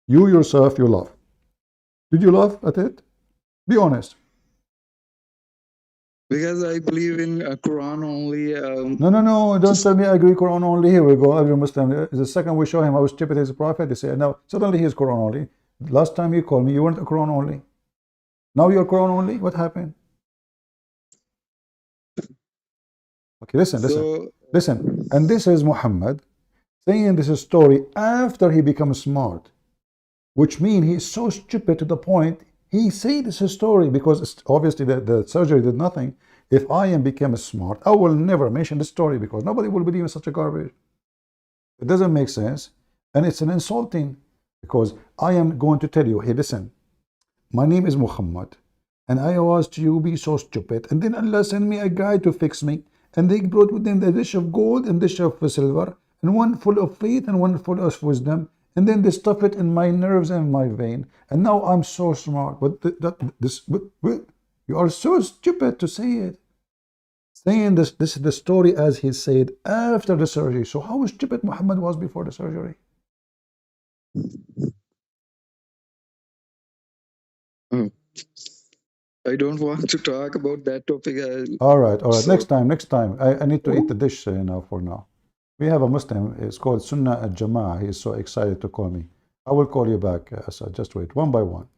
You yourself, you laugh. Did you laugh at it? Be honest. Because I believe in Quran only. No. Don't tell me I agree Quran only. Here we go. Every Muslim. The second we show him how stupid he is a prophet, they say, now, suddenly he is Quran only. Last time you called me, you weren't a Quran only. Now you're Quran only? What happened? Okay, So, listen. And this is Muhammad saying this is story after he becomes smart, which means he's so stupid to the point he said this is story because obviously the surgery did nothing. If I am become smart, I will never mention the story because nobody will believe in such a garbage. It doesn't make sense, and it's an insulting because I am going to tell you, hey, listen, my name is Muhammad, and I was to you be so stupid, and then Allah sent me a guy to fix me, and they brought with them the dish of gold and dish of silver, and one full of faith and one full of wisdom, and then they stuff it in my nerves and my vein, and now I'm so smart. But you are so stupid to say it. Saying this is the story as he said after the surgery. So how stupid Muhammad was before the surgery? mm, I don't want to talk about that topic. All right. So, Next time. I need to eat the dish now for now. We have a Muslim. It's called Sunnah al Jama'ah. He's so excited to call me. I will call you back, Asad. Just wait, one by one.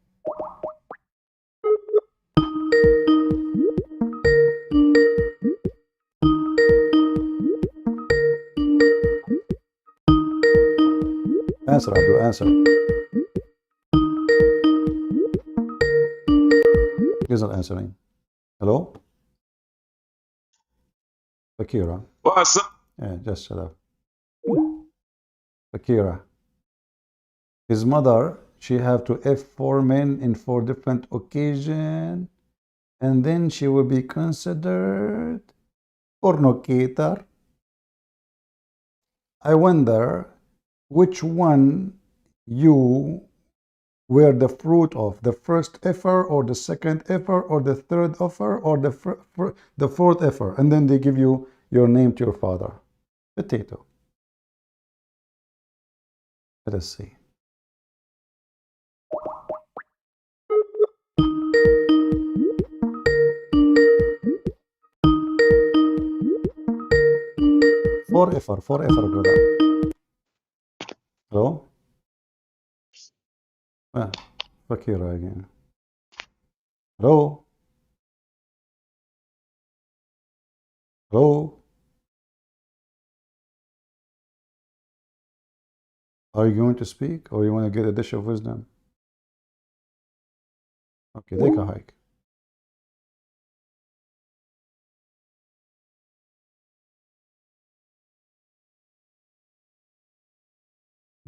Answer, Abdul. Answer. He's not answering. Hello, Fakira. What's up? Yeah, just shut up. Fakira. His mother, she have to F 4 men in 4 different occasions, and then she will be considered fornicator. I wonder which one you were the fruit of, the first effer or the second effer or the third effer or the fourth effer, and then they give you your name to your father. Potato. Let us see. Four effer, brother. Hello? Ah, Fakira again. Hello? Hello? Are you going to speak or you want to get a dish of wisdom? Okay, take a hike.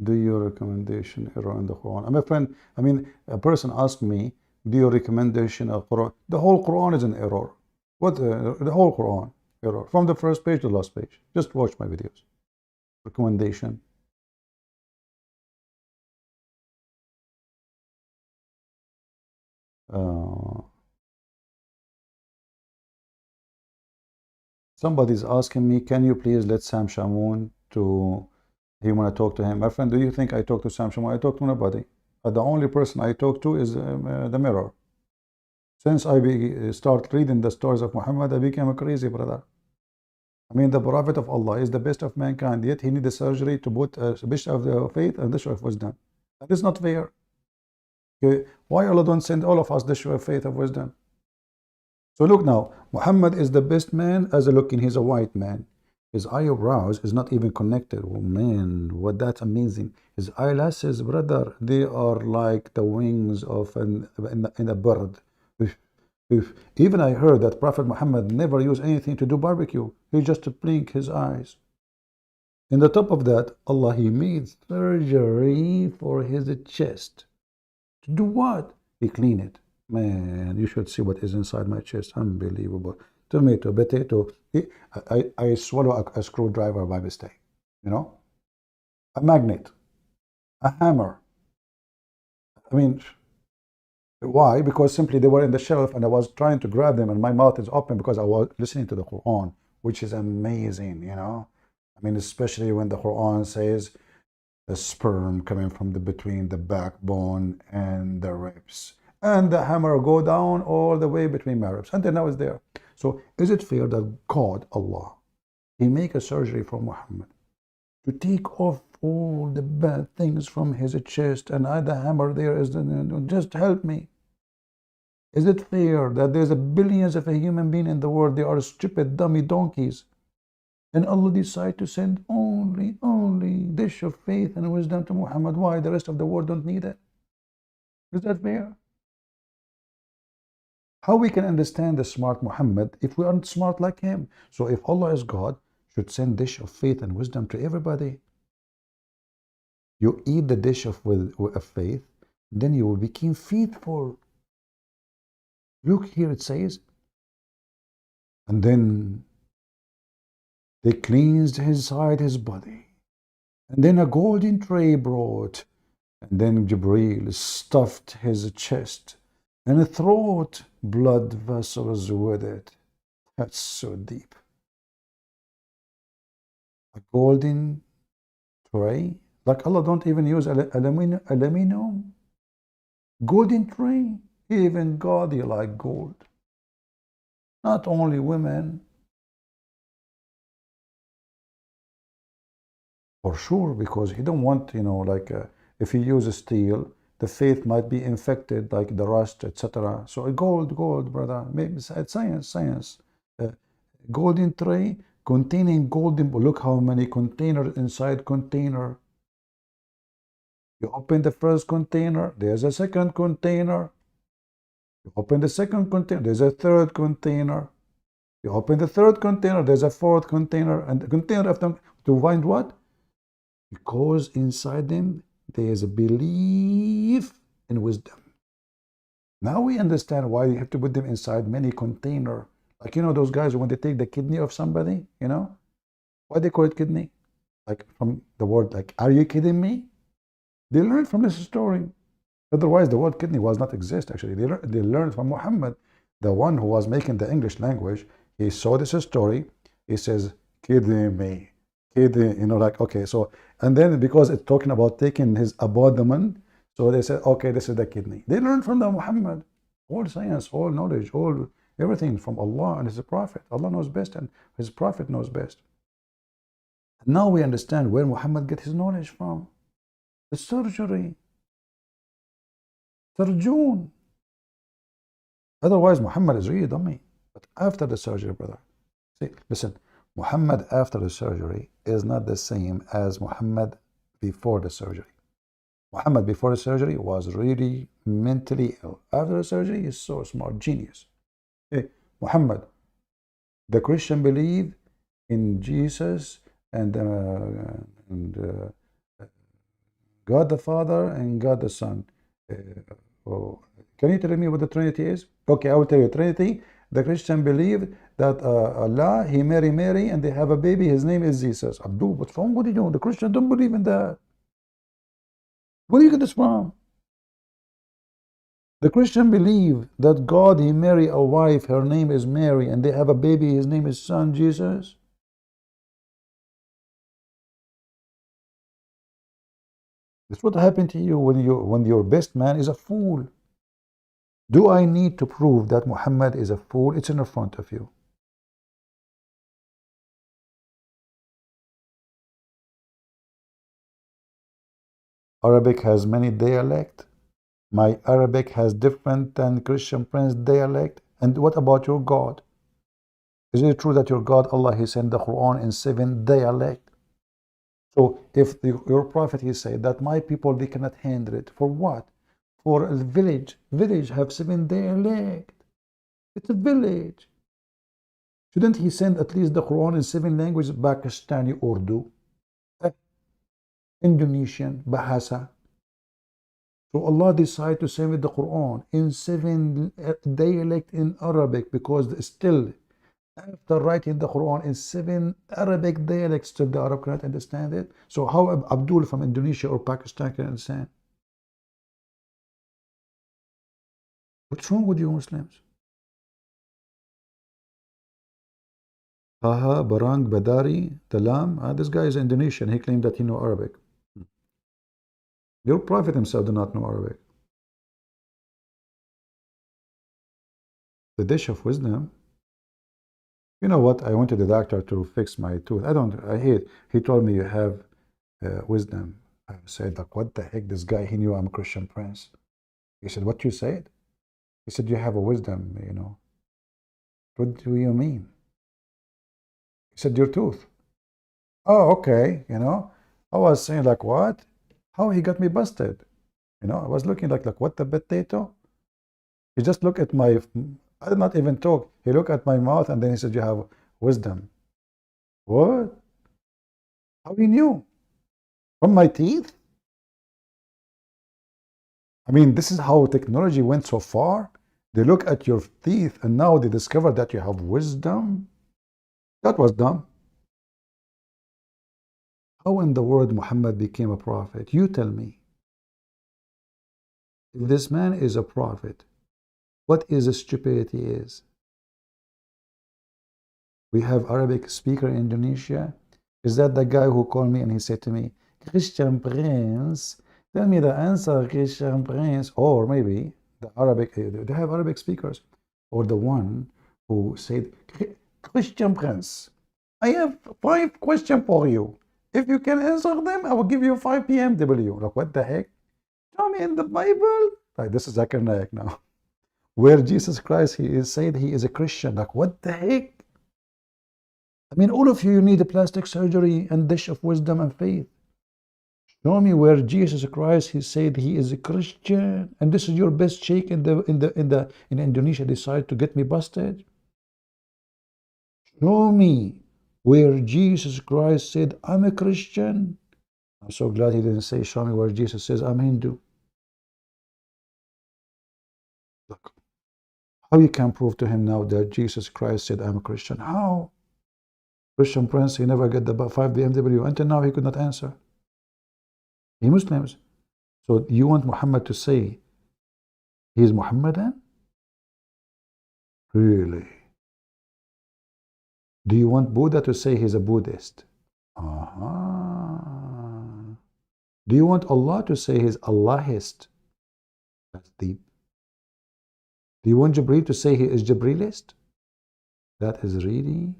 Do your recommendation error in the Quran? My friend, I mean, a person asked me, do your recommendation of Quran? The whole Quran is an error. What? The whole Quran error from the first page to the last page. Just watch my videos. Recommendation. Somebody's asking me, can you please let Sam Shamoun to, he want to talk to him. My friend, do you think I talk to Sam Shamoun? I talk to nobody. The only person I talk to is the mirror. Since I start reading the stories of Muhammad, I became a crazy brother. I mean, the Prophet of Allah is the best of mankind, yet he needs a surgery to put a dish of the faith and dish of wisdom. That is not fair. Okay? Why Allah don't send all of us dish of faith of wisdom? So look now, Muhammad is the best man as a looking. He's a white man. His eyebrows is not even connected. Oh man, what that's amazing. His eyelashes, brother, they are like the wings of in a bird. Even I heard that Prophet Muhammad never used anything to do barbecue. He just blink his eyes. In the top of that, Allah, he made surgery for his chest. To do what? He clean it. Man, you should see what is inside my chest. Unbelievable. Tomato, potato. I swallow a screwdriver by mistake. You know? A magnet. A hammer. I mean, why? Because simply they were in the shelf and I was trying to grab them and my mouth is open because I was listening to the Quran, which is amazing, you know? I mean, especially when the Quran says the sperm coming from between the backbone and the ribs. And the hammer go down all the way between my ribs. Until now it's there. So is it fair that God, Allah, He make a surgery for Muhammad to take off all the bad things from his chest and the hammer there is, just help me. Is it fair that there's a billions of a human being in the world, they are stupid, dummy donkeys, and Allah decide to send only dish of faith and wisdom to Muhammad? Why? The rest of the world don't need it. Is that fair? How we can understand the smart Muhammad if we aren't smart like him? So if Allah is God, should send dish of faith and wisdom to everybody. You eat the dish of faith, then you will become faithful. Look here, it says, and then they cleansed his side, his body, and then a golden tray brought, and then Jibreel stuffed his chest and a throat, blood vessels with it. That's so deep. A golden tray, like Allah don't even use aluminum. Golden tray, even God, you like gold. Not only women. For sure, because he don't want, like if he uses steel, the faith might be infected, like the rust, etc. So gold, brother. Maybe it's science. Golden tray containing golden. Look how many containers inside container. You open the first container, there's a second container. You open the second container, there's a third container. You open the third container, there's a fourth container, and the container after to find what? Because inside them there is a belief in wisdom. Now we understand why you have to put them inside many containers. Like those guys when they take the kidney of somebody, why they call it kidney? Like from the word like, are you kidding me? They learned from this story. Otherwise the word kidney was not exist actually. They learned from Muhammad, the one who was making the English language. He saw this story. He says, kidding me. Like, okay, so, and then because it's talking about taking his abdomen, so they said, okay, this is the kidney. They learned from the Muhammad, all science, all knowledge, all everything from Allah and his prophet. Allah knows best and his prophet knows best. And now we understand where Muhammad get his knowledge from. The surgery. Surgeon. Otherwise Muhammad is really dummy. But after the surgery, brother, see, listen, Muhammad after the surgery is not the same as Muhammad before the surgery. Muhammad before the surgery was really mentally ill. After the surgery, he's so smart, genius. Hey, Muhammad, the Christian believe in Jesus and God the Father and God the Son. Can you tell me what the Trinity is? Okay, I will tell you. Trinity, the Christian believe that Allah, he marry Mary and they have a baby, his name is Jesus. Abdul, what's wrong with you? The Christian don't believe in that. Where do you get this from? The Christian believe that God, he marry a wife, her name is Mary, and they have a baby, his name is son Jesus. That's what happened to you when your best man is a fool. Do I need to prove that Muhammad is a fool? It's in the front of you. Arabic has many dialects. My Arabic has different than Christian Prince dialect. And what about your God? Is it true that your God, Allah, he sent the Quran in 7 dialects? So if your prophet, he said that my people, they cannot handle it. For what? For a village. Village have 7 dialects. It's a village. Shouldn't he send at least the Quran in 7 languages? Pakistani Urdu, Indonesian, Bahasa. So Allah decided to send the Quran in 7 dialects in Arabic, because still, after writing the Quran in 7 Arabic dialects, still the Arab cannot understand it. So how Abdul from Indonesia or Pakistan can understand? What's wrong with you Muslims? Taha, Barang, Badari, Talam. This guy is Indonesian. He claimed that he knows Arabic. Your prophet himself do not know Arabic. The dish of wisdom. You know what? I went to the doctor to fix my tooth. I hate. He told me you have wisdom. I said, like, what the heck? This guy, he knew I'm a Christian Prince. He said, what you said? He said, you have a wisdom, you know. What do you mean? He said, your tooth. Oh, okay, you know. I was saying like, what? How he got me busted? You know, I was looking like what the potato? He just looked at my, I did not even talk. He looked at my mouth and then he said, you have wisdom. What? How he knew? From my teeth? I mean, this is how technology went so far. They look at your teeth and now they discover that you have wisdom. That was dumb. How in the world Muhammad became a prophet? You tell me. If this man is a prophet, what is the stupidity is? We have Arabic speaker in Indonesia. Is that the guy who called me and he said to me, Christian Prince, tell me the answer, Christian Prince. Or maybe the Arabic, they have Arabic speakers. Or the one who said, Christian Prince, I have 5 questions for you. If you can answer them, I will give you 5 PMW. Like, what the heck? Show me in the Bible. Like, this is Zakir Naik now. Where Jesus Christ, he is said he is a Christian. Like, what the heck? I mean, all of you need a plastic surgery and dish of wisdom and faith. Show me where Jesus Christ, he said he is a Christian, and this is your best shake in Indonesia decide to get me busted. Show me where Jesus Christ said I'm a Christian. I'm so glad he didn't say show me where Jesus says I'm Hindu. Look, how you can prove to him now that Jesus Christ said I'm a Christian? How? Christian Prince, he never get the 5 BMW. Until now, he could not answer. He Muslims. So you want Muhammad to say he's Muhammadan? Really? Do you want Buddha to say he's a Buddhist? Do you want Allah to say he's Allahist? That's deep. Do you want Jibreel to say he is Jibreelist? That is really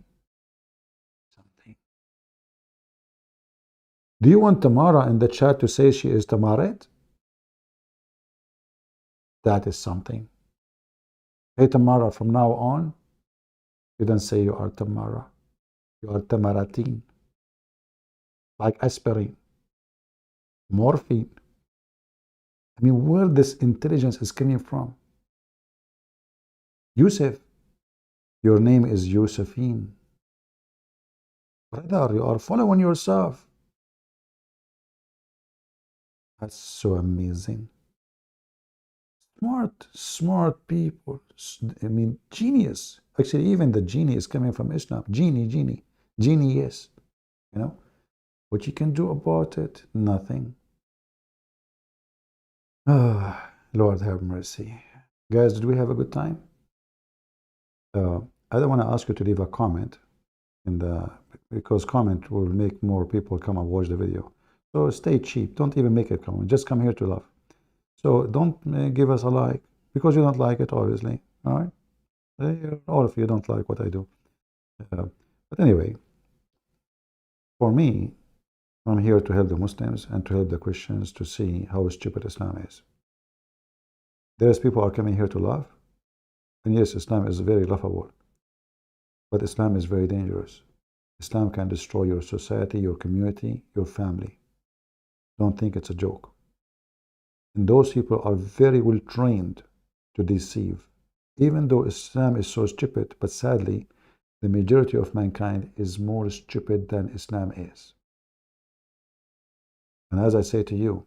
something. Do you want Tamara in the chat to say she is Tamaret? That is something. Hey Tamara, from now on, you don't say you are Tamara. You are Tamaratin. Like aspirin, morphine. I mean, where this intelligence is coming from? Yusuf, your name is Josephine. Brother, you are following yourself. That's so amazing. Smart people. I mean, genius. Actually, even the genie is coming from Islam. Genie, yes. You know, what you can do about it? Nothing. Ah, Lord have mercy. Guys, did we have a good time? I don't want to ask you to leave a comment because comment will make more people come and watch the video. So stay cheap. Don't even make a comment. Just come here to love. So don't give us a like because you don't like it, obviously. All right? All of you don't like what I do. But anyway, for me, I'm here to help the Muslims and to help the Christians to see how stupid Islam is. There's people are coming here to love. And yes, Islam is very lovable. But Islam is very dangerous. Islam can destroy your society, your community, your family. Don't think it's a joke. And those people are very well trained to deceive. Even though Islam is so stupid, but sadly, the majority of mankind is more stupid than Islam is. And as I say to you,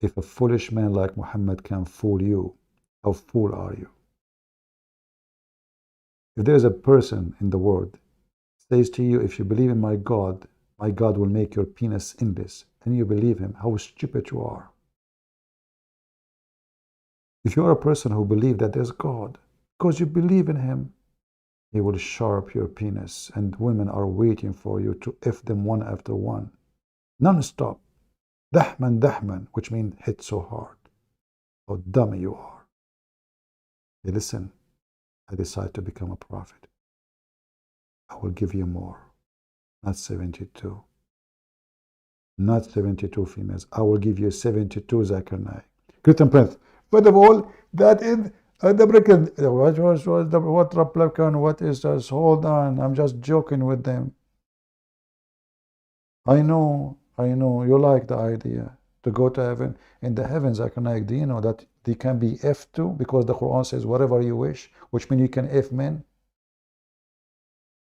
if a foolish man like Muhammad can fool you, how fool are you? If there is a person in the world says to you, if you believe in my God will make your penis endless, and you believe him, how stupid you are. If you are a person who believes that there's God, because you believe in him, he will sharp your penis, and women are waiting for you to F them one after one, non-stop. Dahman, which means hit so hard. How dumb you are. Hey, listen, I decide to become a prophet. I will give you more, not 72. Not 72 females. I will give you 72 Zakir Naik. Christian Prince. First of all, that is The Republican, what Republican, what is this? Hold on, I'm just joking with them. I know, you like the idea to go to heaven. In the heavens, I can like, do you know that they can be F too? Because the Quran says whatever you wish, which means you can F men.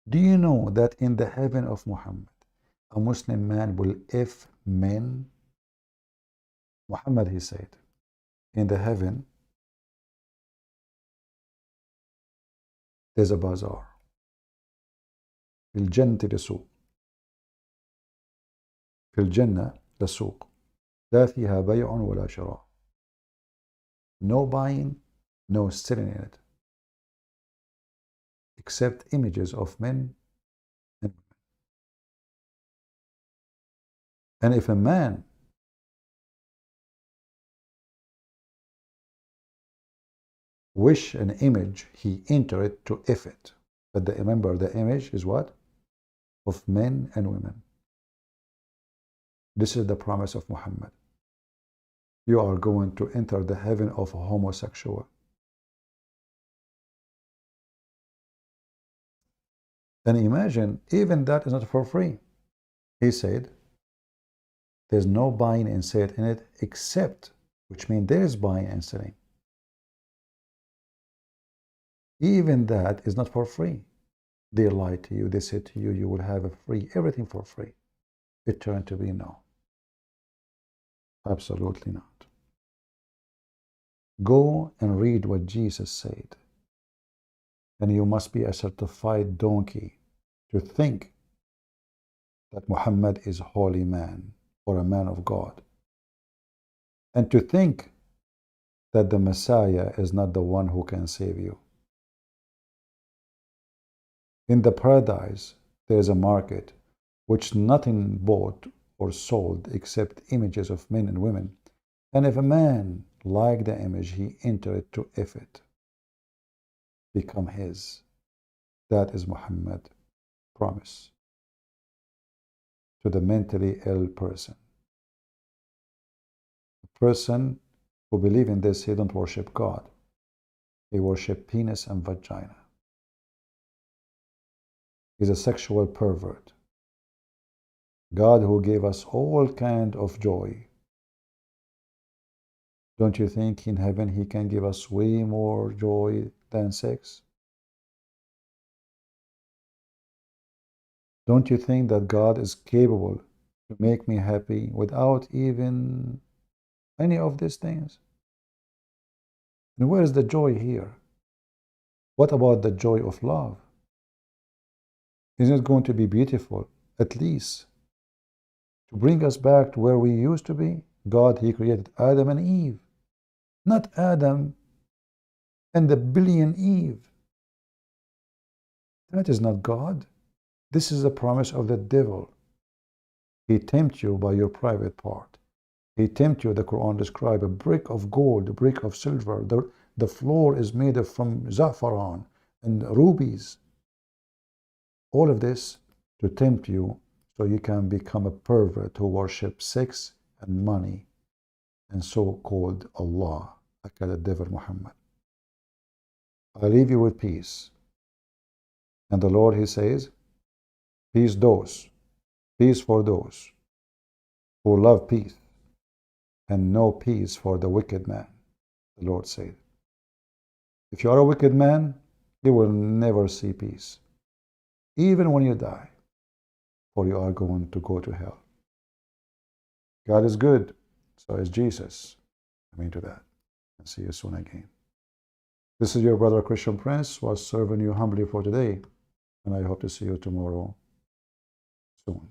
Do you know that in the heaven of Muhammad, a Muslim man will F men? Muhammad, he said, in the heaven, there's a bazaar. في الجنة لسوق. في الجنة لسوق. لا فيها بيع ولا شراء. No buying, no selling in it. Except images of men and women. And if a man wish an image, he enter it to F it. But remember, the image is what? Of men and women. This is the promise of Muhammad. You are going to enter the heaven of a homosexual. And imagine, even that is not for free. He said, there's no buying and selling in it except, which means there is buying and selling. Even that is not for free. They lie to you. They say to you, you will have a free, everything for free. It turned to be no. Absolutely not. Go and read what Jesus said. And you must be a certified donkey to think that Muhammad is a holy man or a man of God. And to think that the Messiah is not the one who can save you. In the paradise, there is a market which nothing bought or sold except images of men and women. And if a man like the image, he enter it to F it, become his. That is Muhammad's promise to the mentally ill person. A person who believes in this, he don't worship God. He worship penis and vagina. He's a sexual pervert. God who gave us all kind of joy. Don't you think in heaven he can give us way more joy than sex? Don't you think that God is capable to make me happy without even any of these things? And where is the joy here? What about the joy of love? Isn't it going to be beautiful, at least, to bring us back to where we used to be? God, he created Adam and Eve, not Adam and the billion Eve. That is not God. This is a promise of the devil. He tempts you by your private part. He tempts you, the Quran describes, a brick of gold, a brick of silver. The floor is made from za'faran and rubies. All of this to tempt you so you can become a pervert who worships sex and money and so-called Allah, like the devil Muhammad. I leave you with peace. And the Lord, he says, peace for those who love peace, and no peace for the wicked man, the Lord said. If you are a wicked man, you will never see peace, even when you die, for you are going to go to hell. God is good, so is Jesus. Amen to that. And see you soon again. This is your brother Christian Prince, was serving you humbly for today, and I hope to see you tomorrow soon.